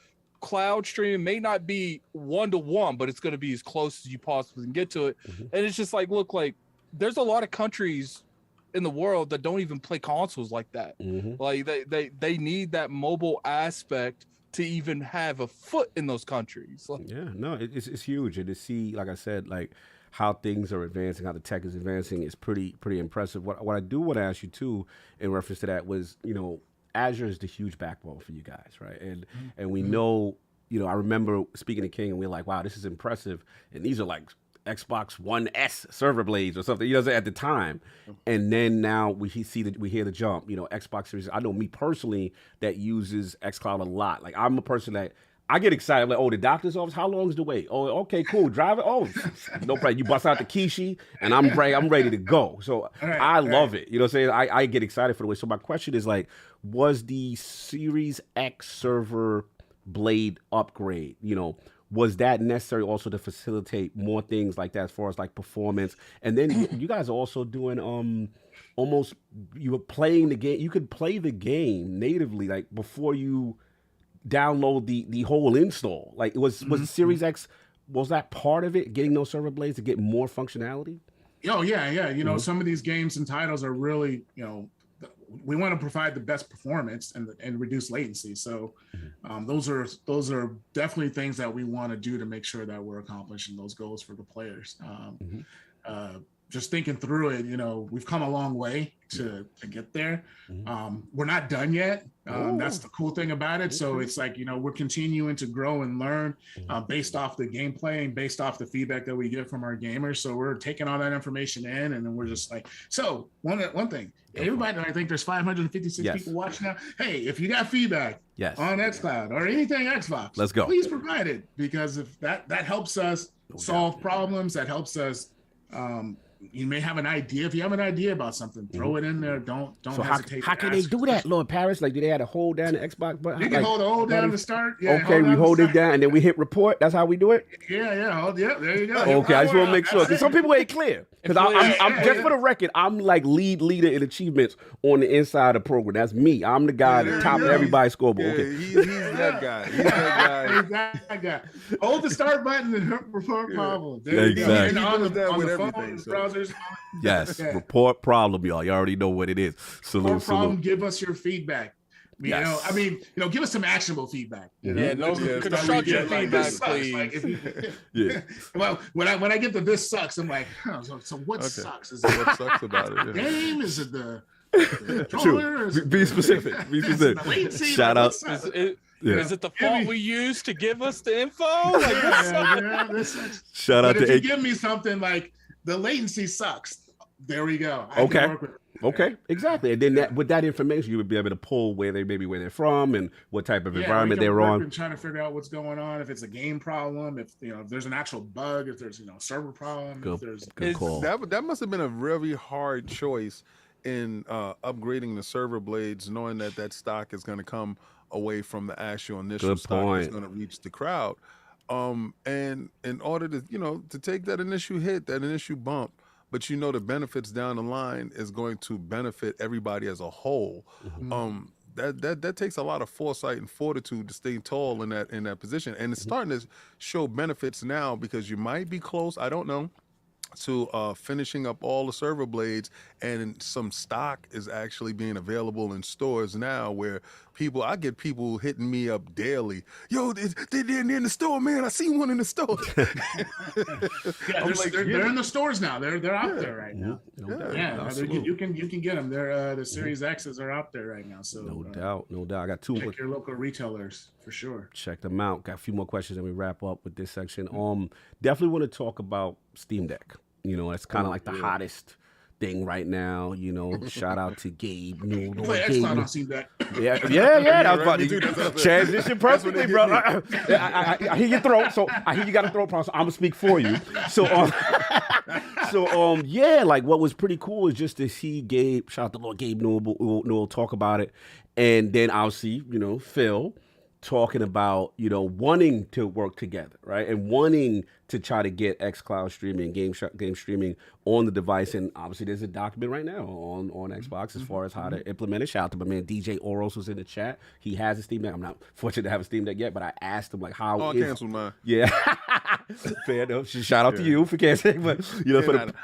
cloud streaming may not be 1-to-1, but it's going to be as close as you possibly can get to it. And it's just like, look, like there's a lot of countries in the world that don't even play consoles like that. Like they need that mobile aspect to even have a foot in those countries. Yeah, no, it's huge. And to see, like I said, like how things are advancing, how the tech is advancing is pretty impressive. What I do want to ask you too, in reference to that, was, you know, Azure is the huge backbone for you guys, right? And we know, you know, I remember speaking to King and we were like, wow, this is impressive. And these are like Xbox One S server blades or something, you know, at the time. And then now we hear the jump, you know, Xbox Series. I know me personally that uses xCloud a lot. Like I'm a person that I get excited, like, oh, the doctor's office, how long is the wait? Oh, okay, cool, drive it. Oh, no problem. You bust out the Kishi and I'm ready to go. So I love it. You know what I'm saying? I get excited for the way. So my question is like, was the Series X server blade upgrade, you know, was that necessary also to facilitate more things like that as far as like performance? And then you guys are also doing almost, you were playing the game, you could play the game natively like before you download the whole install. Like was Series X, was that part of it, getting those server blades to get more functionality? Oh yeah. You know, some of these games and titles are really, you know, we want to provide the best performance and reduce latency. So those are definitely things that we want to do to make sure that we're accomplishing those goals for the players. Just thinking through it, you know, we've come a long way to get there. We're not done yet. That's the cool thing about it. So it's like, you know, we're continuing to grow and learn based off the gameplay and based off the feedback that we get from our gamers. So we're taking all that information in, and then we're just like, so one thing, everybody, I think there's 556 people watching now. Hey, if you got feedback on xCloud or anything Xbox, let's go. Please provide it, because if that helps us solve problems, that helps us. You may have an idea. If you have an idea about something, throw it in there. Don't hesitate. How can they do that, Lord Paris? Like, do they have to hold down the Xbox button? You can hold down to start. Yeah, okay, we hold it down and then we hit report. That's how we do it? Yeah. There you go. Okay, I just want to make sure. Because some people ain't clear. Because I'm just for the record, I'm like leader in achievements on the inside of the program. That's me. I'm the guy at the top of everybody's scoreboard. Okay. He's that guy. He's that guy. Hold the start button and report problem. Exactly. On the phone, browsers. Yes, report problem, y'all. You already know what it is. Salute. Give us your feedback. You know, give us some actionable feedback. You know? Yeah, no constructive feedback, please. Well, when I get to this sucks, I'm like, so what sucks? Is it what sucks about it? The game? Is it the controller? Be specific. Shout out. Is it the font we use to give us the info? Shout out to if you give me something like the latency sucks, there we go. Okay, exactly. And then with that information, you would be able to pull where they're from and what type of environment they're on. And trying to figure out what's going on. If it's a game problem, if there's an actual bug, if there's server problem. Good call. That must have been a very hard choice in upgrading the server blades, knowing that stock is going to come away from the actual initial stock that's going to reach the crowd. And in order to to take that initial hit, that initial bump, but the benefits down the line is going to benefit everybody as a whole. That takes a lot of foresight and fortitude to stay tall in that position, and it's starting to show benefits now, because you might be close. I don't know. to finishing up all the server blades, and some stock is actually being available in stores now where I get people hitting me up daily. Yo, they're in the store, man. I see one in the store. They're in the stores now. They're out there right now. No doubt. Yeah, you can get them. They're the Series X's are out there right now. So no doubt. I got 2 more. Check your local retailers for sure. Check them out. Got a few more questions, and we wrap up with this section. Definitely want to talk about Steam Deck. You know, it's kind of like the hottest thing right now. You know, shout out to Gabe. Play Xbox on Steam Deck. Yeah. That was about to transition perfectly, bro. I hear your throat, so I hear you got a throat problem. So I'm gonna speak for you. Yeah, like what was pretty cool is just to see Gabe. Shout out to Lord Gabe Newell talk about it, and then I'll see Phil talking about wanting to work together, right, and wanting to try to get xCloud streaming, game streaming on the device. And obviously there's a document right now on Xbox as far as how to implement it. Shout out to my man DJ Oros was in the chat. He has a Steam Deck. I'm not fortunate to have a Steam Deck yet, but I asked him like how I canceled mine. Yeah. Fair enough. Shout out to you for canceling, but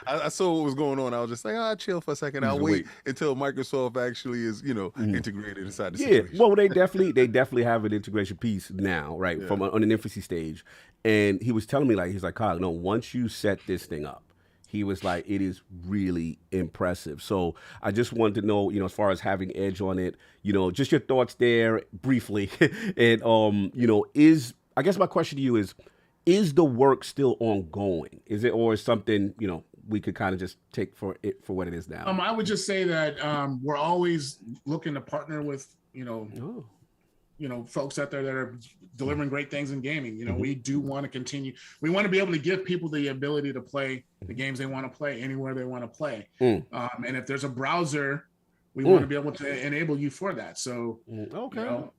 I saw what was going on. I was just like, I'll chill for a second. I'll wait until Microsoft actually is, integrated inside the situation. Yeah, well, they definitely have an integration piece now, right, from on an infancy stage. And he was telling me, he's like, Kyle, once you set this thing up, he was like, it is really impressive. So I just wanted to know, as far as having edge on it, just your thoughts there briefly. And, I guess my question to you is the work still ongoing? Is it, or is something, we could kind of just take for what it is now? I would just say that we're always looking to partner with, folks out there that are delivering great things in gaming. We do want to continue. We want to be able to give people the ability to play the games they want to play anywhere they want to play. And if there's a browser, we want to be able to enable you for that. So,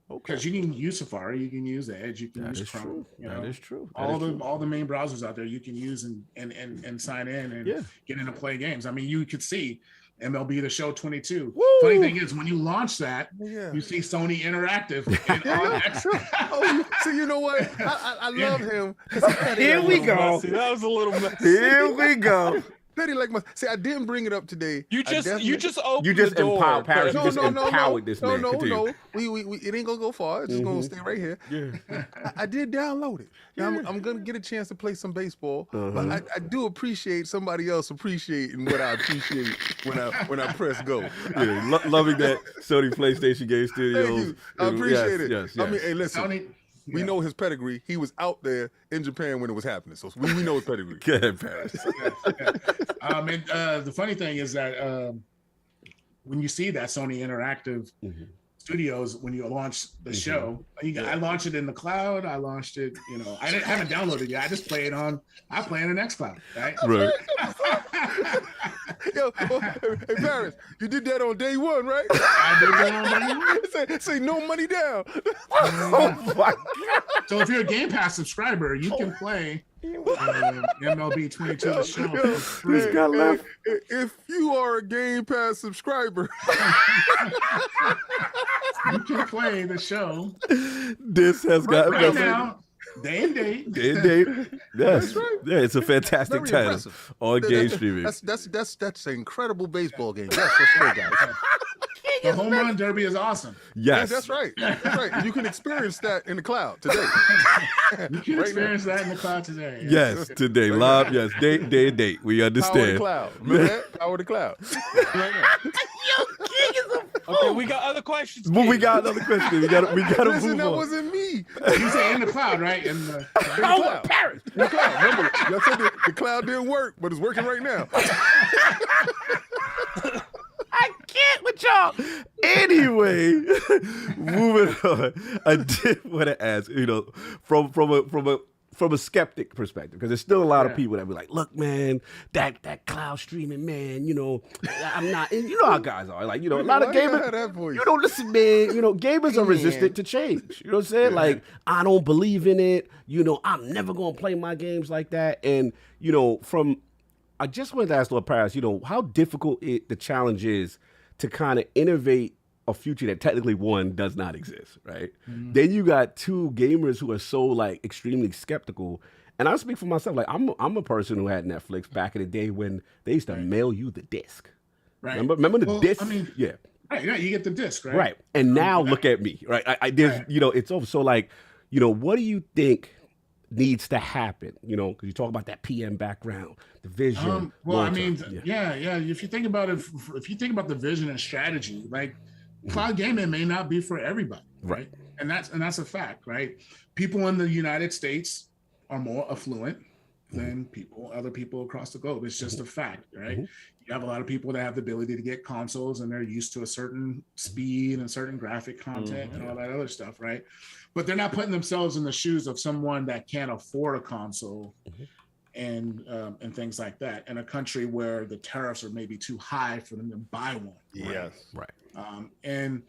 because you can use Safari, you can use Edge, you can use Chrome. That is true. All the main browsers out there you can use and sign in and get in to play games. I mean, you could see MLB The Show 22. Woo! Funny thing is, when you launch that, you see Sony Interactive. So you know what? I love him. Here we go. See, that was a little messy. Here we go. Petty like my. See, I didn't bring it up today. You just opened the door. Empowered Paris. You just empowered this man. No. We it ain't gonna go far. It's just gonna stay right here. Yeah. I did download it. Now, I'm gonna get a chance to play some baseball. But I do appreciate somebody else appreciating what I appreciate when I press go. Yeah, loving that Sony PlayStation Game Studios. Thank you. I appreciate it. Yes. I mean, hey, listen. Sony, we know his pedigree. He was out there in Japan when it was happening, so we know his pedigree. Go ahead, Paris. And the funny thing is that when you see that Sony Interactive Studios, when you launch the show, I launched it in the cloud. I launched it, I haven't downloaded it yet. I just play it on. I play it in XCloud, right? Right. Yo, hey Paris, you did that on day one, right? I did that on day one. Say no money down. Oh my God. So if you're a Game Pass subscriber, you can play MLB 22 The Show for free. This guy left. If you are a Game Pass subscriber, you can play the show. This has got right now. Day and date. Yes. That's right. Yeah, it's a fantastic Very title impressive. on game streaming. That's an incredible baseball game. That's for sure, guys. The home run derby is awesome. Yes. That's right. That's right. And you can experience that in the cloud today. You can experience that in the cloud today. Yes, today. Live, yes. Day and date. We Power the understand. cloud. Remember that? Power the cloud. Okay, we got other questions. But we got another question. We got to Listen, move that on. wasn't me. You say in the cloud, right? In the cloud. Paris. In the cloud. Remember, y'all said the cloud didn't work, but it's working right now. I can't with y'all. Anyway, moving on. I did want to ask, from a skeptic perspective, because there's still a lot of people that be like, look, man, that cloud streaming, man, I'm not, and you know how guys are, like, a lot of gamers, listen, man, gamers are resistant to change. You know what I'm saying? Like, I don't believe in it. I'm never going to play my games like that. And, I just wanted to ask Lord Paris, how difficult the challenge is to kind of innovate a future that technically, one, does not exist, right? Then you got two gamers who are so extremely skeptical, And I speak for myself. Like I'm a person who had Netflix back in the day when they used to mail you the disc. Right. Remember the disc? I mean, yeah. Right. Yeah. You get the disc. Right. Right. And now look at me. Right. There's it's over. So like, what do you think needs to happen? Because you talk about that PM background, the vision. Well, I mean, yeah. If you think about it, if you think about the vision and strategy, like cloud gaming may not be for everybody. Right. And that's a fact. Right. People in the United States are more affluent than other people across the globe. It's just a fact, right? You have a lot of people that have the ability to get consoles and they're used to a certain speed and certain graphic content and all that other stuff, right? But they're not putting themselves in the shoes of someone that can't afford a console and things like that in a country where the tariffs are maybe too high for them to buy one. Yes, right. And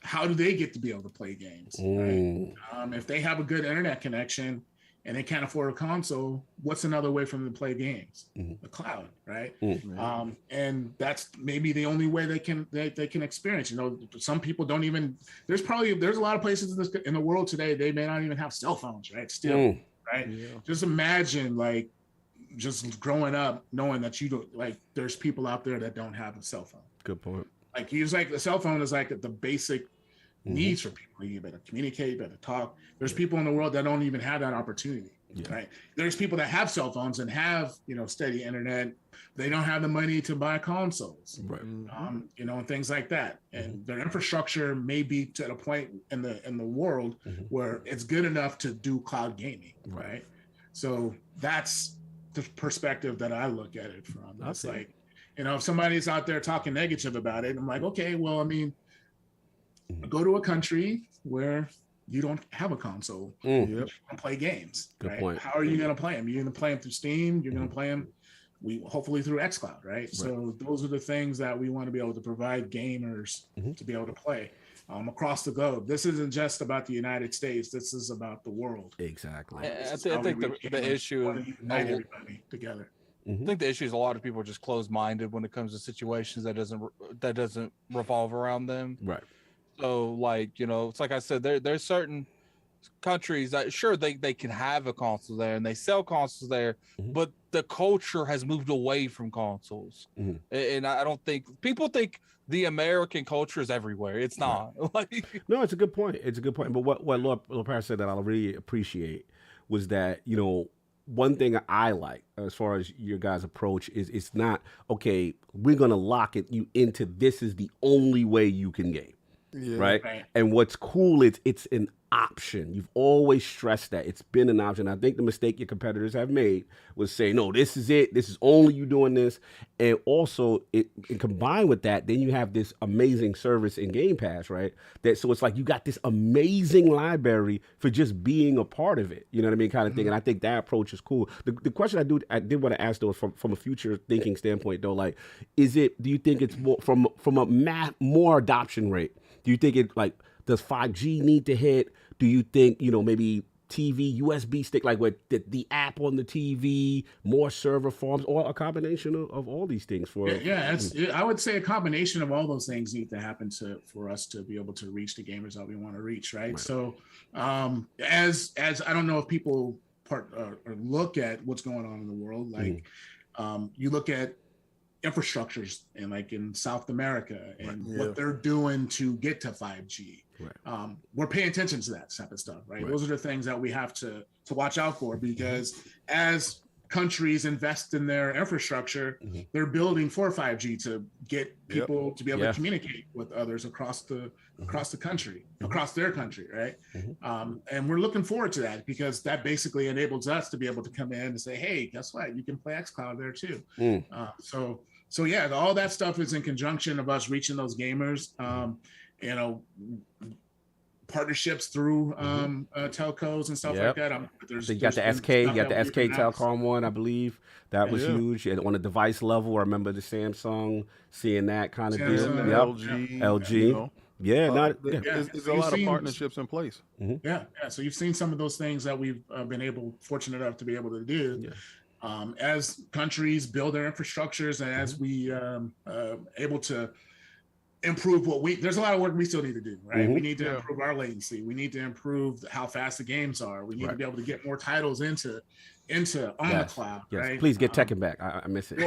how do they get to be able to play games? Right? If they have a good internet connection and they can't afford a console, what's another way for them to play games? The cloud, right? And that's maybe the only way they can experience. Some people don't even. There's a lot of places in the world today they may not even have cell phones, right? Still, right? Yeah. Just imagine just growing up knowing that you don't there's people out there that don't have a cell phone. Good point. The cell phone is like the basic needs for people. You better communicate, you better talk. There's people in the world that don't even have that opportunity, right? There's people that have cell phones and have, steady internet. They don't have the money to buy consoles, right? And things like that. And their infrastructure may be to a point in the world where it's good enough to do cloud gaming, right? So that's the perspective that I look at it from. It's like, if somebody's out there talking negative about it, I'm like, okay, well, I mean, go to a country where you don't have a console. You don't play games. Good right? point. How are you going to play them? You're going to play them through Steam. You're going to play them, hopefully through xCloud, right? So those are the things that we want to be able to provide gamers to be able to play across the globe. This isn't just about the United States. This is about the world. Exactly. I think the issue is unite everybody together. I think the issue is a lot of people are just closed-minded when it comes to situations that doesn't revolve around them. Right. So, it's like I said, there's certain countries that sure they can have a console there and they sell consoles there, but the culture has moved away from consoles. And I don't think people think the American culture is everywhere. It's not. No, it's a good point. But what Lord Paris said that I really appreciate was that, one thing I like as far as your guys' approach is it's not, okay, we're going to lock you into this is the only way you can game. Yeah. Right? And what's cool is it's an option. You've always stressed that. It's been an option. I think the mistake your competitors have made was say, no, this is it. This is only you doing this. And also, combined with that, then you have this amazing service in Game Pass, right? So it's like you got this amazing library for just being a part of it. You know what I mean? Kind of thing. And I think that approach is cool. The question I did want to ask, though, from a future thinking standpoint, though, do you think it's more from a more adoption rate? Do you think does 5G need to hit? Do you think, maybe TV, USB stick, with the app on the TV, more server farms, or a combination of all these things? I would say a combination of all those things need to happen for us to be able to reach the gamers that we want to reach, right? So as I don't know if people or look at what's going on in the world, you look at infrastructures in South America and what they're doing to get to 5G. We're paying attention to that type of stuff, right? Those are the things that we have to watch out for, because as countries invest in their infrastructure, they're building for 5G to get people to be able to communicate with others across the country, across their country, right? And we're looking forward to that, because that basically enables us to be able to come in and say, hey, guess what? You can play xCloud there too. So yeah, all that stuff is in conjunction of us reaching those gamers. Partnerships through telcos and stuff like that. So you got the SK Telecom one, I believe. That was huge. And on a device level, I remember the Samsung, seeing that kind of deal. LG. There's a lot of partnerships in place. So you've seen some of those things that we've been fortunate enough to be able to do. As countries build their infrastructures and as we able to improve there's a lot of work we still need to do, right? We need to improve our latency. We need to improve how fast the games are. We need to be able to get more titles into on the cloud, right? Please get Tekken back. I miss it.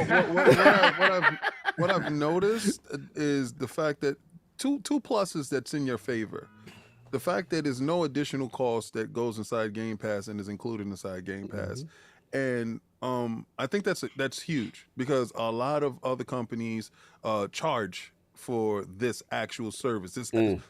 What I've noticed is the fact that two pluses that's in your favor. The fact that there's no additional cost that goes inside Game Pass and is included inside Game Pass. And I think that's huge because a lot of other companies charge for this actual service.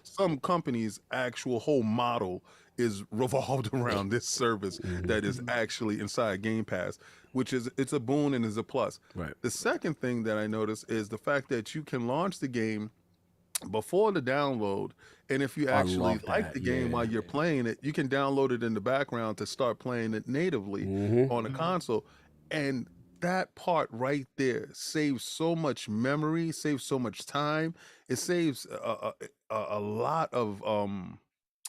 Some companies' actual whole model is revolved around this service that is actually inside Game Pass, which it's a boon and is a plus. Right. The second thing that I noticed is the fact that you can launch the game before the download, and if you actually like the game while you're playing it, you can download it in the background to start playing it natively on a console. And that part right there saves so much memory, saves so much time. It saves a lot of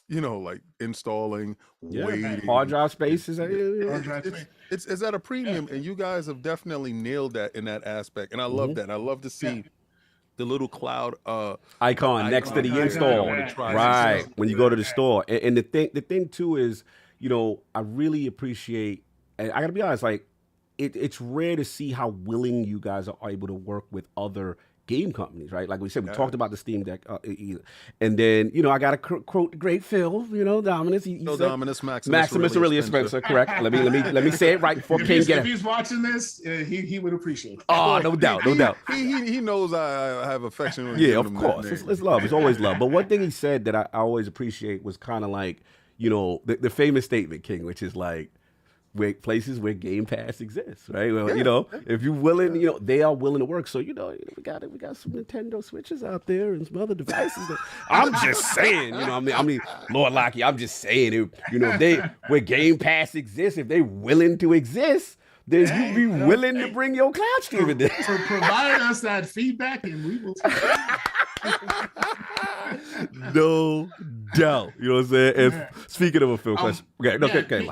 like installing, waiting. Hard drive space is it's at a premium, and you guys have definitely nailed that in that aspect. And I love that. I love to see the little cloud icon next to the install, right? When you go to the store, and the thing too is, I really appreciate, and I gotta be honest, like it's rare to see how willing you guys are able to work with other game companies, right? Like we said, we talked about the Steam Deck, and then I got to quote great Phil, Dominus. He said, Dominus Maximus Aurelius Spencer, correct? Let me say it right before King get it. If he's watching this, he would appreciate it. Oh, no doubt. He knows I have affection. Of course, it's love. It's always love. But one thing he said that I always appreciate was kind of like, the famous statement, King, which is like, places where Game Pass exists, right? Well, if you're willing, they are willing to work. So we got some Nintendo Switches out there and some other devices. I'm just saying, I mean, Lord Locky, I'm just saying, where Game Pass exists, if they're willing to exist, then you be willing to bring your cloud streaming there. For providing us that feedback, and we will. No doubt, you know what I'm saying. And speaking of a film question, okay.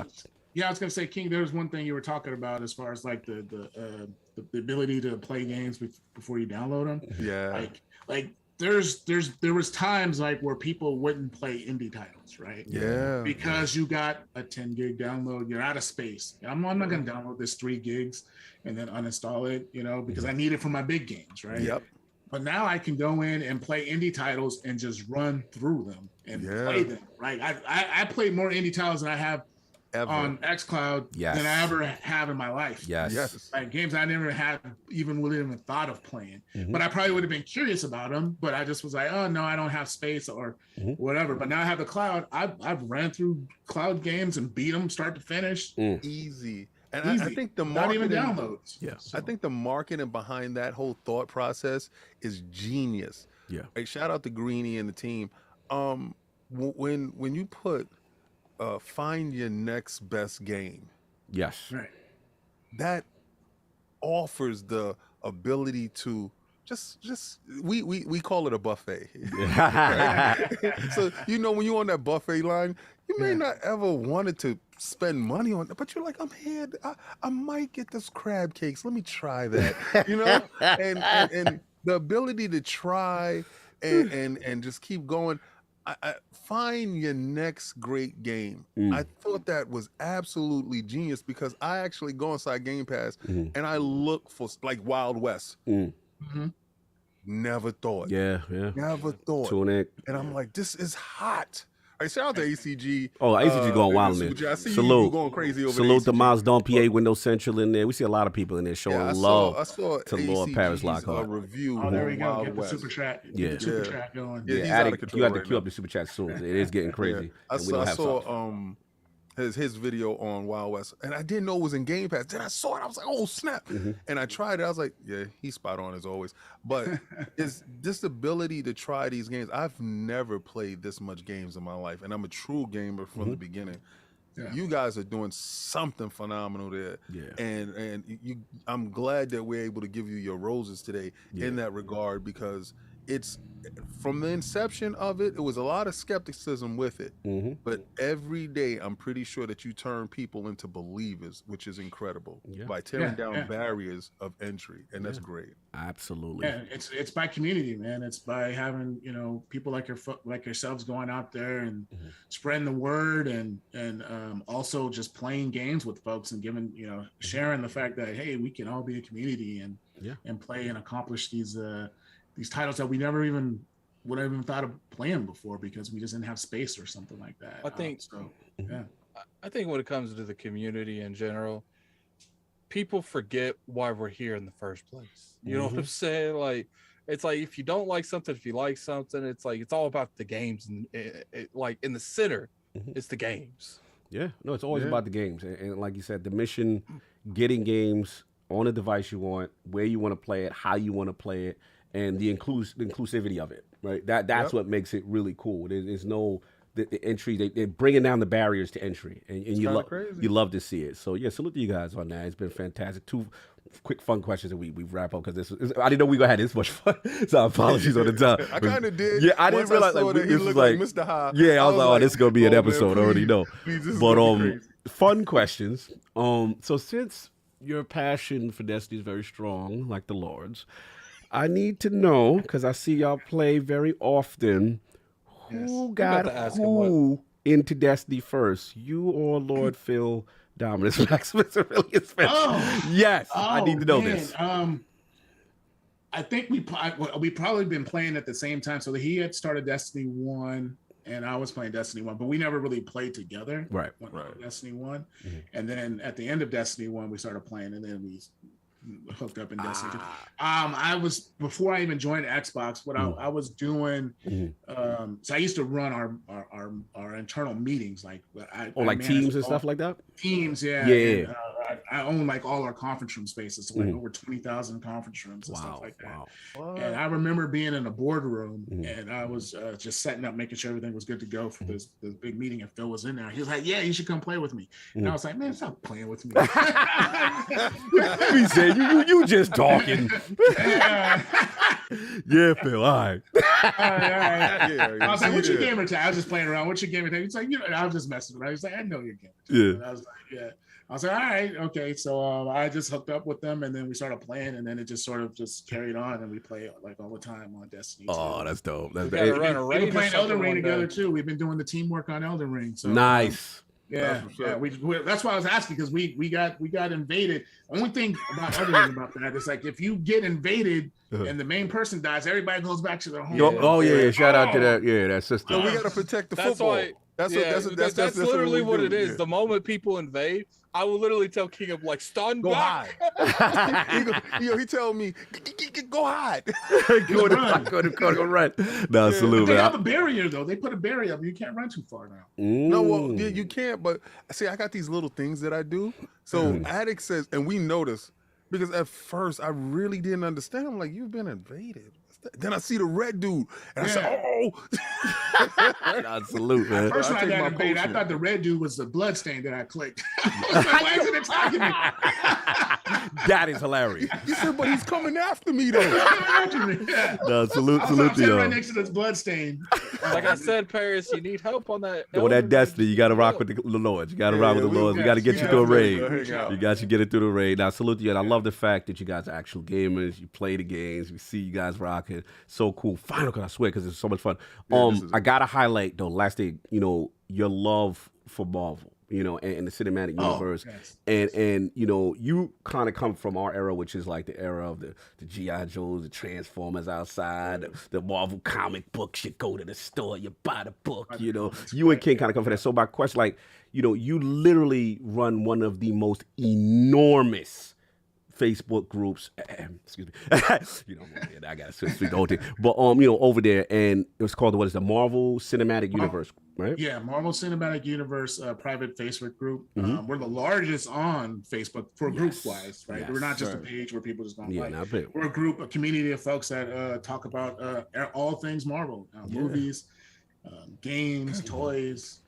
Yeah, I was gonna say, King. There was one thing you were talking about as far as like the ability to play games before you download them. Yeah, like there was times like where people wouldn't play indie titles, right? Yeah, because you got a 10 gig download, you're out of space. I'm not gonna download this 3 gigs and then uninstall it, because I need it for my big games, right? Yep. But now I can go in and play indie titles and just run through them and play them. Right? I played more indie titles than I have on xCloud than I ever have in my life. Yes. Like games I never had even thought of playing. But I probably would have been curious about them, but I just was like, oh no, I don't have space or whatever. But now I have the cloud. I've ran through cloud games and beat them start to finish. Easy. And I think the marketing, not even downloads. Yeah. So. I think the marketing behind that whole thought process is genius. Yeah. Like, shout out to Greeny and the team. When you put find your next best game. Yes. Right. That offers the ability to just we call it a buffet. Right? So when you're on that buffet line, you may not ever wanted to spend money on it, but you're like, I'm here. I might get this crab cakes. Let me try that. And the ability to try and just keep going. I find your next great game. I thought that was absolutely genius because I actually go inside Game Pass and I look for like Wild West. Never thought. Yeah. Never thought. Tunic. And I'm like, this is hot. All right, shout out to ACG. Oh, ACG going wild in there. I see you going crazy over there. Salute to Miles Dompier, Windows Central in there. We see a lot of people in there showing love to Lord Paris Lockhart. Review. Oh, there we go. Get the super chat. Yeah. Super chat going. Yeah, you have to queue up the super chat soon. It is getting crazy. I saw his video on Wild West, and I didn't know it was in Game Pass. Then I saw it, I was like, oh snap! And I tried it. I was like, yeah, he's spot on as always. But it's this ability to try these games. I've never played this much games in my life, and I'm a true gamer from the beginning. Yeah. You guys are doing something phenomenal there. Yeah. And I'm glad that we're able to give you your roses today in that regard, because it's from the inception of it, it was a lot of skepticism with it. But every day, I'm pretty sure that you turn people into believers, which is incredible by tearing down barriers of entry, and that's great. Absolutely. Yeah, it's by community, man. It's by having people like yourselves going out there and spreading the word, and also just playing games with folks and giving sharing the fact that hey, we can all be a community and play and accomplish these titles that we never even would have even thought of playing before because we just didn't have space or something like that. I think so. I think when it comes to the community in general, people forget why we're here in the first place. You know what I'm saying? Like, it's like if you don't like something, if you like something, it's like it's all about the games, and like in the center, it's the games. Yeah, no, it's always about the games, and like you said, the mission, getting games on a device you want, where you want to play it, how you want to play it, and the inclusivity of it, right? That's what makes it really cool. There's no the entry. They're bringing down the barriers to entry, and you love to see it. So yeah, salute to you guys on that. It's been fantastic. 2 quick fun questions, and we wrap up because I didn't know we were gonna have this much fun. So apologies on the time. I kind of did. Yeah, I didn't realize that this was like Mr. High. Yeah, I was like, oh, this is gonna be an episode. Man, I already know. Please, but fun questions. So since your passion for Destiny is very strong, like the Lord's, I need to know, because I see y'all play very often, who got who into Destiny first, you or Lord Phil Dominus Maximus Aurelius? Yes, I need to know this. I think we probably been playing at the same time. So he had started Destiny 1 and I was playing Destiny 1, but we never really played together. Right. Destiny 1. And then at the end of Destiny 1, we started playing, and then we hooked up in Destiny 2. I was, before I even joined Xbox, what I was doing, so I used to run our internal meetings, like teams and stuff like that. Teams, and, I own like all our conference room spaces, so like over 20,000 conference rooms and stuff like that. And I remember being in a boardroom, and I was just setting up, making sure everything was good to go for this big meeting, and Phil was in there. He was like, "Yeah, you should come play with me." And I was like, "Man, stop playing with me." He said, "You just talking." Yeah, Phil. All right. I was like, "What's your gamer tag?" I was just playing around. "What's your gamer tag?" He's like, I was just messing around. He's like, "I know your gamer tag." And I was like, "Yeah." I was like, "All right, okay." So I just hooked up with them, and then we started playing, and then it just sort of just carried on, and we play like all the time on Destiny. Oh, that's dope. That's we've been playing Elden Ring together too. We've been doing the teamwork on Elden Ring. So nice. That's why I was asking, because we got invaded. Only thing about Elden Ring about that is like if you get invaded and the main person dies, everybody goes back to their home. Shout out to that. Yeah, that sister. So we gotta protect the football. That's literally what it is. The moment people invade, I will literally tell King of like, "Stun, go hide." He told me, "Go hide." Go run. No, salute. They have a barrier though. They put a barrier up. You can't run too far now. No, well, yeah, you can't. But see, I got these little things that I do. So Addict says, and we notice, because at first I really didn't understand. I'm like, "You've been invaded." Then I see the red dude, and I said, "Oh!" Salute, man. First time I got invaded, I thought the red dude was the bloodstain that I clicked. I was like, "Why is it attacking me?" That is hilarious. You said, "But he's coming after me, though." No, salute to you. Right next to this bloodstain. Like I said, Paris, you need help on that. On that Destiny, you got to rock with the Lords. You got to rock with the Lords. We got to get you through a raid. You got to get it through the raid. Now, salute to you. And I love the fact that you guys are actual gamers. You play the games. We see you guys rocking. So cool. Final, because I swear, because it's so much fun. I got to highlight, though, last thing, your love for Marvel. And the cinematic universe, and you kind of come from our era, which is like the era of the G.I. Joes, the Transformers outside, the Marvel comic books. You go to the store, you buy the book. You and King kind of come from that. So my question, you literally run one of the most enormous Facebook groups, excuse me, I gotta speak the whole thing. But over there, and it was called the Marvel Cinematic Universe, right? Yeah, Marvel Cinematic Universe private Facebook group. We're the largest on Facebook for group wise, right? Yes, we're not just a page where people just go like. We're a group, a community of folks that talk about all things Marvel, movies, games, toys.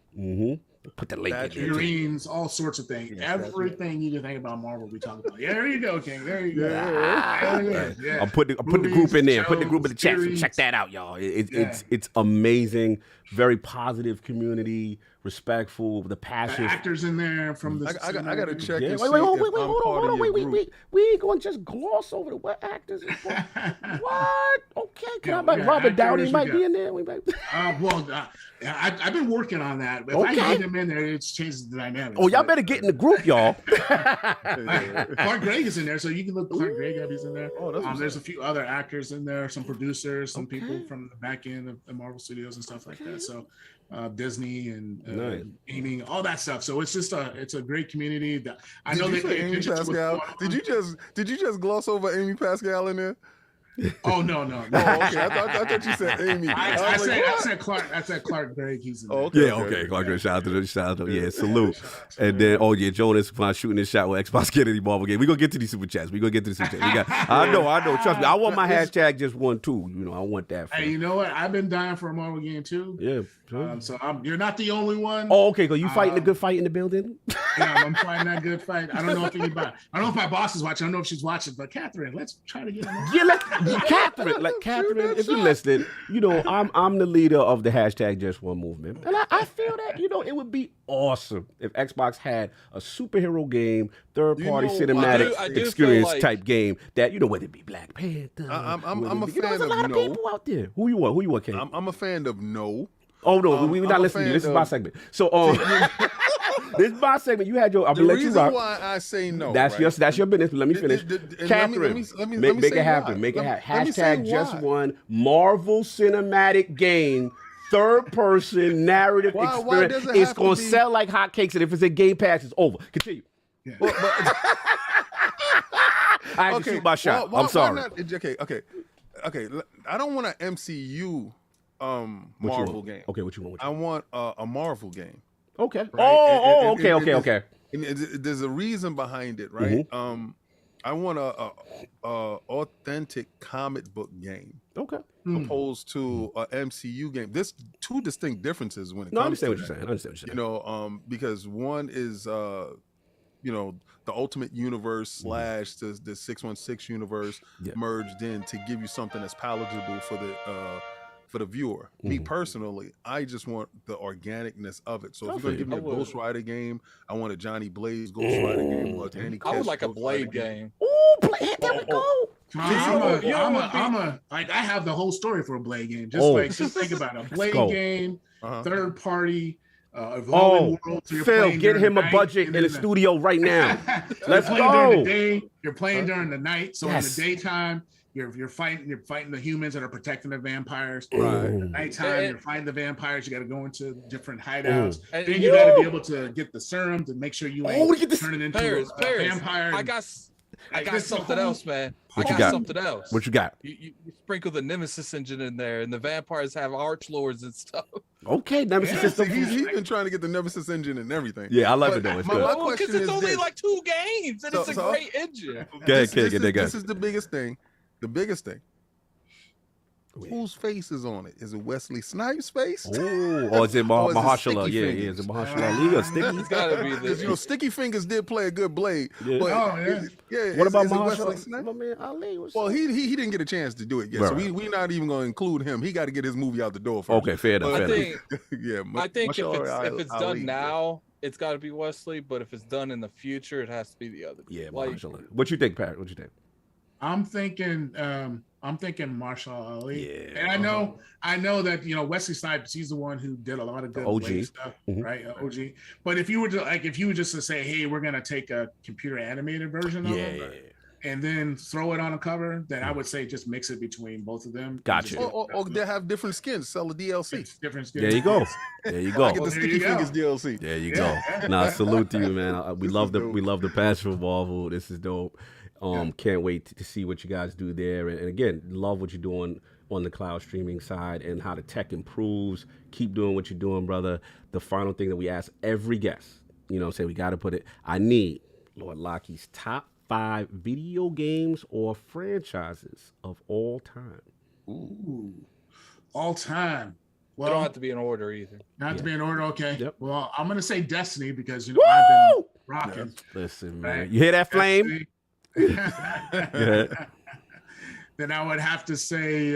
Put the link in there. Figurines, all sorts of things. Everything you can think about Marvel, we talk about. Yeah, there you go, King. There you go. Yeah. I'll put the group in there. Put the group in the chat. So check that out, y'all. It's amazing. Very positive community, respectful, the passion. Actors in there from the. I gotta check. Yeah. Wait, hold on. We ain't gonna just gloss over what actors. What? Okay, Robert Downey might be in there. I've been working on that. But if I get him in there, it changes the dynamic. Oh, y'all better get in the group, y'all. Clark Gregg is in there, so you can look Clark Gregg up. He's in there. There's a few other actors in there, some producers, some people from the back end of the Marvel Studios and stuff like that. So Disney and gaming, all that stuff. So it's just it's a great community. I know they play Amy Pascal. Did you just gloss over Amy Pascal in there? Oh no. Oh, okay. I thought you said Amy. I said Clark. I said Clark Gregg. He's in there. Okay. Clark Gregg. Shout out to yeah, salute. And then Jonas shooting his shot with Xbox Kennedy Marvel game. We gonna get to these super chats. I know. Trust me. I want my hashtag just one too. I want that. Hey, you know what? I've been dying for a Marvel game too. Yeah. So you're not the only one. Oh, okay. Cause you fighting a good fight in the building. Yeah, I'm fighting that good fight. I don't know if my boss is watching. I don't know if she's watching. But Catherine, let's try to get him. Yeah, Catherine, if you're listening, I'm the leader of the hashtag Just One movement, and I feel that it would be awesome if Xbox had a superhero game, third-party cinematic experience type game that whether it be Black Panther. I'm a fan there's a lot of people out there. Who you want, King? I'm a fan of No. Oh no, we're not listening to you. This is my segment. So this is my segment. You had your. The reason why I say no. That's your business. But let me finish. Catherine, make it happen. Make it happen. Hashtag Just One Marvel Cinematic Game. Third-person narrative experience. It's gonna sell like hotcakes, and if it's a Game Pass, it's over. Continue. Yeah. I had to shoot my shot. I'm sorry. Okay. I don't want an MCU Marvel game. Okay, what you want? I want a Marvel game. Okay. Right? Okay. And there's a reason behind it, right? Mm-hmm. I want a authentic comic book game. Okay. Opposed to a MCU game. There's two distinct differences when it comes. I understand what you're saying. Because one is the Ultimate Universe / the 616 universe merged in to give you something that's palatable for the viewer. Me personally, I just want the organicnicess of it. So if you're gonna give me a Ghost Rider game, I want a Johnny Blaze Ghost Rider game or Danny I would like a Blade game. Ooh, Blade! There we go. I have the whole story for a Blade game. Just think about it. A Blade game, third party. Evolving world, so Phil, get him a budget in the studio right now. Let's go. You're playing during the night, so in the daytime you're fighting the humans that are protecting the vampires. Right. At nighttime you're fighting the vampires. You got to go into different hideouts. Then you got to be able to get the serum to make sure you ain't turning into a vampire. I got something else, man. Something else. What you got? You sprinkle the Nemesis engine in there, and the vampires have archlords and stuff. Okay, Nemesis system. He's been trying to get the Nemesis engine and everything. Yeah, I love it though. It's good. Because it's only like 2 games, and it's a great engine. This is the biggest thing. The biggest thing. Whose face is on it? Is it Wesley Snipes' face? Oh, or is it Mahershala? Yeah, is it Mahershala Ali or Sticky? It's gotta be this. Sticky Fingers did play a good Blade. Yeah. But what about Mahershala? My man Ali. Well, he didn't get a chance to do it yet, so we not even going to include him. He got to get his movie out the door first. Okay, fair enough. I think if it's done now, it's got to be Wesley. But if it's done in the future, it has to be the other. Yeah, Mahershala. What you think, Pat? What you think? I'm thinking Marshall Ali. Yeah. And I know that Wesley Snipes, he's the one who did a lot of good OG stuff, right? OG. But if you were just to say, hey, we're gonna take a computer animated version of it and then throw it on a cover, then I would say just mix it between both of them. Gotcha. Or they have different skins, sell a DLC. It's different skins. There you go. I get the Sticky Fingers DLC. There you go. Nah, salute to you, man. We love the passion for Marvel. This is dope. Can't wait to see what you guys do there. And again, love what you're doing on the cloud streaming side and how the tech improves. Keep doing what you're doing, brother. The final thing that we ask every guest, say we got to put it. I need Lord Lockie's top 5 video games or franchises of all time. Ooh, all time. Well, don't have to be in order either. Not to be in order, okay. Yep. Well, I'm gonna say Destiny because I've been rocking. Listen, man. You hear that flame? Then I would have to say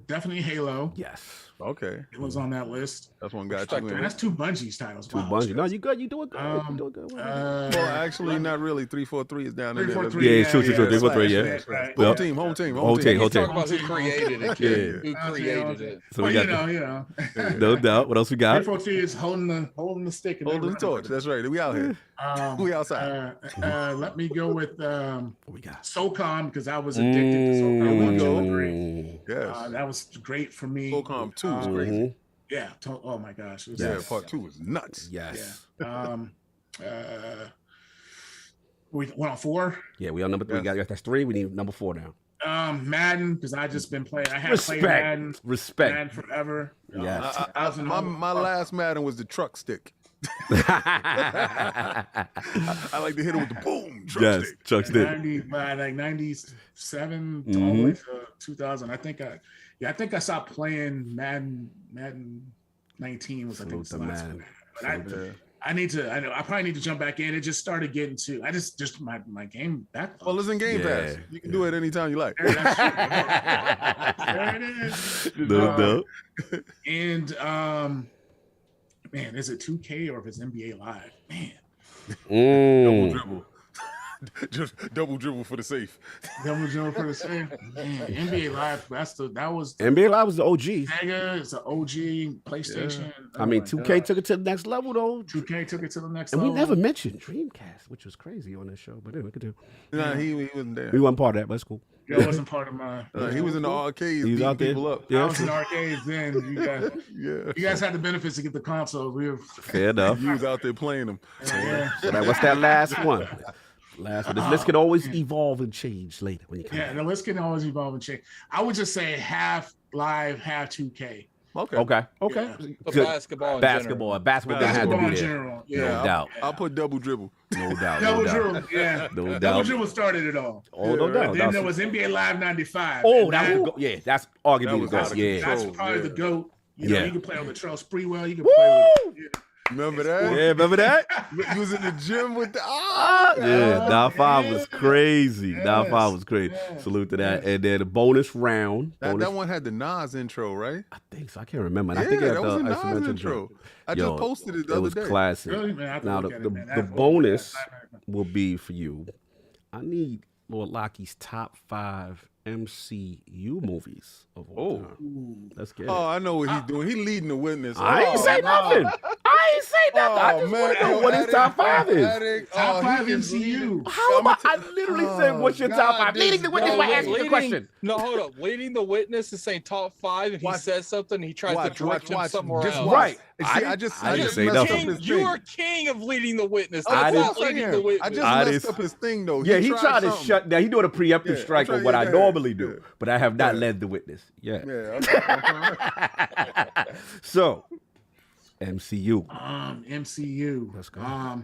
definitely Halo. Yes. Okay. It was on that list. That's one got you. And that's 2 Bungie's titles. Two Bungie. No, you good. You doing good. You doing good. Well, actually, not really. 343 is down there. 343. Yeah, true. 343. Yeah. Right. Home team. Whole team. Talk about who created it. Yeah. Who created it. So Well, we got you know. no doubt. What else we got? 343 is holding the stick. And Holding the torch. That's right. We out here. We outside. Let me go with What we got? SOCOM because I was addicted to SOCOM 1, 2, and 3. Yes. That was great for me. SOCOM 2 was crazy. Yeah. Oh my gosh. It was Yeah, part 2 was nuts. Yes. We went on 4. Yeah, we on number 3. Yes. That's 3. We need number 4 now. Madden because I just been playing. I have played Madden. Respect. Madden forever. Yes. My last Madden was the truck stick. I like to hit it with the boom truck stick. Chuck stick. 97 all the way to 2000. I think I stopped playing Madden 19 was I think the last one. But I probably need to jump back in. It just started getting to my game back. Well, it's in Game Pass. You can do it anytime you like. There it is. No. And man, is it 2K or if it's NBA Live? Man. Double dribble. Just double dribble for the safe. Double dribble for the safe. Man, NBA Live. That was NBA Live was the OG. Sega. It's an OG PlayStation. Yeah. I mean, 2K took it to the next level though. 2K took it to the next and level. we never mentioned Dreamcast, which was crazy on this show. But anyway, we could do. Nah, he wasn't there. He wasn't part of that, but it's cool. That wasn't part of my. He was in the arcades. He was out there. People up. Yeah, I was in the arcades then. You guys had the benefits to get the consoles. Fair enough. He was out there playing them. Yeah. So what's that last one? This list can always evolve and change later when you come back. The list can always evolve and change. I would just say half live, half 2K. Okay. Yeah. Basketball didn't have to be there. General. No doubt. I'll put double dribble. No doubt. Dribble, yeah. No doubt. Double dribble started it all. Oh, no doubt. Then there was NBA Live 95. Oh, that's arguably the GOAT. Yeah. That's probably the GOAT. You know, you can play on the Trail Spreewell. You can play with. Remember that? Yeah, remember that? You was in the gym with the yeah, Down 5 was crazy. Down 5 was crazy. Salute to that. And then the bonus round. That one had the Nas intro, right? I think so. I can't remember. And Yeah, I think that was a Nas intro. I just posted it the other day. It was classic. Really, man, now, the bonus will be for you. I need Lord Lockie's top 5 MCU movies of all time. Let's get it. Oh, I know what he's doing. He leading the witness. I ain't say nothing. I ain't say nothing. I just want to know what his top 5 is. Top 5 MCU. How am I literally saying what's your top 5? Leading the witness by asking the question. No, hold up. Leading the witness is saying top 5. If he says something, he tries to direct him somewhere else. Right. I just say messed nothing. up his You thing. are king of leading the witness. I That's not leading the witness. I just messed up his thing though. Yeah, he tried to something. shut down. He doing a preemptive strike on what I normally do, but I have not Yeah. led the witness. Yeah. Yeah. So, MCU. MCU. Let's go.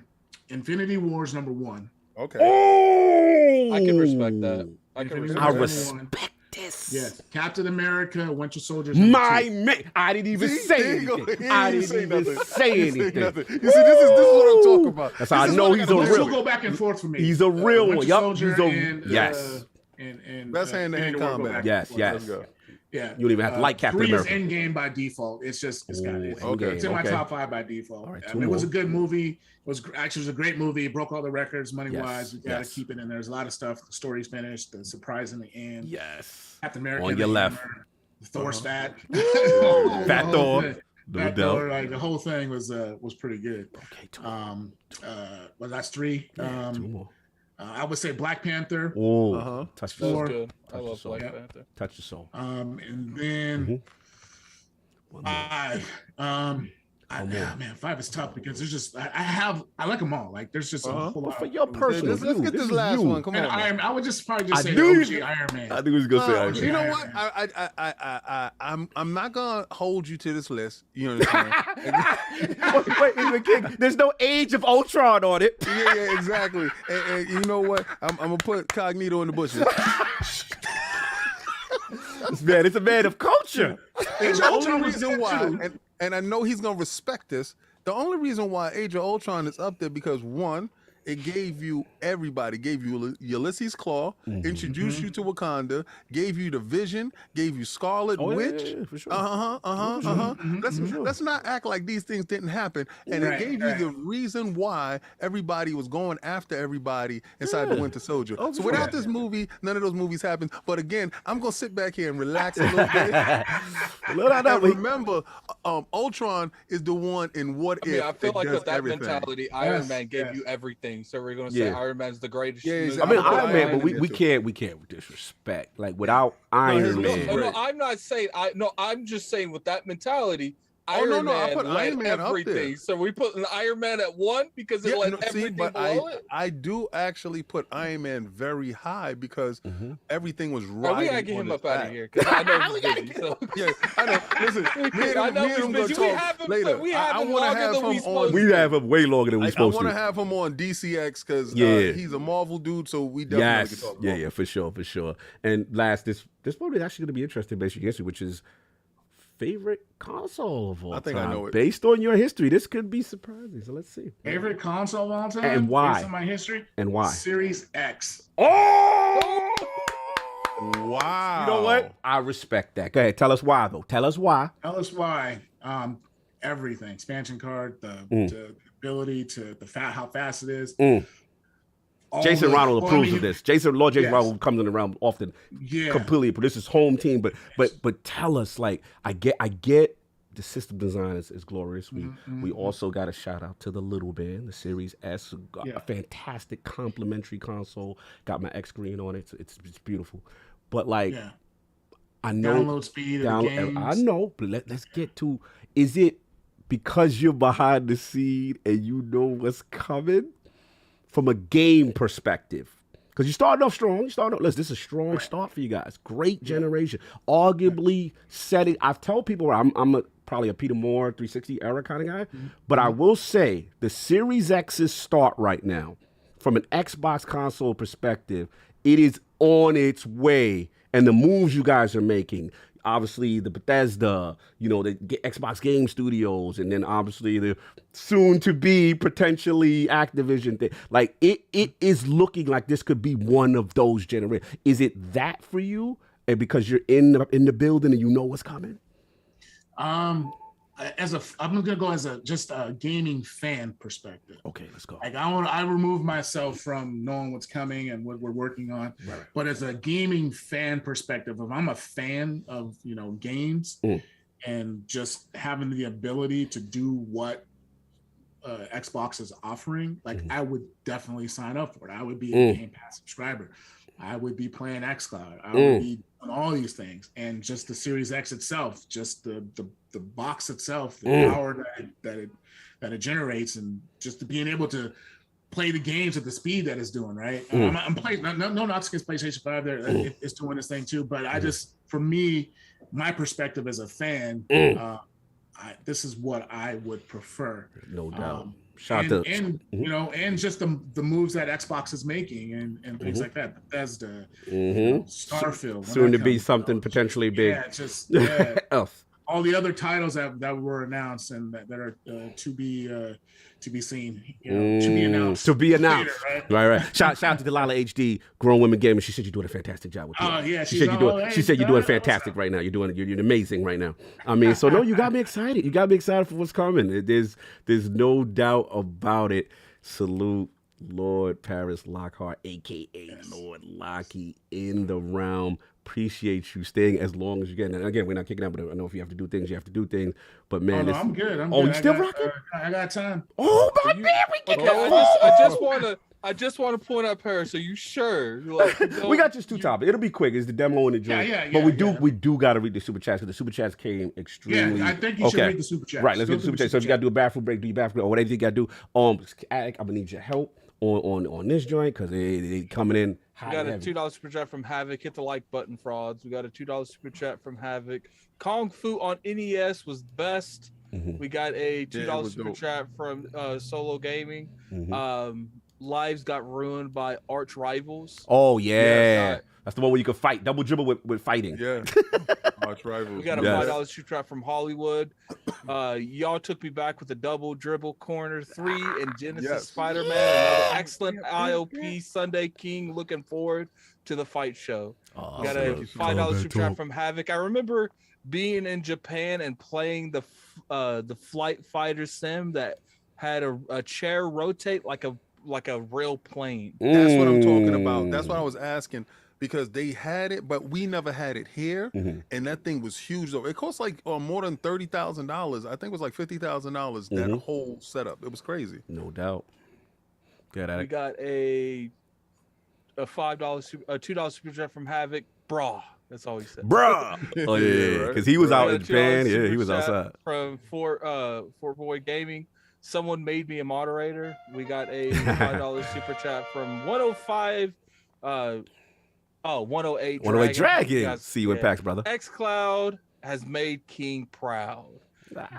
Infinity Wars #1. Okay. Oh, I can respect that. I I respect this. Yes. Captain America, Winter Soldier. My man, I didn't even say anything. I didn't even say anything. You see, this is what I'm talking about. That's how I know he's a This will real. go back and forth for me. He's a real one. Winter Yup. Soldier He's a and, yes. And That's hand-to-hand Infinity War go combat. back Yes, and forth. yes. Let's go. Yeah. You don't even have to like Captain 3 America. is Endgame by default. It's got it. Okay. It's in my Okay. top 5 by default. All right, I two mean, it was a more. good movie. It was a great movie. It broke all the records money wise. Yes, We got to yes. keep it in. There's a lot of stuff. The story's finished. The surprise in the end. Yes. Captain America On and your the left. hammer, Thor's fat. Fat Thor. Thing. No Fat doubt. Thor, like the whole thing was pretty good. Okay, 2 Well, that's 3. 2 more. I would say Black Panther. Oh, touch the That soul. was good. I Touch the love soul. Black Yeah. Panther. Touch the soul. And then One more. 5. Man, 5 is tough because there's just I like them all. Like there's just a whole lot. For your personal Let's view, get this this is last you. one. Come on. And man. I would just probably just I say knew OG you- Iron Man. I think he was gonna say Iron You Man. know what? I'm not gonna hold you to this list. You understand? wait, King. There's no Age of Ultron on it. Yeah, exactly. And you know what? I'm gonna put Cognito in the bushes. Man, it's a man of culture. And the only reason why, and I know he's gonna respect this. The only reason why Age of Ultron is up there because one, it gave you everybody, gave you Ulysses Claw, introduced you to Wakanda, gave you the Vision, gave you Scarlet Witch. Yeah, for sure. Let's not act like these things didn't happen. And it gave you the reason why everybody was going after everybody inside the Winter Soldier. So without this movie, none of those movies happen. But again, I'm gonna sit back here and relax a little bit. And remember, Ultron is the one in What If. I feel like with that mentality, Iron Man gave you everything. So we're gonna say Iron Man's the greatest. I mean, Iron Man, but we can't disrespect. Like without Iron Man. No, I'm not saying I'm just saying with that mentality. Iron Man I put Iron Man everything. up there. So we put an Iron Man at 1 because it let everything below it. I do actually put Iron Man very high because everything was right. We gotta get him up out of here because I know he's busy. So. Yeah, I know. Listen, me and him gonna talk later. I want to have him on. We have him way longer than we supposed to. I want to have him on DCX because he's a Marvel dude, so we definitely can talk about yeah, for sure. And last, this movie is actually going to be interesting based on your history, which is favorite console of all time. I think I know it. Based on your history, this could be surprising. So let's see. Favorite console of all time? And why? Based on my history? And why? Series X. Oh! Wow. You know what? I respect that. Go ahead. Tell us why, though. Tell us why. Everything. Expansion card, the ability to how fast it is. Jason Ronald approves of this. Lord Jason Ronald comes in the realm often. Yeah. Completely. But this is home team. But tell us, like, I get the system design is glorious. We also got a shout out to the Little Ben, the Series S, a fantastic complimentary console. Got my X screen on it. It's beautiful. But like, I know download speed of the games. I know, but let's get to, is it because you're behind the scene and you know what's coming from a game perspective? Because you started off strong. Listen, this is a strong start for you guys. Great generation. Arguably setting. I've told people I'm probably a Peter Moore 360 era kind of guy. But I will say the Series X's start right now, from an Xbox console perspective, it is on its way. And the moves you guys are making, obviously the Bethesda, the Xbox Game Studios, and then obviously the soon-to-be potentially Activision thing. Like, it is looking like this could be one of those generations. Is it that for you? And because you're in the building and you know what's coming? I'm gonna go as a gaming fan perspective. Okay, let's go. Like I remove myself from knowing what's coming and what we're working on. Right. But as a gaming fan perspective, if I'm a fan of games and just having the ability to do what Xbox is offering, like I would definitely sign up for it. I would be a Game Pass subscriber. I would be playing xCloud. I would be doing all these things, and just the Series X itself, just the box itself, the power that it generates, and just being able to play the games at the speed that it's doing. Right, I'm playing. No knocks against PlayStation 5. It's doing this thing too, but I just, for me, my perspective as a fan, this is what I would prefer. No doubt. And just the moves that Xbox is making and things like that. Bethesda, Starfield, soon to be something potentially big. Yeah, just all the other titles that were announced and that are to be seen, to be announced. Right. Shout out to Delilah HD, Grown Women Gamer. She said you're doing a fantastic job with it. Oh yeah, she said you're doing fantastic right now. You're amazing right now. I mean, so no, you got me excited. You got me excited for what's coming. There's no doubt about it. Salute Lord Paris Lockhart, aka Lord Lockie, in the realm. Appreciate you staying as long as you can. And again, we're not kicking out, but I know if you have to do things, you have to do things. But man, I'm good. You still rocking? I got time. Oh my man, we can I just want to point out, Paris. Are you sure? Like, we got just two topics. It'll be quick. It's the demo and the joint. But we do got to read the super chats because the super chats came extremely. Yeah, I think you should read the super chats. Right, let's get the super chats. So if you got to do a bathroom break, do your bathroom break, or whatever you got to do. I'm gonna need your help on this joint because they coming in. We got a $2 super chat from Havoc. Hit the like button, frauds. We got a $2 super chat from Havoc. Kung Fu on NES was best. We got a $2 super chat from Solo Gaming. lives got ruined by arch rivals. Oh yeah, that's the one where you can fight, double dribble with fighting. Yeah, arch rivals. We got a $5 super chat from Hollywood. Y'all took me back with a double dribble corner 3 in Genesis Spider-Man. Another excellent ILP Sunday King. Looking forward to the fight show. We got a $5 super chat from Havoc. I remember being in Japan and playing the flight fighter sim that had a chair rotate like a real plane. That's what I'm talking about. That's what I was asking, because they had it, but we never had it here, and that thing was huge. Though it cost like more than $30,000. I think it was like $50,000. That whole setup, it was crazy. No doubt. We got a $2 super chat from Havoc. Brah. That's all he said. Bruh. Oh yeah, because he was out in Japan. Yeah, he was outside. From Fort Boy Gaming. Someone made me a moderator. We got a $5 super chat from 105. 108. 108 Dragon. See you in PAX, brother. xCloud has made King proud.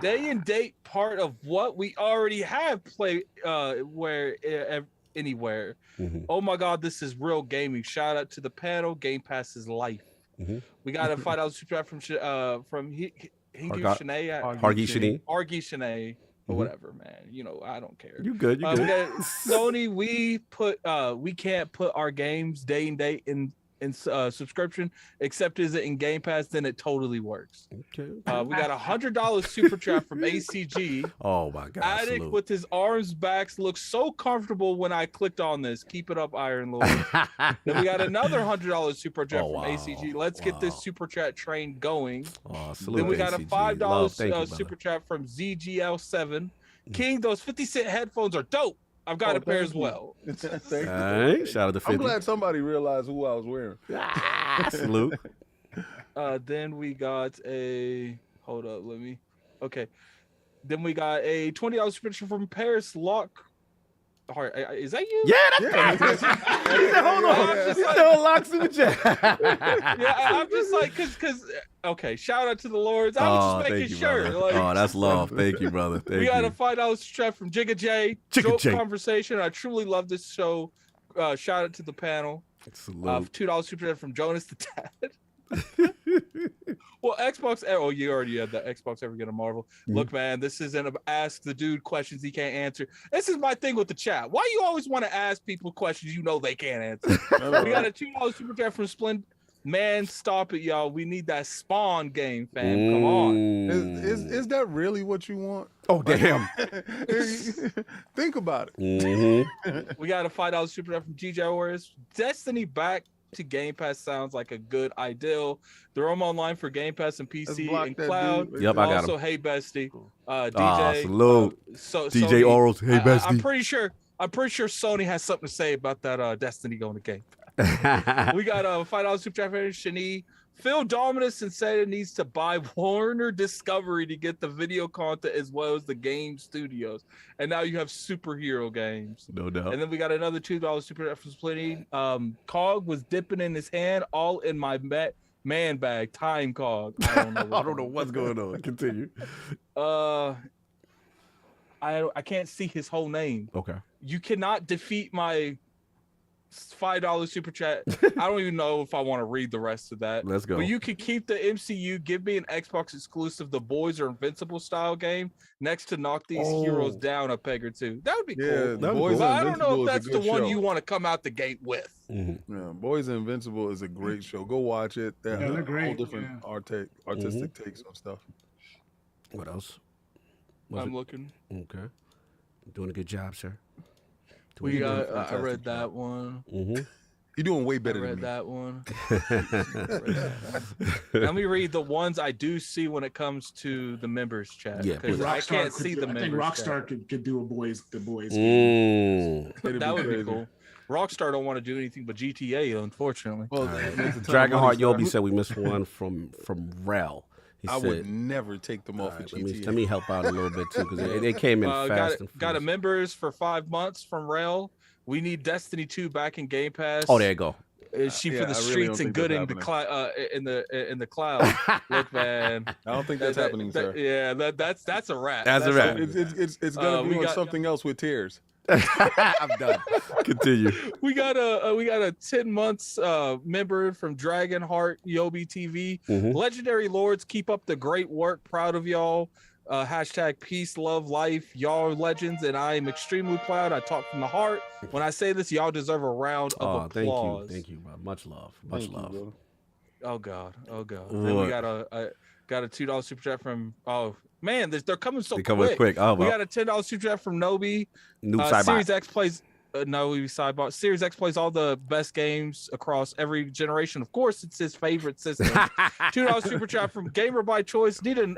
Day and date part of what we already have played anywhere. Oh my God, this is real gaming. Shout out to the panel. Game Pass is life. We got a $5 super chat from Hargi Shanae. Or whatever, man. You know, I don't care. You good? You good? We got Sony. We can't put our games day and date in subscription, except is it in Game Pass? Then it totally works. Okay. We got a $100 super chat from ACG. Oh my God! Addict with his arms back looks so comfortable when I clicked on this. Keep it up, Iron Lord. Then we got another $100 super chat from ACG. Let's get this super chat train going. Then we got a $5 super chat from ZGL7. King, those 50-cent headphones are dope. I've got a pair as well. All right, shout out to 50. I'm glad somebody realized who I was wearing. Salute. Then we got a Then we got a $20 subscription from Paris Lockhart. Is that you? Yeah, that's hold on. You said Lock super chat. Yeah, I'm just like, cause okay, shout out to the Lords. I was just making sure. Like, that's love. Thank you, brother. We got a $5 chat from Jigga J. Dope conversation. I truly love this show. Shout out to the panel. $2 super chat from Jonas the Tad. Well, Xbox. Oh, you already had that. Xbox ever get a Marvel? Look, man, this isn't ask the dude questions he can't answer. This is my thing with the chat. Why you always want to ask people questions you know they can't answer? We got a $2 super chat from Splend. Man, stop it, y'all. We need that Spawn game, fam. Come on. Is that really what you want? Oh, damn. Think about it. We got a $5 super chat from GJ Warriors. Destiny back to Game Pass sounds like a good ideal. They're online for Game Pass and PC and cloud. Yep, I got also, him. Hey Bestie, DJ. Salute. DJ Sony, Orals. Hey Bestie. I'm pretty sure Sony has something to say about that Destiny going to Game Pass. We got a $5 super chat from Shani. Phil Dominus and said it needs to buy Warner Discovery to get the video content as well as the game studios. And now you have superhero games. No doubt. And then we got another $2 super chat from Splitty. Cog was dipping in his hand, all in my man bag. Time Cog. I don't know what's going on. Continue. I can't see his whole name. Okay. You cannot defeat my $5 super chat. I don't even know if I want to read the rest of that. Let's go. But you could keep the MCU. Give me an Xbox exclusive, The Boys or Invincible style game next to knock these heroes down a peg or two. That would be cool. But I don't know if that's the one you want to come out the gate with. Yeah, Boys and Invincible is a great show. Go watch it. They're great. All different artistic takes on stuff. What else? I'm looking. Okay. Doing a good job, sir. We got. I read that one. You're doing way better than me. That one. Let me read the ones I do see when it comes to the members chat. Yeah, because I can't see the members. I think Rockstar could do the boys. That would be cool. Rockstar don't want to do anything but GTA, unfortunately. Well, Dragonheart Yobi said we missed one from Rel. I would never take them off of GTA. Let me help out a little bit too, because they came in fast. Got a members for 5 months from Rel. We need Destiny 2 back in Game Pass. Oh, there you go. Is she for the streets and good in the cloud? Look, man. I don't think that's happening, sir. Yeah, that's a wrap. That's a wrap. It's gonna be on something else with tears. I'm done. Continue. We got a 10 months member from Dragonheart Yobi TV. Legendary Lords, keep up the great work. Proud of y'all. Hashtag peace, love, life. Y'all are legends, and I am extremely proud. I talk from the heart. When I say this, y'all deserve a round of applause. Thank you, bro. Much love. Much love. You, Oh God. Then we got a $2 super chat from man, they're coming so quick. Oh, we got a $10 super chat from Nobi. Series X plays sidebar. Series X plays all the best games across every generation. Of course, it's his favorite system. $2 super chat from Gamer by Choice. Need a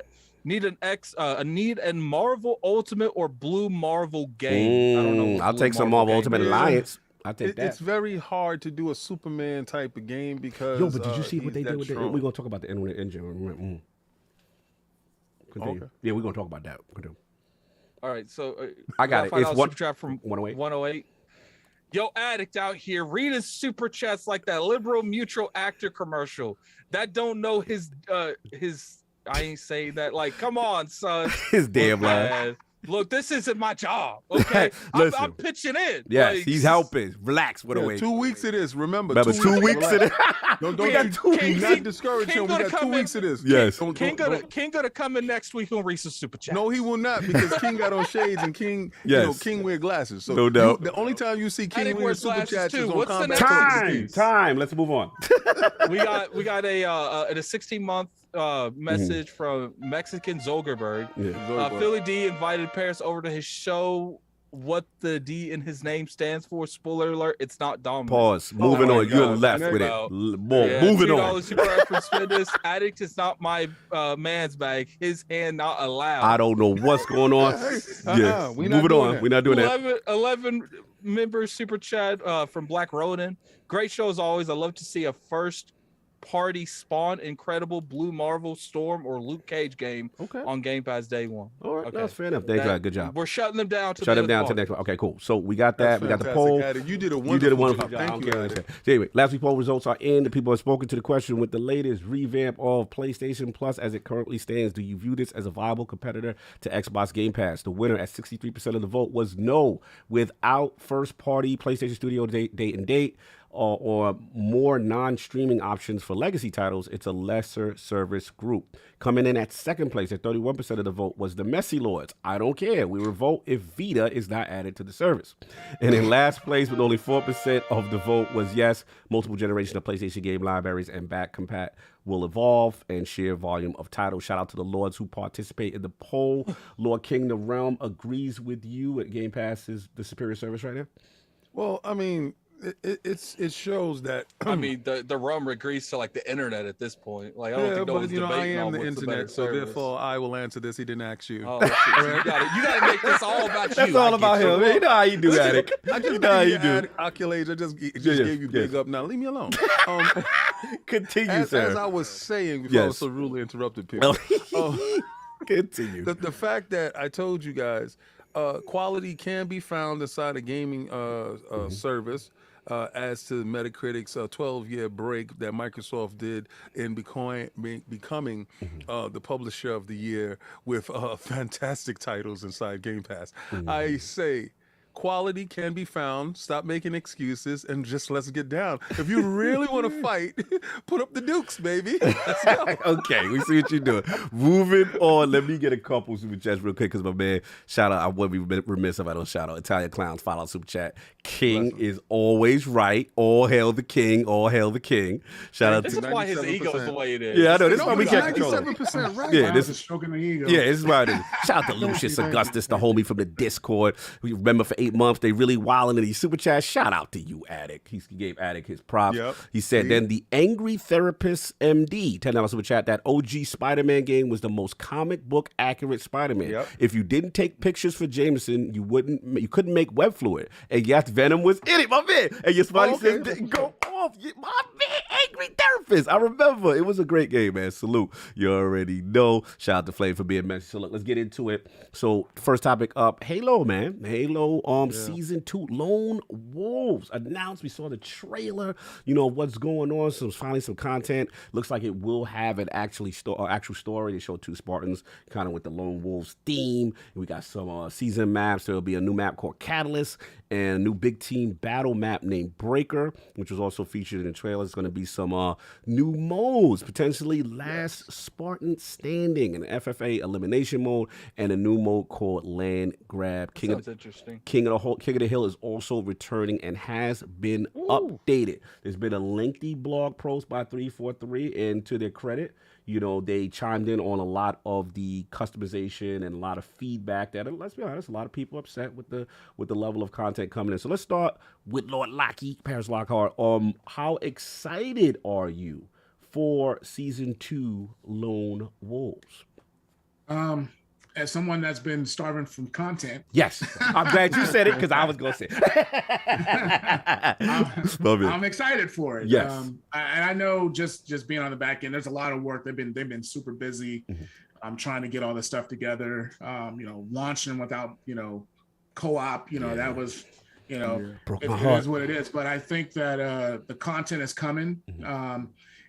Marvel Ultimate or Blue Marvel game. I don't know. I'll take some Marvel Ultimate Alliance. I take that. It's very hard to do a Superman type of game because but did you see what they did with it? We're gonna talk about the Unreal Engine. Continue. Okay. Yeah, we're gonna talk about that. Continue. All right, so I got it. It's one super chat from 108. 108. Yo, addict out here reading super chats like that liberal mutual actor commercial. That don't know his. I ain't saying that. Like, come on, son. His damn life. Look, this isn't my job. Okay, I'm pitching in. Yes, he's helping. Relax. What away. 2 weeks of this. Remember 2 weeks of this. Don't not discourage him. We got 2 weeks of this. Yes. King gonna come in next week on Reese's super chat. No, he will not because King got on shades and King. King wear glasses. So no doubt. The only time you see King wear super chats is on What's Combat. Time. Let's move on. we got a 16-month message from Mexican Zolgerberg. Philly D invited Paris over to his show. What the D in his name stands for? Spoiler alert: it's not Dom. Pause. Moving on. You're left with it. Moving on. Super reference for this. Addict is not my man's bag. His hand not allowed. I don't know what's going on. Yeah. Moving on. We're not doing 11 members super chat from Black Ronin. Great show as always. I love to see a first party Spawn, Incredible, Blue Marvel, Storm, or Luke Cage game on Game Pass day one. All right, that's fair enough. Thank you. Good job. We're shutting them down to the next one. Okay, cool. So we got that. We got the poll. You did a wonderful job. Thank you. So anyway, last week's poll results are in. The people have spoken to the question with the latest revamp of PlayStation Plus as it currently stands. Do you view this as a viable competitor to Xbox Game Pass? The winner at 63% of the vote was no. Without first-party PlayStation Studio date or more non-streaming options for legacy titles, it's a lesser service group. Coming in at second place at 31% of the vote was the Messy Lords. I don't care. We will vote if Vita is not added to the service. And in last place with only 4% of the vote was yes, multiple generation of PlayStation game libraries and back compat will evolve and sheer volume of titles. Shout out to the Lords who participate in the poll. Lord King, the Realm agrees with you that Game Pass is the superior service right now? Well, I mean, it shows that I mean the realm agrees to like the internet at this point. Like I don't think no one's debating I am on the what's internet, the so therefore I will answer this. He didn't ask you. Oh, you gotta make this all about you. That's all about him. You know how you do, Attic. I just gave you accolades. I just gave you big up. Now leave me alone. Continue, sir. As I was saying before I was so rudely interrupted, people. Continue. The fact that I told you guys quality can be found inside a gaming service. As to Metacritic's 12-year break that Microsoft did in becoming the publisher of the year with fantastic titles inside Game Pass. I say quality can be found. Stop making excuses and just let's get down. If you really want to fight, put up the Dukes, baby. Let's go. Okay, we see what you're doing. Moving on. Let me get a couple super chats real quick because my man, shout out. I wouldn't be remiss if I don't shout out Italian Clowns. Follow super chat. King is always right. All hail the king. All hail the king. Shout out this to. This is why his ego is the way it is. Yeah, I know. This is why we can't control it. 97% right. Yeah, this is stroking the ego. Yeah, this is why it is. Shout out to Lucius Augustus, the homie from the Discord. We remember for 8 months they really wilding in these super chats. Shout out to you, Attic. He gave Attic his props. Yep. He said, then the Angry Therapist MD, $10 super chat. That OG Spider-Man game was the most comic book accurate Spider-Man. Yep. If you didn't take pictures for Jameson, you couldn't make web fluid. And yes, Venom was in it, my man. And your Spidey said, go off, my man, Angry Therapist. Memphis. I remember. It was a great game, man. Salute. You already know. Shout out to Flame for being mentioned. So look, let's get into it. So first topic up, Halo, man. Halo Season 2, Lone Wolves announced. We saw the trailer, what's going on. Finally some content. Looks like it will have an actual story. They showed 2 Spartans kind of with the Lone Wolves theme. We got some season maps. There'll be a new map called Catalyst and a new big team battle map named Breaker, which was also featured in the trailer. It's going to be some new modes, potentially Last Spartan Standing, an FFA elimination mode, and a new mode called Land Grab. King of the Hill is also returning and has been updated. There's been a lengthy blog post by 343, and to their credit, they chimed in on a lot of the customization and a lot of feedback that, let's be honest, a lot of people upset with the level of content coming in. So let's start with Lord Lockheed, Paris Lockhart. How excited are you for Season 2 Lone Wolves? As someone that's been starving from content. Yes. I'm glad you said it because I was going to say it. I'm excited for it. Yes. And I know just being on the back end, there's a lot of work. They've been super busy. I'm trying to get all this stuff together. Launching without, co-op, that was, it is what it is. But I think that the content is coming.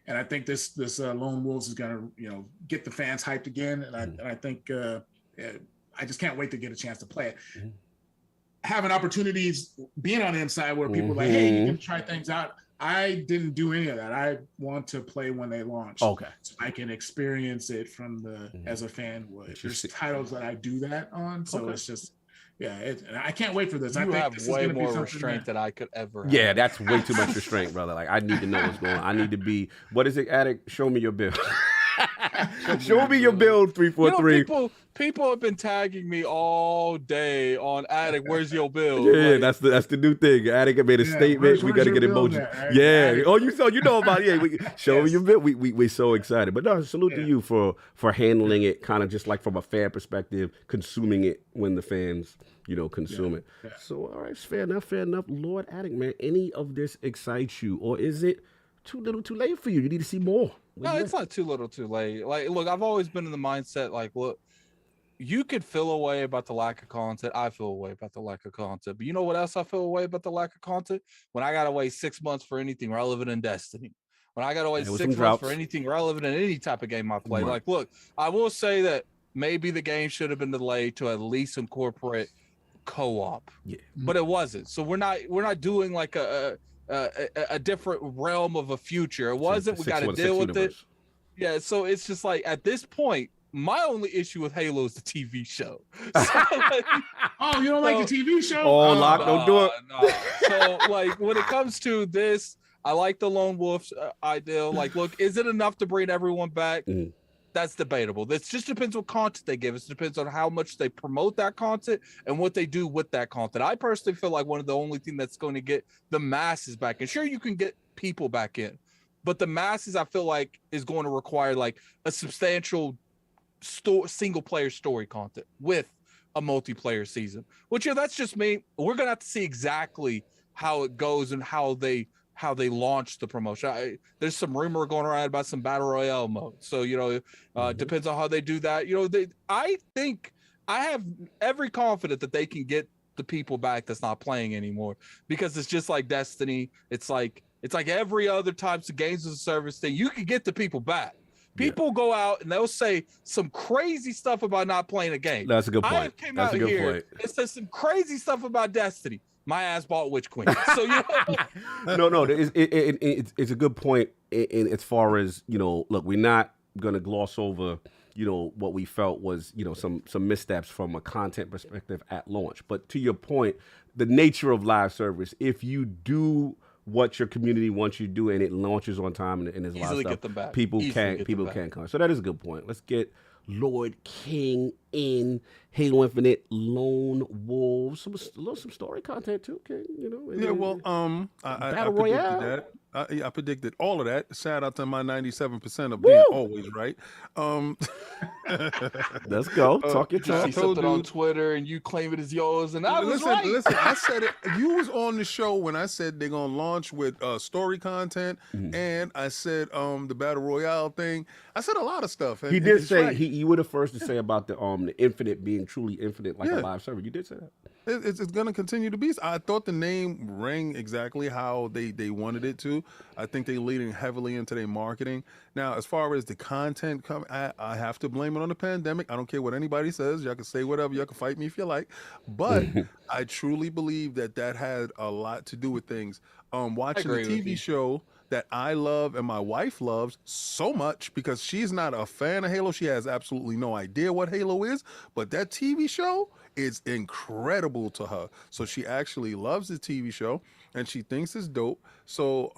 And I think this Lone Wolves is going to, get the fans hyped again. And I think I just can't wait to get a chance to play it. Having opportunities, being on the inside where people are like, hey, you can try things out. I didn't do any of that. I want to play when they launch. Okay. So I can experience it from as a fan would. There's titles that I do that on. So it's just, I can't wait for this. I think have this way is more restraint than I could ever have. Yeah, that's way too much restraint, brother. Like, I need to know what's going on. I need to be, what is it, Addict? Show me your build. Show me your build, 343. People have been tagging me all day on Addict. Where's your build? Yeah, that's the new thing. Addict made a statement. We got to get emoji. Yeah. Oh, you know about it. Yeah, show me your build. We're so excited. But no, salute to you for handling it kind of just like from a fan perspective, consuming it when the fans consume it. Yeah. So, all right, fair enough. Lord Addict, man, any of this excites you, or is it too little too late for you? You need to see more. No, it's not too little too late. Like, look, I've always been in the mindset, like, look, you could feel away about the lack of content. I feel away about the lack of content. But you know what else I feel away about the lack of content? When I got to wait 6 months for anything relevant in Destiny. When I got to wait 6 months for anything relevant in any type of game I play. Right. Like, look, I will say that maybe the game should have been delayed to at least incorporate co-op. Yeah. But it wasn't. So we're not doing like a different realm of a future. It wasn't. We got to deal with it. Yeah. So it's just like at this point, my only issue with Halo is the TV show. So, like, oh, you don't like the TV show? Oh, Lock, don't do it. No. So like when it comes to this, I like the Lone Wolves ideal. Like, look, is it enough to bring everyone back? That's debatable. This just depends what content they give us. It depends on how much they promote that content and what they do with that content. I personally feel like one of the only thing that's going to get the masses back, and sure, you can get people back in, but the masses, I feel like, is going to require like a substantial single player story content with a multiplayer season, which that's just me. We're going to have to see exactly how it goes and how they launch the promotion. There's some rumor going around about some battle royale mode. So, depends on how they do that. I think I have every confidence that they can get the people back that's not playing anymore, because it's just like Destiny. It's like every other types of games as a service thing. You can get the people back. People go out and they'll say some crazy stuff about not playing a game. That's a good point. I came out here and said some crazy stuff about Destiny. My ass bought Witch Queen. So no, it's a good point. In as far as look, we're not gonna gloss over what we felt was some missteps from a content perspective at launch. But to your point, the nature of live service, if you do what your community wants you to do and it launches on time and there's a lot of stuff, people can come. So that is a good point. Let's get Lord King in Halo Infinite, Lone Wolves, some story content too, King. I Battle Royale. I predicted all of that. Shout out to my 97% of being always right. Let's go. Talk your talk. I told it on Twitter, and you claim it as yours, and I was right. Listen, I said it. You was on the show when I said they're gonna launch with story content, and I said the battle royale thing. I said a lot of stuff. And, he did say you were the first to say about the infinite being truly infinite, like a live server. You did say that. It's going to continue to be. I thought the name rang exactly how they wanted it to. I think they're leading heavily into their marketing. Now, as far as the content I have to blame it on the pandemic. I don't care what anybody says. Y'all can say whatever. Y'all can fight me if you like. But I truly believe that had a lot to do with things. Watching the TV show that I love and my wife loves so much, because she's not a fan of Halo. She has absolutely no idea what Halo is. But that TV show is incredible to her. So she actually loves the TV show and she thinks it's dope. So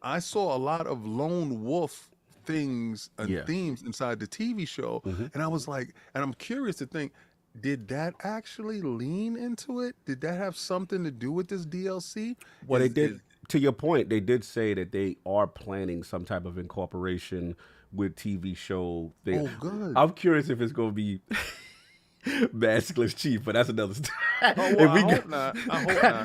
I saw a lot of lone wolf things and themes inside the TV show. And I was like, and I'm curious to think, did that actually lean into it? Did that have something to do with this DLC? Well, they did. To your point, they did say that they are planning some type of incorporation with TV show thing. Oh, good. I'm curious if it's going to be Maskless Chief, but that's another story. I hope not.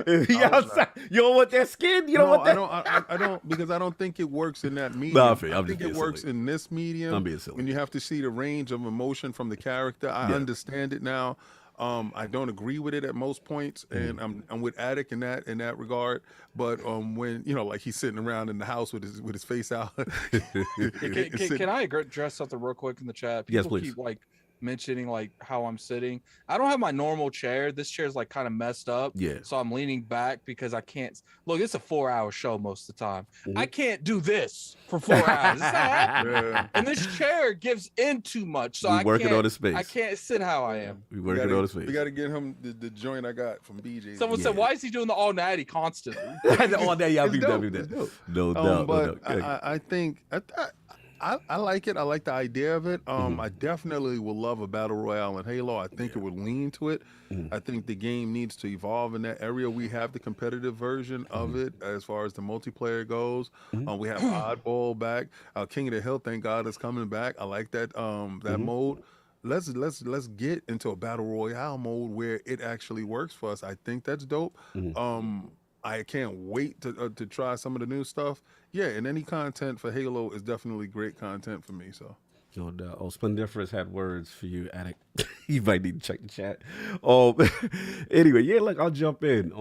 If he outside, you don't want that skin? You don't want that? I don't, because I don't think it works in that medium. No, I think it works in this medium. I'm being silly. When you have to see the range of emotion from the character. I understand it now. I don't agree with it at most points, and I'm with Attic in that regard. But when like he's sitting around in the house with his face out. Can I address something real quick in the chat? Yes, please. Keep mentioning how I'm sitting. I don't have my normal chair. This chair's kind of messed up. Yeah. So I'm leaning back because I can't look. It's a 4-hour show most of the time. I can't do this for 4 hours. It's not happening. And this chair gives in too much. So I working on the space. I can't sit how I am. We working on the space. We got to get him the joint I got from BJ. Someone said, "Why is he doing the all natty constantly?" All day, y'all be dope. No doubt. But I think. I like it. I like the idea of it. I definitely will love a battle royale in Halo. I think it would lean to it. I think the game needs to evolve in that area. We have the competitive version of it as far as the multiplayer goes. We have Oddball back. King of the Hill, thank God, is coming back. I like that that mode. Let's get into a battle royale mode where it actually works for us. I think that's dope. I can't wait to try some of the new stuff. Yeah, and any content for Halo is definitely great content for me. So, no doubt. Splendiferous had words for you, Attic. You might need to check the chat. Anyway, I'll jump in.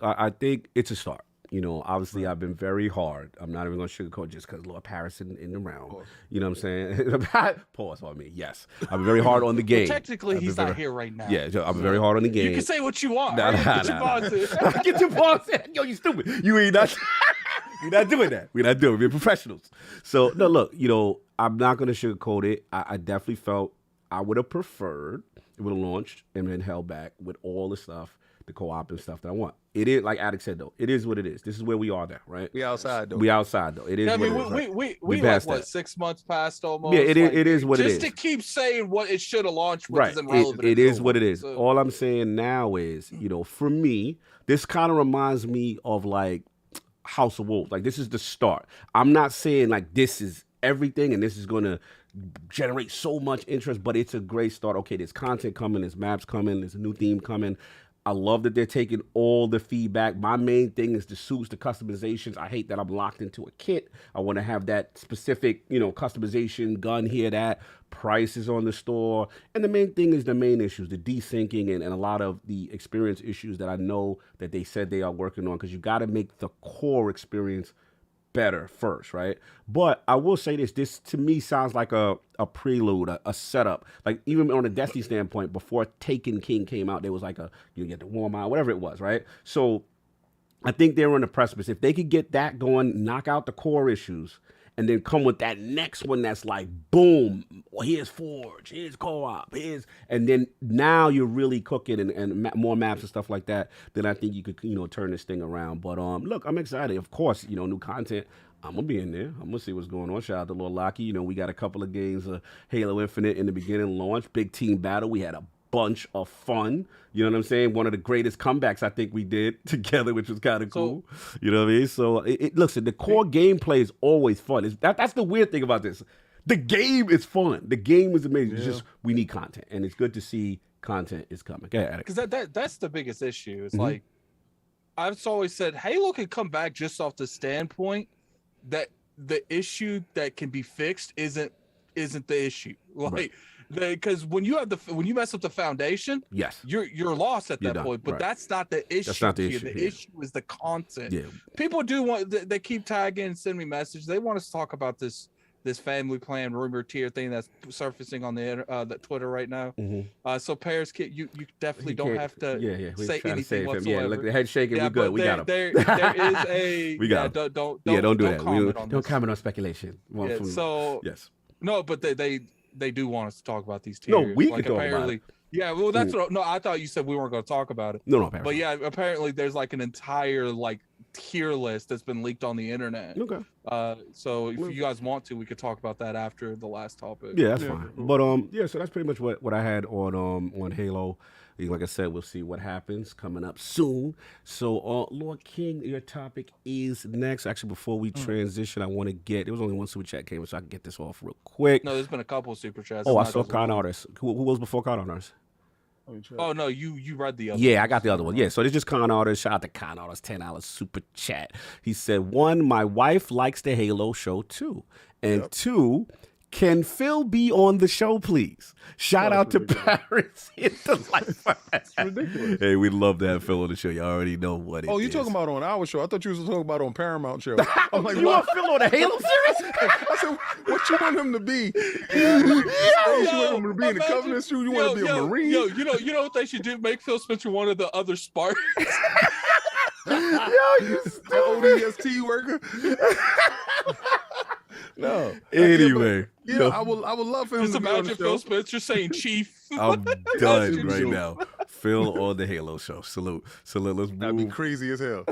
I think it's a start. Obviously I've been very hard. I'm not even going to sugarcoat just because Lord Paris in the round. You know what I'm saying? Pause on me. Yes. I'm very hard on the game. Well, technically, he's not here right now. Yeah, I'm very hard on the game. You can say what you want. Nah. Get your balls in. Yo, you stupid. You ain't not. We're not doing that. We're not doing it. We're professionals. So, no, look, I'm not going to sugarcoat it. I definitely felt I would have preferred it would have launched and then held back with all the stuff, the co-op and stuff that I want. It is, like Attic said, though, it is what it is. This is where we are now, right? We outside, though. We outside, though. It is what it is. Right? We like, what, 6 months past almost? Yeah, it is what it is. Just to keep saying what it should have launched with right. isn't relevant. It is what it is. So. All I'm saying now is, for me, this kind of reminds me of, like, House of Wolves. Like, this is the start. I'm not saying, like, this is everything and this is going to generate so much interest, but it's a great start. Okay, there's content coming, there's maps coming, there's a new theme coming. I love that they're taking all the feedback. My main thing is the suits, the customizations. I hate that I'm locked into a kit. I want to have that specific, customization, gun here, that. Prices on the store. And the main thing is the main issues, the desyncing and a lot of the experience issues that I know that they said they are working on, because you got to make the core experience better first, right? But I will say this to me sounds like a prelude, a setup. Like, even on a Destiny standpoint, before Taken King came out, there was like you get the warm out, whatever it was, right? So I think they're on the precipice. If they could get that going, knock out the core issues, and then come with that next one that's like, boom, here's Forge, here's co-op, and then now you're really cooking and more maps and stuff like that, then I think you could, turn this thing around. But look, I'm excited. Of course, new content. I'm going to be in there. I'm going to see what's going on. Shout out to Lord Locky. We got a couple of games of Halo Infinite in the beginning launch. Big team battle. We had a bunch of fun. You know what I'm saying? One of the greatest comebacks I think we did together, which was kind of cool. You know what I mean? So listen, the core gameplay is always fun. That's the weird thing about this. The game is fun. The game is amazing. It's just we need content, and it's good to see content is coming. Because that's the biggest issue. It's like I've always said, Halo can come back just off the standpoint that the issue that can be fixed isn't the issue. Like because when you mess up the foundation, you're lost at that point. But that's not the issue. That's not the issue. The issue is the content. Yeah. People do want. They keep tagging and sending me messages. They want us to talk about this family plan rumor tier thing that's surfacing on the Twitter right now. So Paris, you definitely don't have to say anything whatsoever. Yeah, look, the head shaking. We good. We got him. There is a. We got him. Don't do that. Don't comment on speculation. No, but they do want us to talk about these tiers. No, we can talk about it. Yeah, well, that's what. No, I thought you said we weren't going to talk about it. No, but yeah, apparently there's like an entire tier list that's been leaked on the internet. Okay. So if you guys want to, we could talk about that after the last topic. Yeah, that's fine. But so that's pretty much what I had on Halo. Like I said, we'll see what happens coming up soon. So, Lord King, your topic is next. Actually, before we transition, I want to there was only one super chat came in, so I can get this off real quick. No, there's been a couple of super chats. Oh, I saw Con Artist. Who was before Con Artist? Oh, no, you read the other one. I got the other one. Yeah, so it's just Con Artist. Shout out to Con Artist, $10 super chat. He said, 1, my wife likes the Halo show too. And 2, can Phil be on the show, please? Shout out to Paris in the life. That's ridiculous. Hey, we'd love to have Phil on the show. You already know what it is. Oh, you talking about on our show? I thought you was talking about on Paramount show. I'm like, you want Phil on the Halo series? I said, what you want him to be? You want him to be in the Covenant suit? You want to be a Marine? You know what they should do? Make Phil Spencer one of the other Spartans. You stupid. ODST worker. No. Anyway. I would love for him to be on the show. Phil Spencer saying chief. I'm done right now. Phil on the Halo show. Salute. Let's move. That'd be crazy as hell.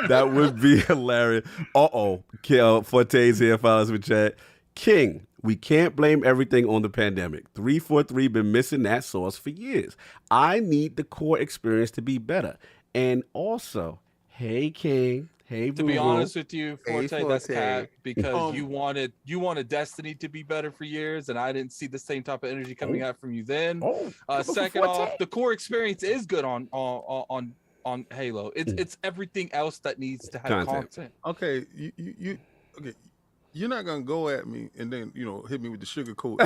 That would be hilarious. Forte's here, follows with chat. King, we can't blame everything on the pandemic. 343 been missing that source for years. I need the core experience to be better. And also, hey King, hey to be honest with you, Forte, that's cap because you wanted Destiny to be better for years, and I didn't see the same type of energy coming out from you then. Second off, the core experience is good on Halo. It's everything else that needs to have content. Okay, you okay. You're not gonna go at me and then hit me with the sugar coat.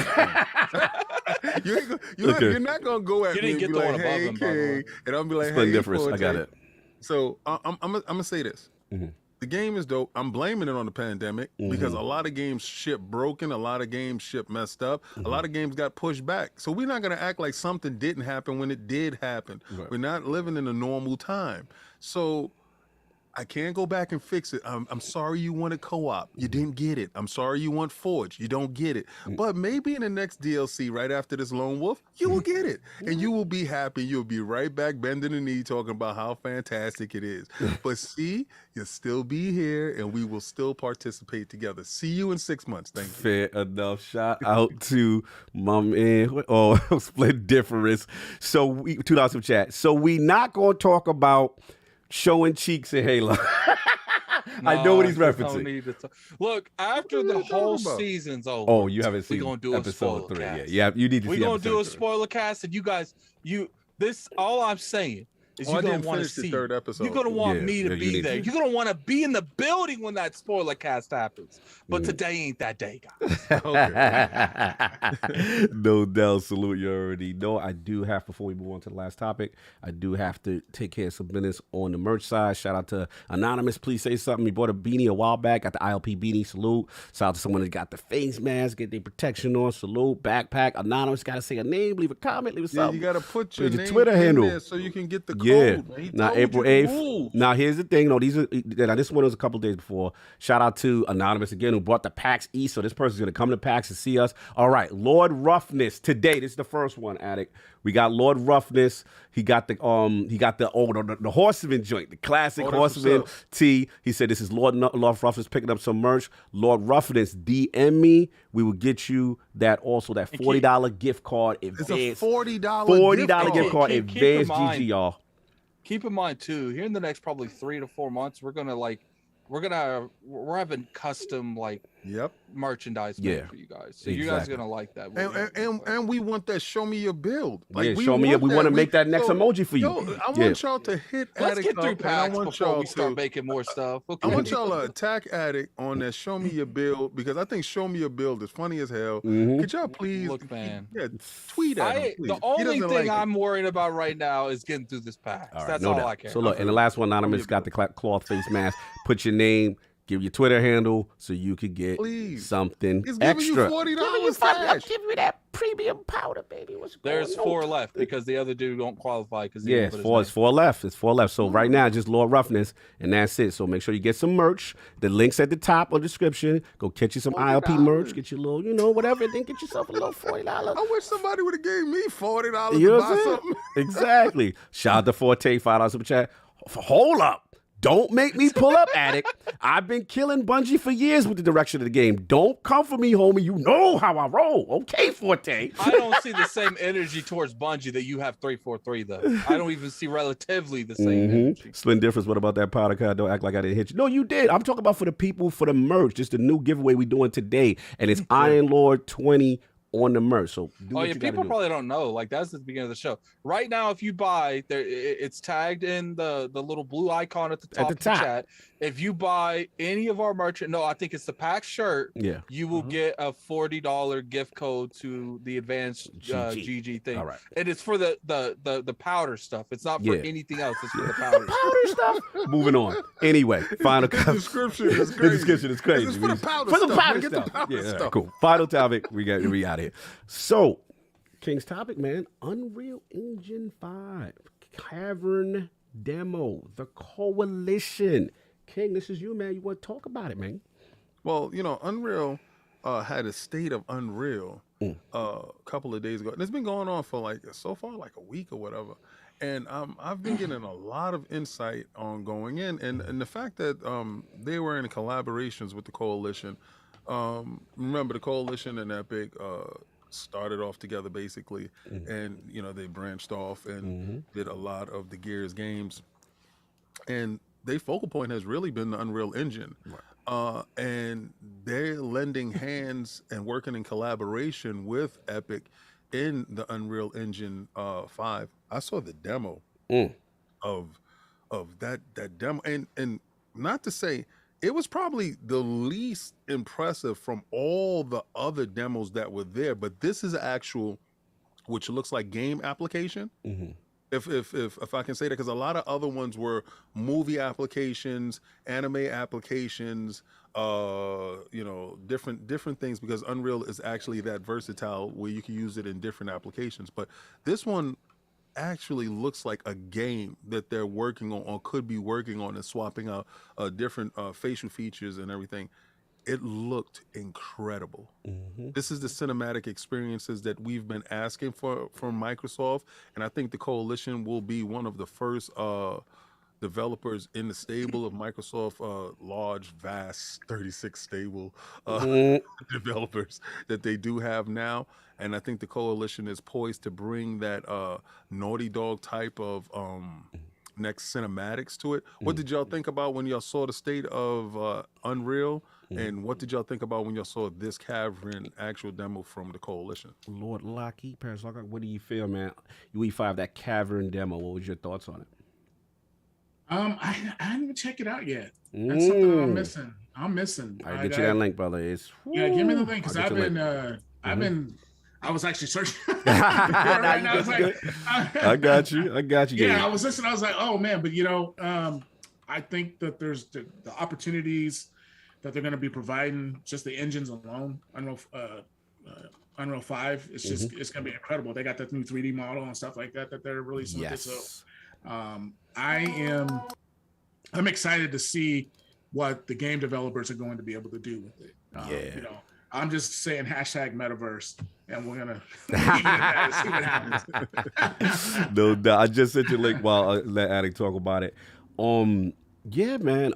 You're not gonna go at me and be like, "Hey, King," and I'll be like, "Hey, difference. I got it." So I'm gonna say this: the game is dope. I'm blaming it on the pandemic because a lot of games ship broken, a lot of games ship messed up, a lot of games got pushed back. So we're not gonna act like something didn't happen when it did happen. Right. We're not living in a normal time, so I can't go back and fix it. I'm sorry you wanted co-op. You didn't get it. I'm sorry you want Forge. You don't get it. But maybe in the next DLC, right after this Lone Wolf, you will get it. And you will be happy. You'll be right back bending the knee talking about how fantastic it is. But see, you'll still be here and we will still participate together. See you in 6 months. Thank you. Fair enough. Shout out to my man. Split difference. So we $2 of chat. So we not going to talk about showing cheeks in Halo. I know what he's referencing. Look, after the whole season's over. You haven't seen episode 3 yet. Yeah, you need to see. We're gonna do a spoiler cast, and you guys, all I'm saying is you're gonna want to see. Third episode. You're gonna want me to be there. You're gonna want to be in the building when that spoiler cast happens. But today ain't that day, guys. No doubt. Salute. You already know. I do have, before we move on to the last topic, I do have to take care of some business on the merch side. Shout out to Anonymous. Please say something. He bought a beanie a while back. Got the ILP beanie. Salute. Shout out to someone that got the face mask, get their protection on. Salute. Backpack. Anonymous. Got to say a name. Leave a comment. Leave something. You got to put your name Twitter handle there so you can get the Now April 8th. Now here's the thing. No, this one was a couple days before. Shout out to Anonymous again who bought the PAX East. So this person's gonna come to PAX and see us. All right, Lord Roughness today. This is the first one, Addict. We got Lord Roughness. He got the Horseman joint, the classic Horseman tee. He said this is Lord Roughness picking up some merch. Lord Roughness, DM me we will get you that $40 gift card. It's a $40 gift card. Advanced GG, y'all. Keep in mind too, here in the next probably 3 to 4 months, we're having custom merchandise made for you guys. So you guys are gonna like that. And we want that show me your build. Show me. We want to make that next emoji for you. I want y'all to hit Let's Addict get through up, packs before we start making more stuff. Okay. I want y'all to attack Addict on that show me your build, because I think show me your build is funny as hell. Could y'all please tweet at him, please. The only thing I'm worried about right now is getting through this pack. That's all I care. So look, and the last one, Anonymous got the cloth face mask. Put your name, give your Twitter handle so you could get something extra. Give me that premium powder, baby. There's 4 left because the other dude don't qualify because it's 4 left. It's 4 left. So right now, just Lord Roughness, and that's it. So make sure you get some merch. The link's at the top of the description. Go catch you some ILP merch. Get your little, whatever. Then get yourself a little $40. I wish somebody would have gave me $40 to buy something. Exactly. Shout out to Forte, $5 super chat. Hold up. Don't make me pull up, Addict. I've been killing Bungie for years with the direction of the game. Don't come for me, homie. You know how I roll. Okay, Forte. I don't see the same energy towards Bungie that you have 343, though. I don't even see relatively the same energy. Slim difference. What about that powder card? Don't act like I didn't hit you. No, you did. I'm talking about for the people, for the merch. Just the new giveaway we're doing today. And it's Iron Lord 20 on the merch. So people probably don't know. Like, that's at the beginning of the show. Right now, if you buy, it's tagged in the little blue icon at the top of the chat. If you buy any of our merch, I think it's the pack shirt. Yeah, you will get a $40 gift code to the advanced GG thing. All right, and it's for the powder stuff. It's not for anything else. It's for the powder. Stuff. Moving on. Anyway, final description is crazy. The description is crazy. It's for the powder stuff. Cool. Final topic. We out of here. So, King's topic, man. Unreal Engine 5 Cavern demo. The Coalition. King, this is you, man. You want to talk about it, man? Well, Unreal had a state of Unreal a couple of days ago. And it's been going on for so far a week or whatever. And I've been getting a lot of insight on going in. And the fact that they were in collaborations with the Coalition. Remember, the Coalition and Epic started off together basically. And, they branched off and did a lot of the Gears games. And their focal point has really been the Unreal Engine. Right. And they're lending hands and working in collaboration with Epic in the Unreal Engine 5. I saw the demo of that demo. And not to say, it was probably the least impressive from all the other demos that were there, but this is actual, which looks like game application. If I can say that, because a lot of other ones were movie applications, anime applications, different things, because Unreal is actually that versatile where you can use it in different applications. But this one actually looks like a game that they're working on or could be working on, and swapping out different facial features and everything. It looked incredible. This is the cinematic experiences that we've been asking for from Microsoft, and I think the Coalition will be one of the first developers in the stable of Microsoft, large, vast, 36 stable developers that they do have now. And I think the Coalition is poised to bring that Naughty Dog type of next cinematics to it. What did y'all think about when y'all saw the state of Unreal? And what did y'all think about when y'all saw this Cavern actual demo from the Coalition? Lord Lockheed, Paris Lockhart, what do you feel, man? UE5, that Cavern demo, what was your thoughts on it? I didn't even check it out yet. That's something I'm missing. I get you that link, brother. Yeah, give me the link, because I was actually searching. I got you. Yeah, I was listening. I was like, oh man, but I think that there's the opportunities that they're going to be providing, just the engines alone. Unreal 5, it's just it's going to be incredible. They got that new 3D model and stuff like that they're releasing. Yes. So I'm excited to see what the game developers are going to be able to do with it. I'm just saying #metaverse, and we're gonna see what happens. No doubt. I just sent you a link while I let Addict talk about it. Yeah, man.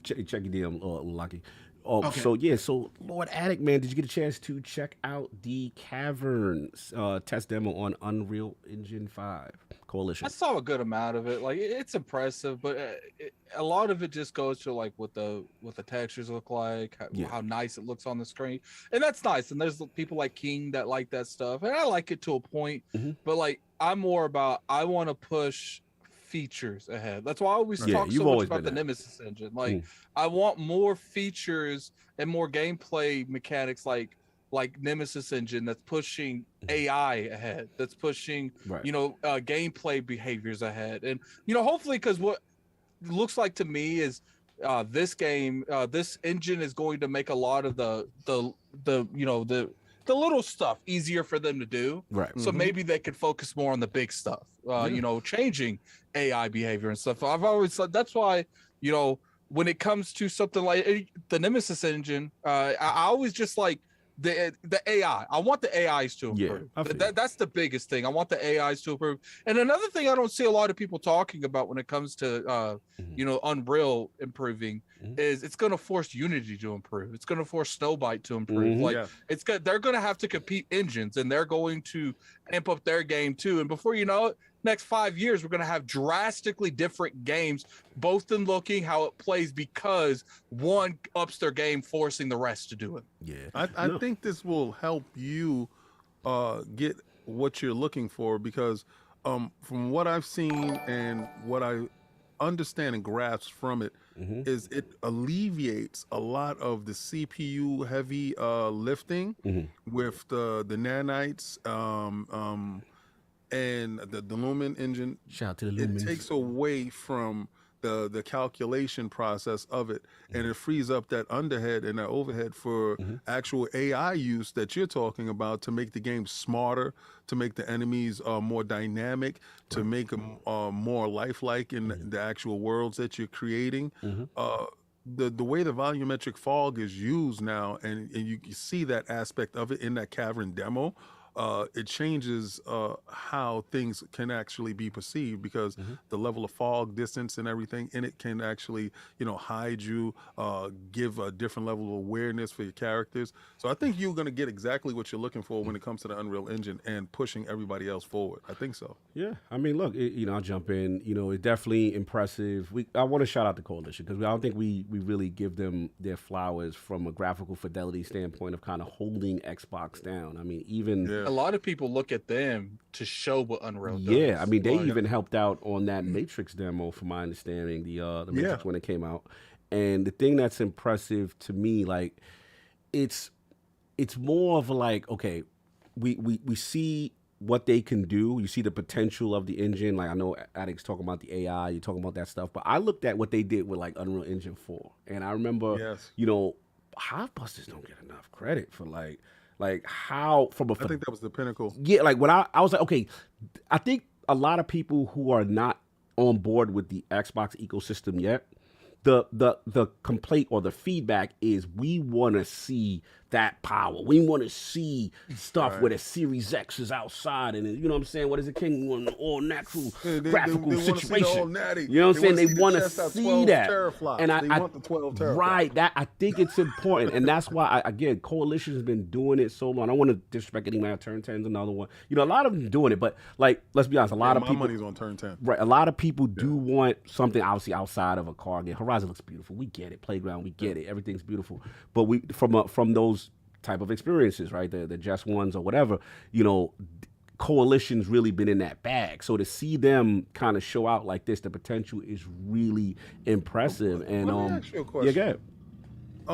Check your DM, Lucky. Okay. So Lord Addict, man, did you get a chance to check out the Caverns test demo on Unreal Engine 5 Coalition? I saw a good amount of it. Like it's impressive, but a lot of it just goes to like what the textures look like, how nice it looks on the screen, and that's nice. And there's people like King that like that stuff, and I like it to a point. But like I'm more about I want to push features ahead. That's why I always talk so much about the Nemesis engine. Like I want more features and more gameplay mechanics like Nemesis engine that's pushing AI ahead, that's pushing gameplay behaviors ahead. And hopefully, because what looks like to me is this engine is going to make a lot of the little stuff easier for them to do. Right. So maybe they could focus more on the big stuff, changing AI behavior and stuff. I've always thought that's why, when it comes to something like the Nemesis engine, I always just like the AI. I want the AIs to improve. That's the biggest thing. I want the AIs to improve. And another thing I don't see a lot of people talking about when it comes to Unreal improving is it's going to force Unity to improve. It's going to force Snowbite to improve. They're going to have to compete engines, and they're going to amp up their game too. And before you know it, next 5 years, we're going to have drastically different games, both in looking how it plays, because one ups their game, forcing the rest to do it. Yeah, I think this will help you get what you're looking for, because from what I've seen and what I understand and grasp from it is it alleviates a lot of the CPU heavy lifting with the nanites and the Lumen engine. Shout out to the Lumens. It takes away from the calculation process of it, and it frees up that underhead and that overhead for actual AI use that you're talking about, to make the game smarter, to make the enemies more dynamic, to make them more lifelike in the actual worlds that you're creating. The way the volumetric fog is used now, and you can see that aspect of it in that cavern demo, it changes how things can actually be perceived, because the level of fog, distance, and everything in it can actually, hide you, give a different level of awareness for your characters. So I think you're going to get exactly what you're looking for when it comes to the Unreal Engine and pushing everybody else forward. I think so. Yeah, I mean, look, I'll jump in. It's definitely impressive. I want to shout out the Coalition, because I don't think we really give them their flowers from a graphical fidelity standpoint of kind of holding Xbox down. I mean, even a lot of people look at them to show what Unreal does. Yeah, I mean, they even helped out on that Matrix demo, from my understanding, the Matrix when it came out. And the thing that's impressive to me, like, it's more of like, okay, we see what they can do. You see the potential of the engine. Like, I know Addict's talking about the AI, you're talking about that stuff, but I looked at what they did with like Unreal Engine 4, and I remember, Hive-Busters don't get enough credit for like how from a. I think that was the pinnacle. Yeah, like when I was like, okay, I think a lot of people who are not on board with the Xbox ecosystem yet, the complaint or the feedback is we want to see that power. We want to see stuff where the Series X is outside, and you know what I'm saying? What is it, King? We want an all natural graphical situation. You know what I'm saying? They want to see that. And I want the 12 teraflops. Right. That I think it's important, and that's why again, Coalition has been doing it so long. I don't want to disrespect anyone. Turn 10's another one. A lot of them doing it, but like, let's be honest, a lot of people. My money's on Turn 10. Right. A lot of people do want something obviously outside of a car game. Horizon looks beautiful. We get it. Playground, we get it. Everything's beautiful. But we from those type of experiences, right? The just ones or whatever, Coalition's really been in that bag. So to see them kind of show out like this, the potential is really impressive. And let me ask you a question. Yeah, go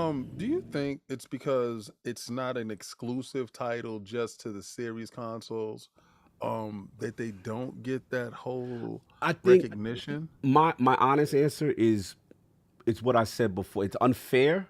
ahead. Do you think it's because it's not an exclusive title just to the series consoles, that they don't get that whole recognition? My honest answer is, it's what I said before. It's unfair.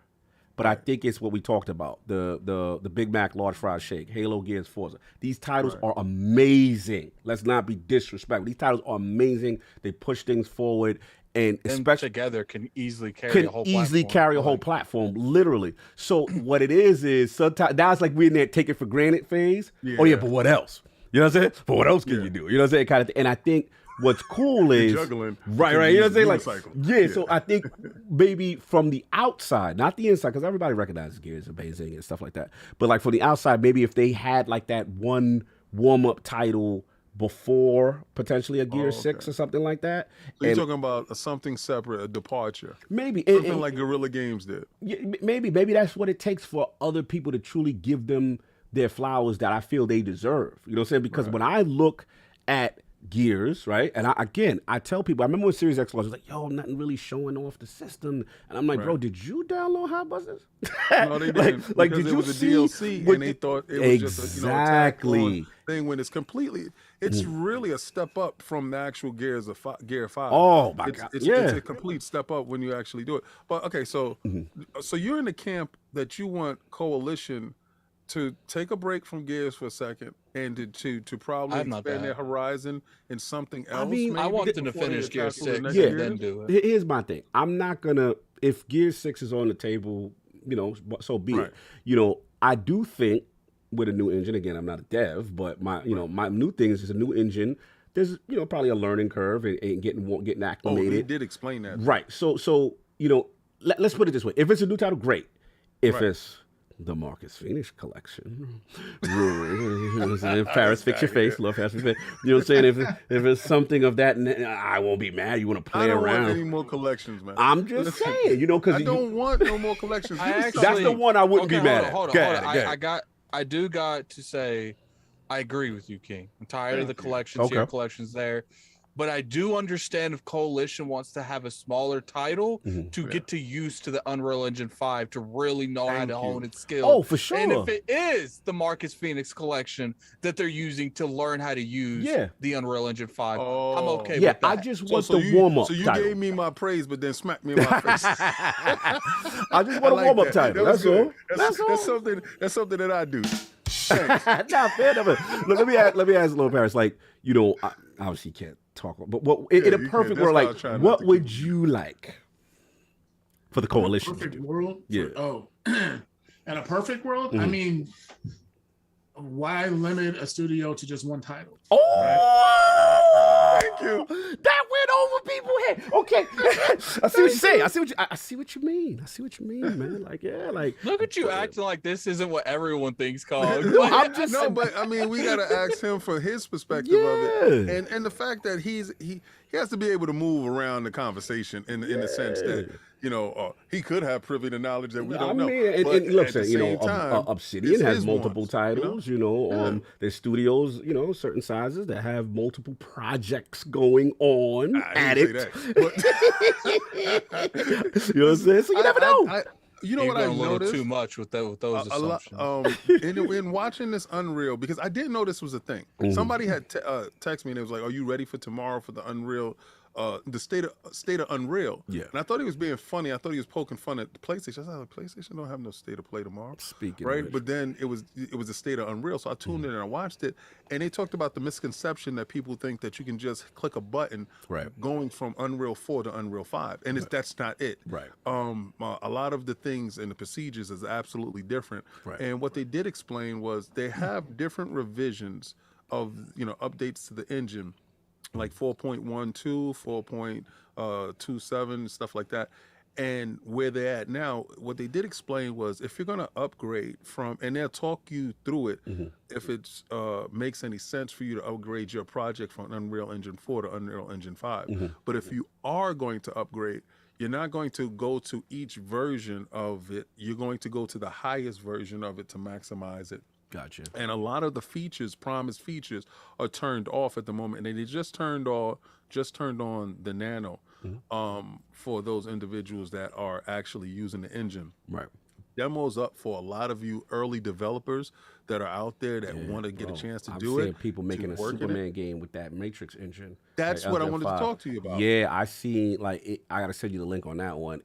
But I think it's what we talked about, the Big Mac, large fried shake, Halo, Gears, Forza. These titles are amazing. Let's not be disrespectful. These titles are amazing. They push things forward, and especially together can easily carry a whole platform, literally. So what it is sometimes that's like we're in that take it for granted phase. Yeah. Oh yeah, but what else? You know what I'm saying? But what else can you do? You know what I'm saying? Kind of thing. And I think what's cool is juggling, right. You know what I'm saying? Like, so I think maybe from the outside, not the inside, because everybody recognizes Gears amazing and stuff like that. But like from the outside, maybe if they had like that one warm-up title before potentially a Gears 6 or something like that. So you're talking about something separate, a departure. Maybe. Something like Guerrilla Games did. Yeah, maybe that's what it takes for other people to truly give them their flowers that I feel they deserve. You know what I'm saying? Because when I look at Gears, right? And I tell people, I remember when Series X was like, yo, nothing really showing off the system. And I'm like, bro, did you download Hot Buzzers? No, they didn't. like did it you was see a DLC and they thought it was just a, exactly thing when it's completely, it's really a step up from the actual Gear 5. Oh my God. It's a complete step up when you actually do it. But okay, so you're in the camp that you want Coalition to take a break from Gears for a second and to probably expand their horizon in something else. I mean, I want them to finish Gears 6 and then do it. Here's my thing. I'm not gonna, if Gears 6 is on the table, you know, so be it. You know, I do think with a new engine, again, I'm not a dev, but my new thing is a new engine. There's, you know, probably a learning curve and getting acclimated. Oh, he did explain that. Right. So you know, let's put it this way. If it's a new title, great. If it's the Marcus Phoenix collection, Paris, fix your face, love Paris, fix your face. You know what I'm saying? If it's something of that, I won't be mad. You want to play around? I don't want any more collections, man. I'm just saying, you know, because I don't want no more collections. That's the one I wouldn't be mad at. Hold on. I got to say, I agree with you, King. I'm tired of the collections here, collections there. But I do understand if Coalition wants to have a smaller title to get to use to the Unreal Engine 5 to really know how to hone its skills. Oh, for sure. And if it is the Marcus Phoenix collection that they're using to learn how to use the Unreal Engine 5, I'm okay with that. I just want the warm-up title. So you gave me my praise, but then smacked me in my face. I just want a warm-up title. That's all. That's something that I do. Nah, fair enough. Look, let me ask Lil Paris, like, you know, I obviously can't talk, but in a perfect world, like, what would you like for the Coalition? Perfect world? Yeah. In a perfect world, I mean, why limit a studio to just one title? Thank you. That went over people's head. Okay, I see what you're saying. I see what you mean. I see what you mean, man. Like, yeah, like. Look at you acting like this isn't what everyone thinks, Cog. But I mean, we gotta ask him for his perspective of it, and the fact that he has to be able to move around the conversation in the sense that, you know, he could have privy to knowledge that we don't know. But look, at the you know, same time, Obsidian has multiple titles. You know, there's studios, you know, certain sizes that have multiple projects going on at it. You know what I'm saying? So you never know. You know what I noticed? Too much with those assumptions. In watching this Unreal, because I didn't know this was a thing. Somebody had texted me and it was like, "Are you ready for tomorrow for the Unreal?" The state of Unreal. Yeah. And I thought he was being funny. I thought he was poking fun at the PlayStation. I said, PlayStation don't have no state of play tomorrow. Speaking right? But then it was the state of Unreal. So I tuned in and I watched it. And they talked about the misconception that people think that you can just click a button going from Unreal 4 to Unreal 5. And that's not it. Right. A lot of the things and the procedures is absolutely different. Right. And what they did explain was they have different revisions of, you know, updates to the engine, like 4.12, 4.27, stuff like that. And where they're at now, what they did explain was if you're going to upgrade from, and they'll talk you through it, if it makes any sense for you to upgrade your project from Unreal Engine 4 to Unreal Engine 5. But if you are going to upgrade, you're not going to go to each version of it. You're going to go to the highest version of it to maximize it. Gotcha. And a lot of the features, promised features, are turned off at the moment. And they just turned on the Nano for those individuals that are actually using the engine. Right. Demos up for a lot of you early developers that are out there that want to get a chance to do it. People making a Superman game with that Matrix engine. That's like what I wanted to talk to you about. Yeah, I see. Like, I gotta send you the link on that one.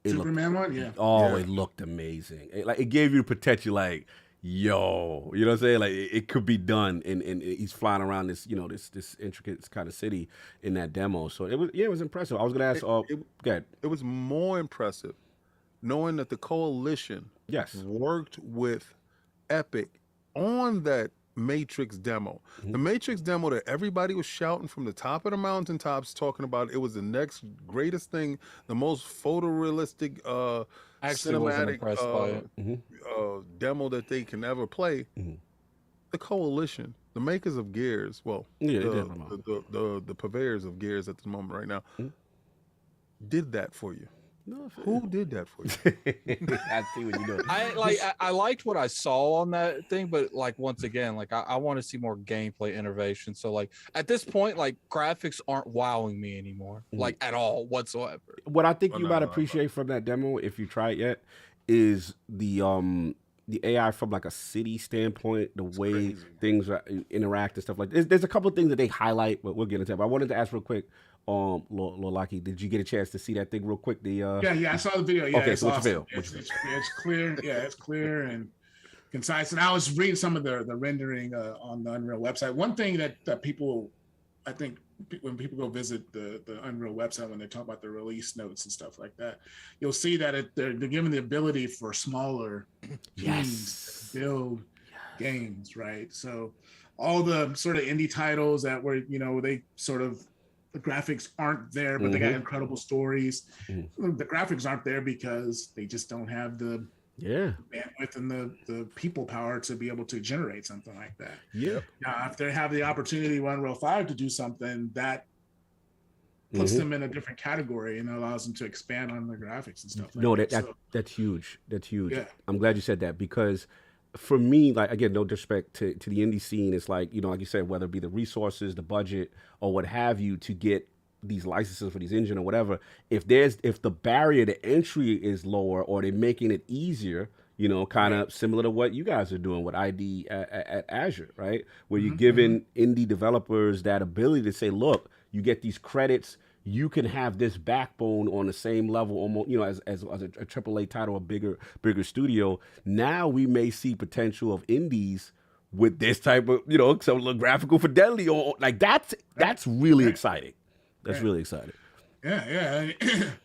Superman one, yeah. Oh, it looked amazing. It gave you the potential, like, yo, you know what I'm saying? Like, it could be done, and he's flying around this, you know, this intricate kind of city in that demo. So it was impressive. I was gonna ask. Go ahead. It was more impressive knowing that the Coalition worked with Epic on that Matrix demo. The Matrix demo that everybody was shouting from the top of the mountaintops, talking about it was the next greatest thing, the most photorealistic cinematic demo that they can ever play. The Coalition, the makers of Gears, well, the purveyors of Gears at the moment right now, did that for you. Who did that for you? I see what you're doing. I liked what I saw on that thing, but like once again, like I want to see more gameplay innovation. So like at this point, like graphics aren't wowing me anymore, like at all whatsoever. What I think you might appreciate from that demo, if you try it yet, is the AI from like a city standpoint, the way things interact and stuff like that. There's a couple of things that they highlight, but we'll get into it. But I wanted to ask real quick, LordCognito, did you get a chance to see that thing real quick? Yeah, I saw the video. Yeah, okay, it's so awesome. It's clear. Yeah, it's clear and concise. And I was reading some of the rendering on the Unreal website. One thing that people, I think, when people go visit the Unreal website, when they talk about the release notes and stuff like that, you'll see that they're given the ability for smaller teams to build games, right? So all the sort of indie titles that were, they sort of, the graphics aren't there, but they got incredible stories. The graphics aren't there because they just don't have the bandwidth and the people power to be able to generate something like that. Now, if they have the opportunity with Unreal 5 to do something, that puts them in a different category and allows them to expand on their graphics and stuff like that. That's huge. That's huge. Yeah. I'm glad you said that, because for me, like, again, no disrespect to the indie scene, it's like, like you said, whether it be the resources, the budget, or what have you, to get these licenses for these engine or whatever, if the barrier to entry is lower, or they're making it easier, kind of similar to what you guys are doing with ID at Azure, right? Where you're giving indie developers that ability to say, look, you get these credits, you can have this backbone on the same level, almost, as a AAA title, a bigger studio. Now we may see potential of indies with this type of, some graphical fidelity, or like that's really exciting. That's really exciting. Yeah.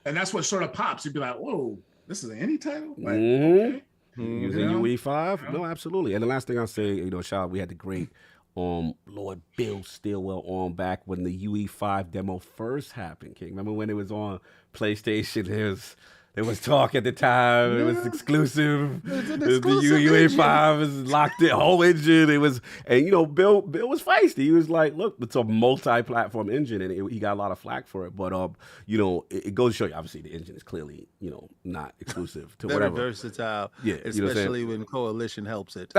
And that's what sort of pops. You'd be like, whoa, this is an indie title? Like, Using UE5? No, absolutely. And the last thing I'll say, shout out, we had the great Lord Bill Stillwell on back when the UE5 demo first happened, King. Remember when it was on PlayStation? There was talk at the time. It was exclusive. The UE5 was locked in, whole engine. It was, and Bill was feisty. He was like, "Look, it's a multi-platform engine," and he got a lot of flack for it. But it goes to show you, obviously, the engine is clearly, not exclusive to whatever. Very versatile. Yeah, especially when Coalition helps it.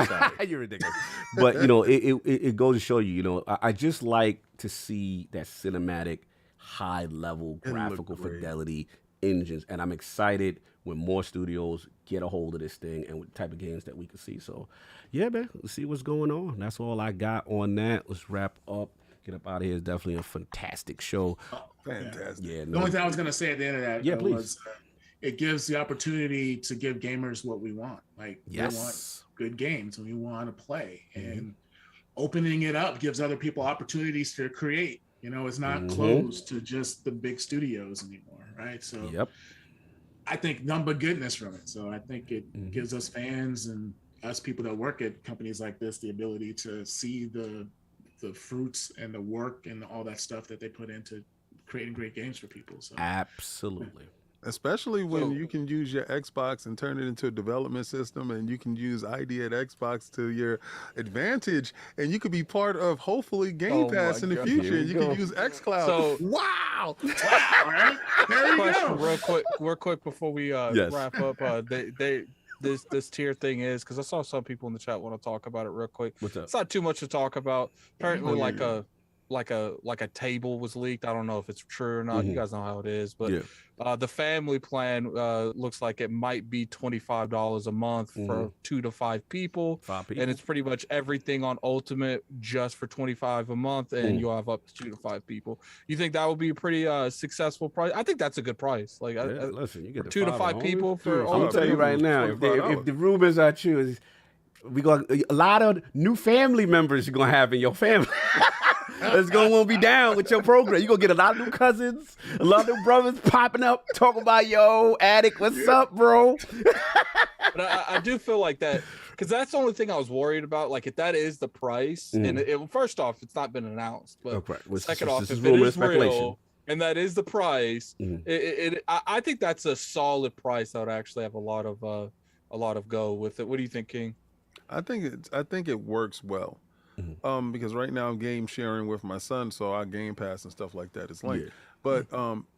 You're ridiculous. But it goes to show you, I just like to see that cinematic, high-level graphical fidelity engines, and I'm excited when more studios get a hold of this thing and what type of games that we can see. So yeah, man, let's see what's going on. That's all I got on that. Let's wrap up, get up out of here. It's definitely a fantastic show. Fantastic. The only thing I was going to say at the end of that was it gives the opportunity to give gamers what we want. Like, we want good games and we want to play, and opening it up gives other people opportunities to create. It's not closed to just the big studios anymore, right? So I think none but goodness from it. So I think it gives us fans and us people that work at companies like this the ability to see the fruits and the work and all that stuff that they put into creating great games for people. So absolutely. Especially when you can use your Xbox and turn it into a development system, and you can use ID at Xbox to your advantage, and you could be part of, hopefully, Game Pass in the future. You can use xCloud. So, wow, right? There you go. Real quick before we wrap up. This tier thing is, because I saw some people in the chat want to talk about it real quick. What's up? It's not too much to talk about. Apparently, like a table was leaked. I don't know if it's true or not. You guys know how it is, but the family plan looks like it might be $25 a month for 2 to 5 people. And it's pretty much everything on Ultimate just for $25 a month, and you'll have up to 2 to 5 people. You think that would be a pretty successable price? I think that's a good price. Like, listen, you get 2 to 5 people for I'm gonna tell you right now, if the rumors are true, we got a lot of new family members you're gonna have in your family. It's gonna be down with your program. You're gonna get a lot of new cousins, a lot of new brothers popping up, talking about, yo, Attic, what's up, bro? But I do feel like that because that's the only thing I was worried about. Like, if that is the price, and first off, it's not been announced, but second off, if it is real and that is the price, I think that's a solid price. I would actually have a lot of go with it. What do you think, King? I think it works well. Because right now I'm game sharing with my son, so our Game Pass and stuff like that is linked. But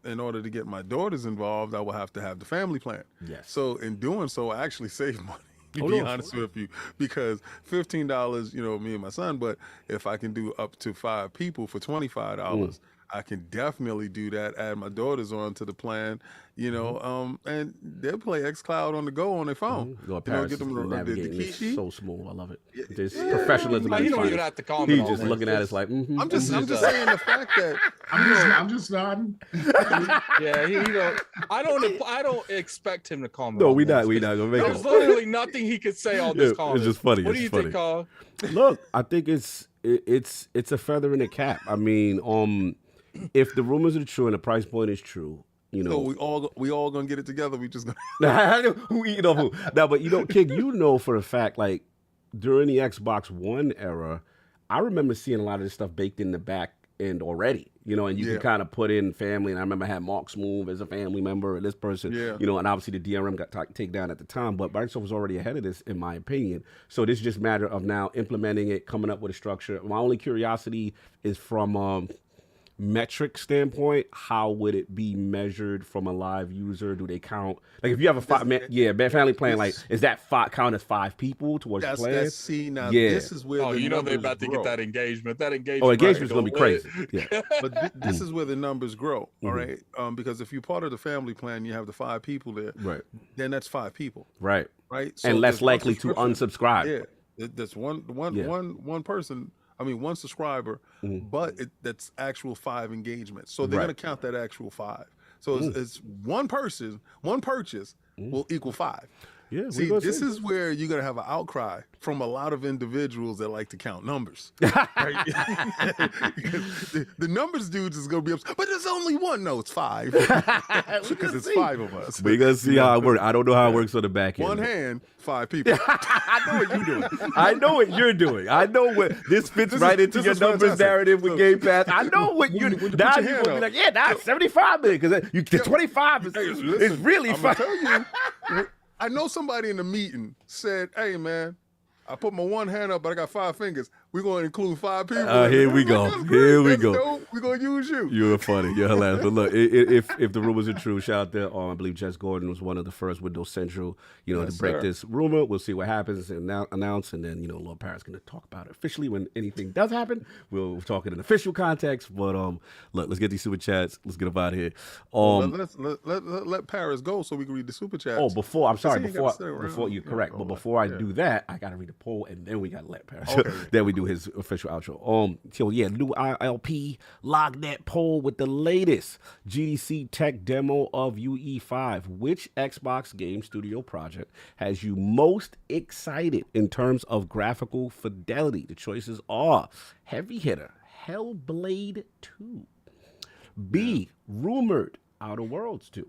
in order to get my daughters involved, I will have to have the family plan. Yes. So in doing so, I actually save money. To be honest with you, because $15, me and my son. But if I can do up to 5 people for $25, I can definitely do that. Add my daughters on to the plan, and they'll play xCloud on the go on their phone. Paris get them the key. So smooth. I love it. There's professionalism. You don't even have to comment. He's just looking at us like, I'm just saying the fact that I'm just nodding. Yeah, I don't expect him to comment. No, we not gonna make it. There's literally nothing he could say on this comment. It's just funny. What do you think, Carl? Look, I think it's a feather in the cap. I mean, if the rumors are true and the price point is true, so we all gonna get it together. We just who eating off who? No, but King, for a fact, like during the Xbox One era, I remember seeing a lot of this stuff baked in the back end already. And you can kind of put in family. And I remember I had Mark Smooth as a family member, and this person, and obviously the DRM got taken down at the time. But Microsoft was already ahead of this, in my opinion. So this is just a matter of now implementing it, coming up with a structure. My only curiosity is from metric standpoint, how would it be measured from a live user? Do they count, like if you have a family plan, like is that count as 5 people towards the plan? This is where they're about to get that engagement. That engagement. Oh, engagement's gonna be crazy. But this is where the numbers grow. All right, because if you're part of the family plan, you have the 5 people there. Right. Then that's 5 people. Right. So and less likely to unsubscribe. Yeah. That's one person. I mean, 1 subscriber, but that's actual 5 engagements. So they're going to count that actual 5. So it's one person, 1 purchase will equal 5. Yeah. See, this is where you're going to have an outcry from a lot of individuals that like to count numbers. the numbers dudes is going to be upset, but there's only 1. No, it's 5. Because it's 5 of us. We're going to see how it works. I don't know how it works on the back end. 1 hand, 5 people. I know what you're doing. I know what you're doing. I know what this fits right into your numbers narrative with Game Pass. I know what you're doing. Now you're going to be like, now it's 75 million because the 25 is really fun. I know somebody in the meeting said, "Hey, man, I put my 1 hand up, but I got 5 fingers. We're going to include 5 people." Here we go. Here we go. We're going to use you. You're funny. You're hilarious. But look, if the rumors are true, shout out there. I believe Jess Gordon was one of the first Windows Central, to break this rumor. We'll see what happens and announce, and then Lord Paris going to talk about it officially when anything does happen. We'll talk in an official context. But look, let's get these super chats. Let's get them out of here. Let Paris go so we can read the super chats. Oh, before you're correct, but before I do that, I got to read the poll, and then we got to let Paris. Okay. Then we do his official outro. New ILP LOGNET poll with the latest GDC tech demo of UE5. Which Xbox Game Studio project has you most excited in terms of graphical fidelity? The choices are heavy hitter, Hellblade 2, B, rumored Outer Worlds 2,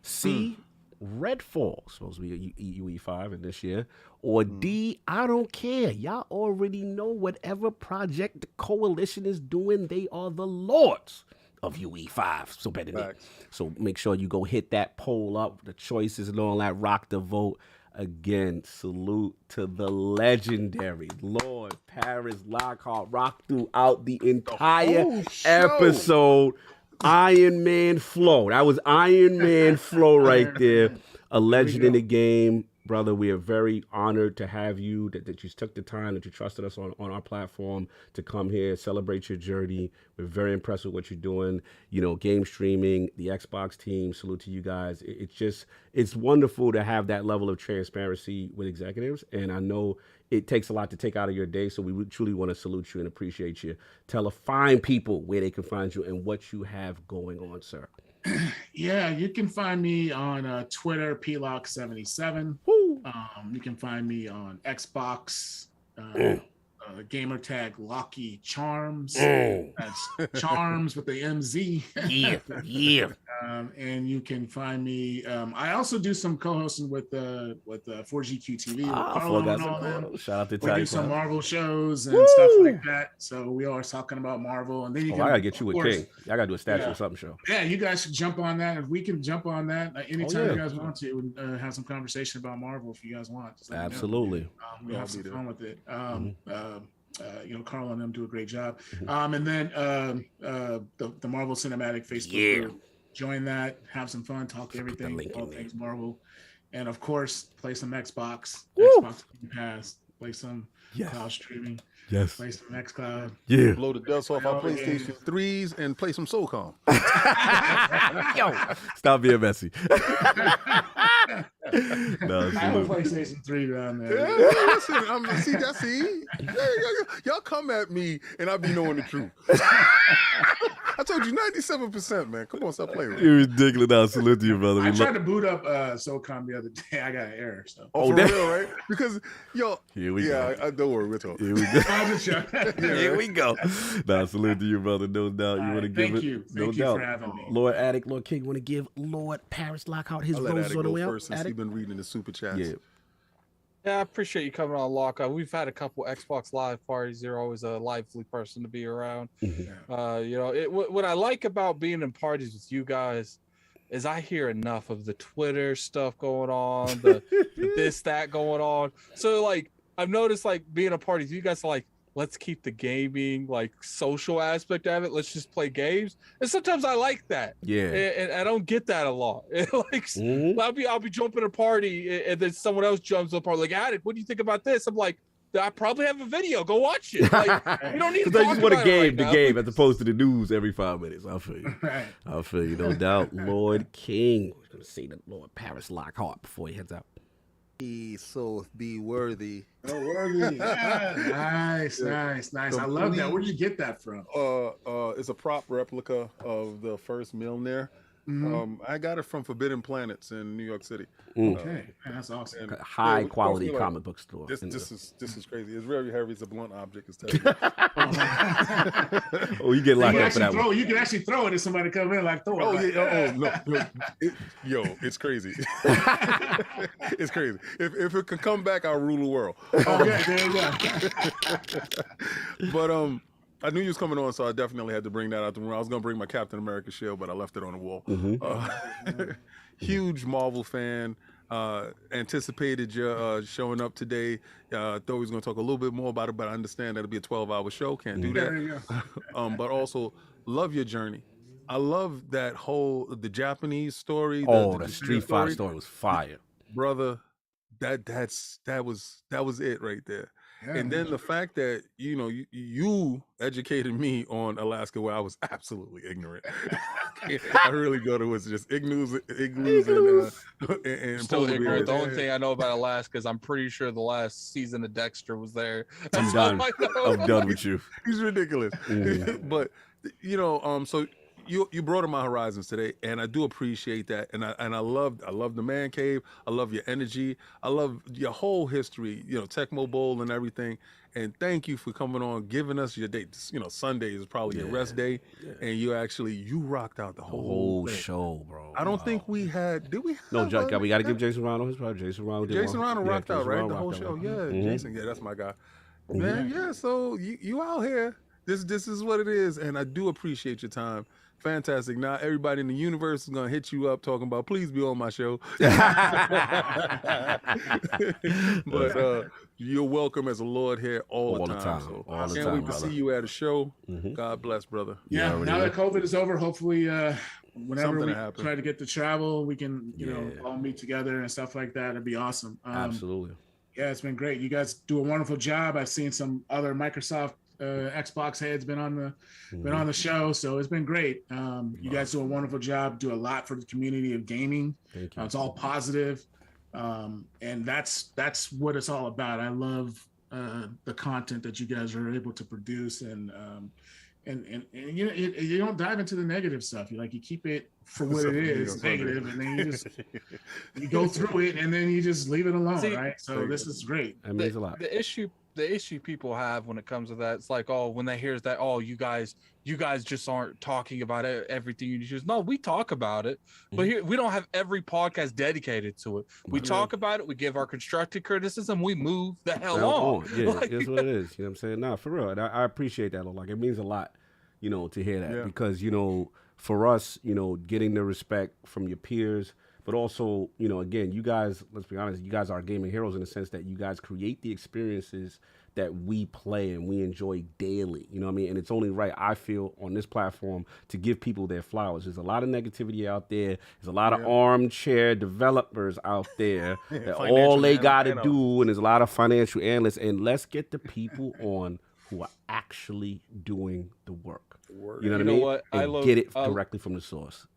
C, Redfall, supposed to be a UE5 in this year, or D, I don't care. Y'all already know whatever project the coalition is doing, they are the lords of UE5. So better than. So make sure you go hit that poll up, the choices and all that, rock the vote. Again, salute to the legendary Lord Paris Lockhart, rock throughout the entire episode. Iron Man flow. That was Iron Man flow right there. A legend in the game. Brother, we are very honored to have you, that you took the time, that you trusted us on our platform to come here, celebrate your journey. We're very impressed with what you're doing. Game streaming, the Xbox team, salute to you guys. It's wonderful to have that level of transparency with executives. And I know it takes a lot to take out of your day, so we truly want to salute you and appreciate you. Tell fine people where they can find you and what you have going on, sir. Yeah, you can find me on Twitter, PLock77. You can find me on Xbox, gamer tag Locky Charms. That's Charms with the MZ. Yeah. And you can find me. I also do some co-hosting with 4GQ TV. Shout out to we do some Marvel shows and stuff like that. So we are talking about Marvel, and then you can. I gotta get you with King. I gotta do a statue or something show. Yeah, you guys should jump on that. If we can jump on that anytime you guys want to, have some conversation about Marvel if you guys want. Absolutely. We'll have some fun with it. Carl and them do a great job. And then the Marvel Cinematic Facebook group. Join that, have some fun, talk everything, all things Marvel, and of course, play some Xbox Game Pass, play some cloud streaming, play some XCloud, blow the dust off our PlayStation 3s and play some SOCOM. Yo, stop being messy. No, I have a PlayStation 3 down there. Listen, y'all come at me and I be knowing the truth. I told you 97%, man. Come on, stop playing. You're ridiculous. Now, salute to you, brother. I tried to boot up SOCOM the other day. I got an error. So. For real, right? Because, here we go. Don't worry, we're talking. Here we go. Here we go. Now, salute to you, brother. No doubt. You want to give it. Thank you. Thank you for having me. Lord Attic, Lord King, want to give Lord Paris Lockhart his roses on the way out? Since he's been reading the super chats. Yeah, I appreciate you coming on Lockout. We've had a couple Xbox Live parties. You're always a lively person to be around. What I like about being in parties with you guys is I hear enough of the Twitter stuff going on, the this, that going on. So, like, I've noticed, like, being a party, you guys are like, let's keep the gaming, like, social aspect of it. Let's just play games. And sometimes I like that. Yeah. And I don't get that a lot. I'll be jumping a party and then someone else jumps up, like, Attic, what do you think about this? I'm like, I probably have a video. Go watch it. Like, you don't need to talk about the game as opposed to the news every 5 minutes. I feel you. Right. I feel you, no doubt. Lord King. We're going to see the Lord Paris Lockhart before he heads out. So be worthy. Oh, worthy. Yeah. Nice. I love that. Where'd you get that from? It's a prop replica of the first Mjolnir. I got it from Forbidden Planets in New York City. Okay, that's awesome. High quality comic book store. This is crazy. It's very heavy. It's a blunt object. It's you get locked up for that one. You can actually throw it if somebody come in like Thor. No. It's crazy. It's crazy. If it can come back, I'll rule the world. Okay, there you go. But I knew you was coming on, so I definitely had to bring that out the room. I was gonna bring my Captain America shield, but I left it on the wall. Huge Marvel fan. Anticipated your showing up today. Thought we was gonna talk a little bit more about it, but I understand that'll be a 12-hour show. Can't do that. There you go. But also love your journey. I love that the Japanese story. The Street Fighter story was fire, brother. That was it right there. Yeah, and then the fact that you educated me on Alaska, where I was absolutely ignorant. I really thought it was just igloos and still ignorant. The only thing I know about Alaska is I'm pretty sure the last season of Dexter was there. I'm done. I'm done with you. He's ridiculous. But so you broadened my horizons today, and I do appreciate that. And I love the man cave. I love your energy. I love your whole history. Tecmo Bowl and everything. And thank you for coming on, giving us your dates. Sunday is probably your rest day, and you rocked out the whole show, bro. I don't think we had. Did we? No, we got to give Jason Ronald his part. Jason Ronald rocked out, right? The whole show. Jason. Yeah, that's my guy. Man, yeah. So you out here. This is what it is, and I do appreciate your time. Fantastic. Now everybody in the universe is gonna hit you up talking about, please be on my show. But you're welcome as a Lord here all the time. So all the can't time, wait to brother. see you at a show. God bless, brother. Yeah. Now that COVID is over, hopefully, whenever Something we happen. try to get to travel, we can all meet together and stuff like that. It'd be awesome. Absolutely. Yeah, it's been great. You guys do a wonderful job. I've seen some other Microsoft Xbox heads been on the show, so it's been great. You guys do a wonderful job. Do a lot for the community of gaming. Thank you. It's all positive, and that's what it's all about. I love the content that you guys are able to produce, and you don't dive into the negative stuff. You keep it for what it is, negative, and then you go through it, and then you just leave it alone, right? So this is great. That means a lot. The issue people have when it comes to that, it's like, when they hear that, you guys you guys just aren't talking about everything you choose. No, we talk about it, but here we don't have every podcast dedicated to it. We talk about it, we give our constructive criticism, we move the hell on. Yeah, like, that's what it is. You know what I'm saying? Nah, for real. And I appreciate that. Like, it means a lot, you know, to hear that because, you know, for us, you know, getting the respect from your peers, but also, you know, again, you guys, let's be honest, you guys are gaming heroes in the sense that you guys create the experiences that we play and we enjoy daily. You know what I mean? And it's only right, I feel, on this platform to give people their flowers. There's a lot of negativity out there. There's a lot of armchair developers out there that all they got to do, and there's a lot of financial analysts. And let's get the people on who are actually doing the work. You know what I mean? What? And get it directly from the source.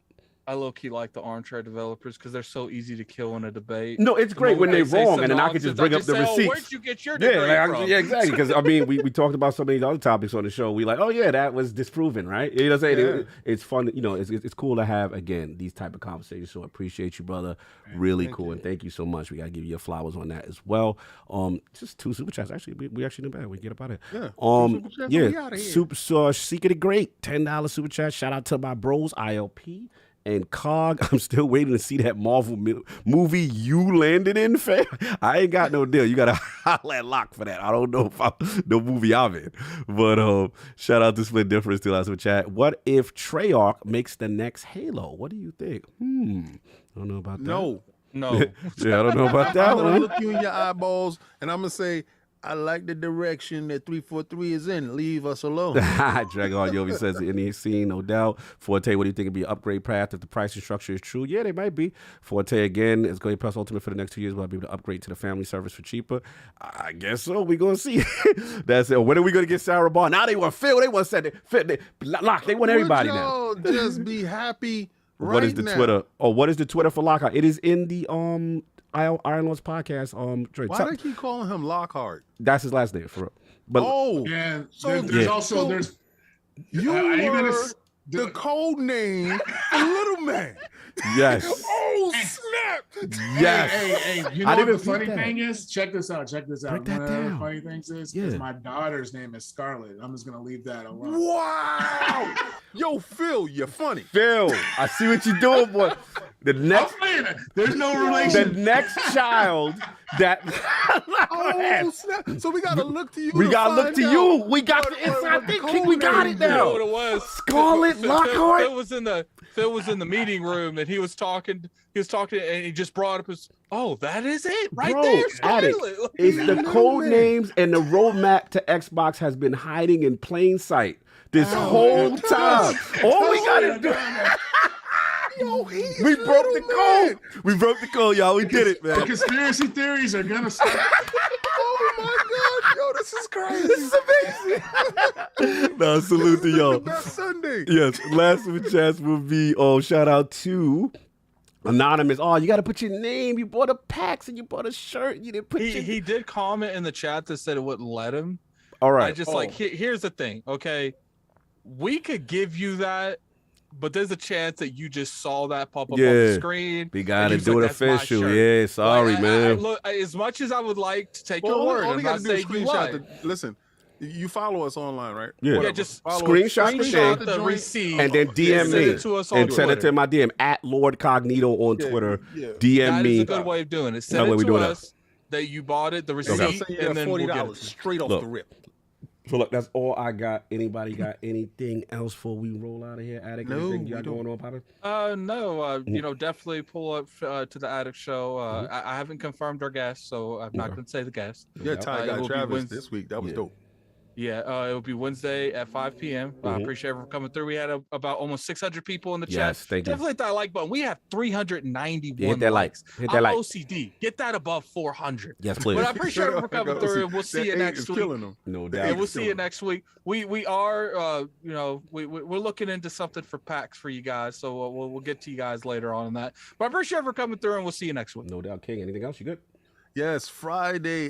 I low-key like the armchair developers because they're so easy to kill in a debate. No, it's great when they're wrong, and then I can just bring up the receipts. Where'd you get your degree from? Yeah, exactly. Because I mean, we talked about some of these other topics on the show. We like, oh yeah, that was disproven, right? You know what I'm saying? It's fun. You know, it's cool to have again these type of conversations. So I appreciate you, brother. Really cool, and thank you so much. We gotta give you your flowers on that as well. Just 2 super chats. Actually, we actually did bad. We get up out of here. Super Secret of Great $10 super chat. Shout out to my bros ILP. And Cog, I'm still waiting to see that Marvel movie you landed in, fam. I ain't got no deal. You got to holler at Lock for that. I don't know if the movie I'm in. But shout out to Split Difference, to us with chat. What if Treyarch makes the next Halo? What do you think? I don't know about that. No. Yeah, I don't know about that I'm one. going to look you in your eyeballs, and I'm going to say, I like the direction that 343 is in. Leave us alone. Dragon Yovi says in the scene, no doubt. Forte, what do you think would be an upgrade path if the pricing structure is true? Yeah, they might be. Forte, again, is going to press Ultimate for the next 2 years. We'll be able to upgrade to the family service for cheaper. I guess so. We're going to see. That's it. When are we going to get Sarah Bond? Now they want Phil. They want Lock. They want everybody now. Just be happy right now. What is the Twitter? Oh, what is the Twitter for Lockhart? It is in the Iron Lords podcast. Why do they keep calling him Lockhart? That's his last name, for real. But yeah. So there's also you were the code name for Little Man. Yes. Oh snap! Yes. Hey, you know what the funny thing is? Check this out. One of the funny things is my daughter's name is Scarlett. I'm just gonna leave that alone. Wow. Yo, Phil, you're funny. Phil, I see what you're doing, boy. The next, there's no relation. The next child that. Oh, snap. So we gotta look to you. We gotta look to you. We got the inside thinking. We got it now. You know what it was? Scarlett Lockhart. Phil was in the meeting room and he was talking and he just brought up his, that is it right there, Scarlett. It's the code names and the roadmap to Xbox has been hiding in plain sight this whole time. All we gotta do. We broke the code. We broke the code, y'all. We did it, man. The conspiracy theories are gonna start. Oh my God, yo, this is crazy. This is amazing. No, salute to y'all. That's Sunday. Yes, last super chats will be shout out to Anonymous. Oh, you got to put your name. You bought a PAX and you bought a shirt. You didn't put He did comment in the chat that said it wouldn't let him. All right. I just here's the thing, okay? We could give you that, but there's a chance that you just saw that pop up on the screen. We got to do it official. Yeah, sorry, man. Look, as much as I would like to take your word, I'm not saying you lie. Listen, you follow us online, right? Yeah, just screenshot the receipt and then DM me and send it to my DM at LordCognito on Twitter. DM me. That is a good way of doing it. Send it to us that you bought it, the receipt, and then we'll get it straight off the rip. So look, that's all I got. Anybody got anything else before we roll out of here? Attic, anything you got going on, Papa? No. Definitely pull up to the Attic show. I haven't confirmed our guest, so I'm not going to say the guest. Yeah, Ty got Travis this week. That was dope. Yeah, it will be Wednesday at 5 p.m. I appreciate everyone coming through. We had about almost 600 people in the chat. Yes, thank you. Definitely hit that like button. We have 391 hit that likes. Hit that like. OCD. Get that above 400. Yes, please. But I appreciate everyone coming through, and we'll see you next week. No doubt. Yeah, we'll see you next week. We are, we're looking into something for PAX for you guys, so we'll get to you guys later on in that. But I appreciate everyone coming through, and we'll see you next week. No doubt, King. Anything else? You good? Yes, Friday.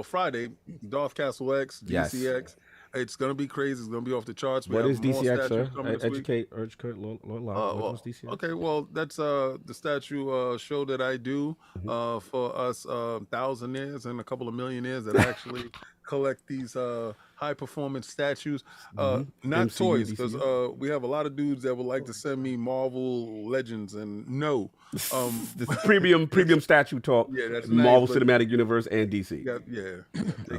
Friday, Darth Castle X, DCX. Yes. It's gonna be crazy. It's gonna be off the charts. What is DCX, sir? Educate, Lord, what's DCX? Okay, well, that's the statue show that I do for us thousandaires and a couple of millionaires that actually collect these high performance statues, not MCU, toys, because we have a lot of dudes that would like to send me Marvel Legends, and no, this is premium statue talk. Yeah, that's Marvel nice, Cinematic Universe and DC.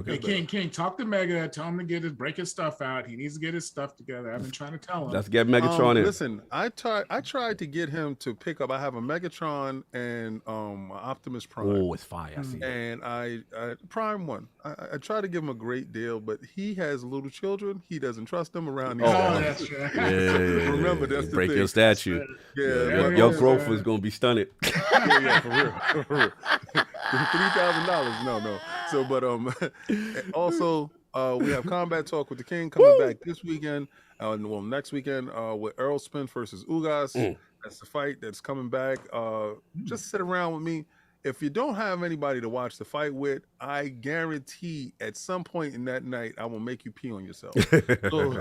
Hey, King, talk to Mega. Tell him to break his stuff out. He needs to get his stuff together. I've been trying to tell him. Let's get Megatron in. Listen, I tried to get him to pick up. I have a Megatron and Optimus Prime. Oh, it's fire! I see. And I Prime one. I try to give him a great deal, but he has little children. He doesn't trust them around. That's true. Remember, that's the break thing. your statue. Your growth is gonna be stunted. For real. $3,000. No. So, but also we have Combat Talk with the King coming back this weekend. Next weekend with Earl Spence versus Ugas. That's the fight that's coming back. Just sit around with me. If you don't have anybody to watch the fight with, I guarantee at some point in that night, I will make you pee on yourself. So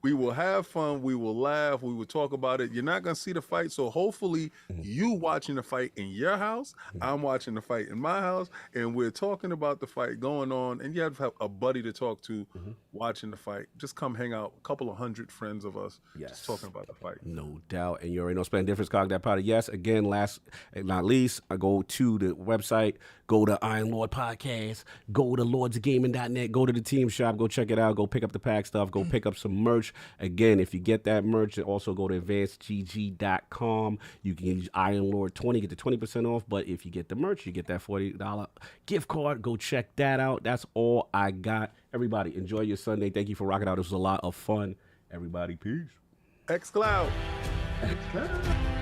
we will have fun. We will laugh. We will talk about it. You're not going to see the fight. So hopefully you watching the fight in your house. I'm watching the fight in my house. And we're talking about the fight going on. And you have to have a buddy to talk to watching the fight. Just come hang out. A couple of 100 friends of us just talking about the fight. No doubt. And you already know Spend Difference, Cog That Powder. Yes, again, last and not least, I go to the website, go to Iron Lord Podcast, go to lordsgaming.net, go to the team shop, go check it out, go pick up the pack stuff, go pick up some merch. Again, if you get that merch, also go to advancedgg.com. You can use Iron Lord 20, get the 20% off, but if you get the merch, you get that $40 gift card. Go check that out. That's all I got. Everybody, enjoy your Sunday. Thank you for rocking out. This was a lot of fun. Everybody, peace. xCloud. Xcloud.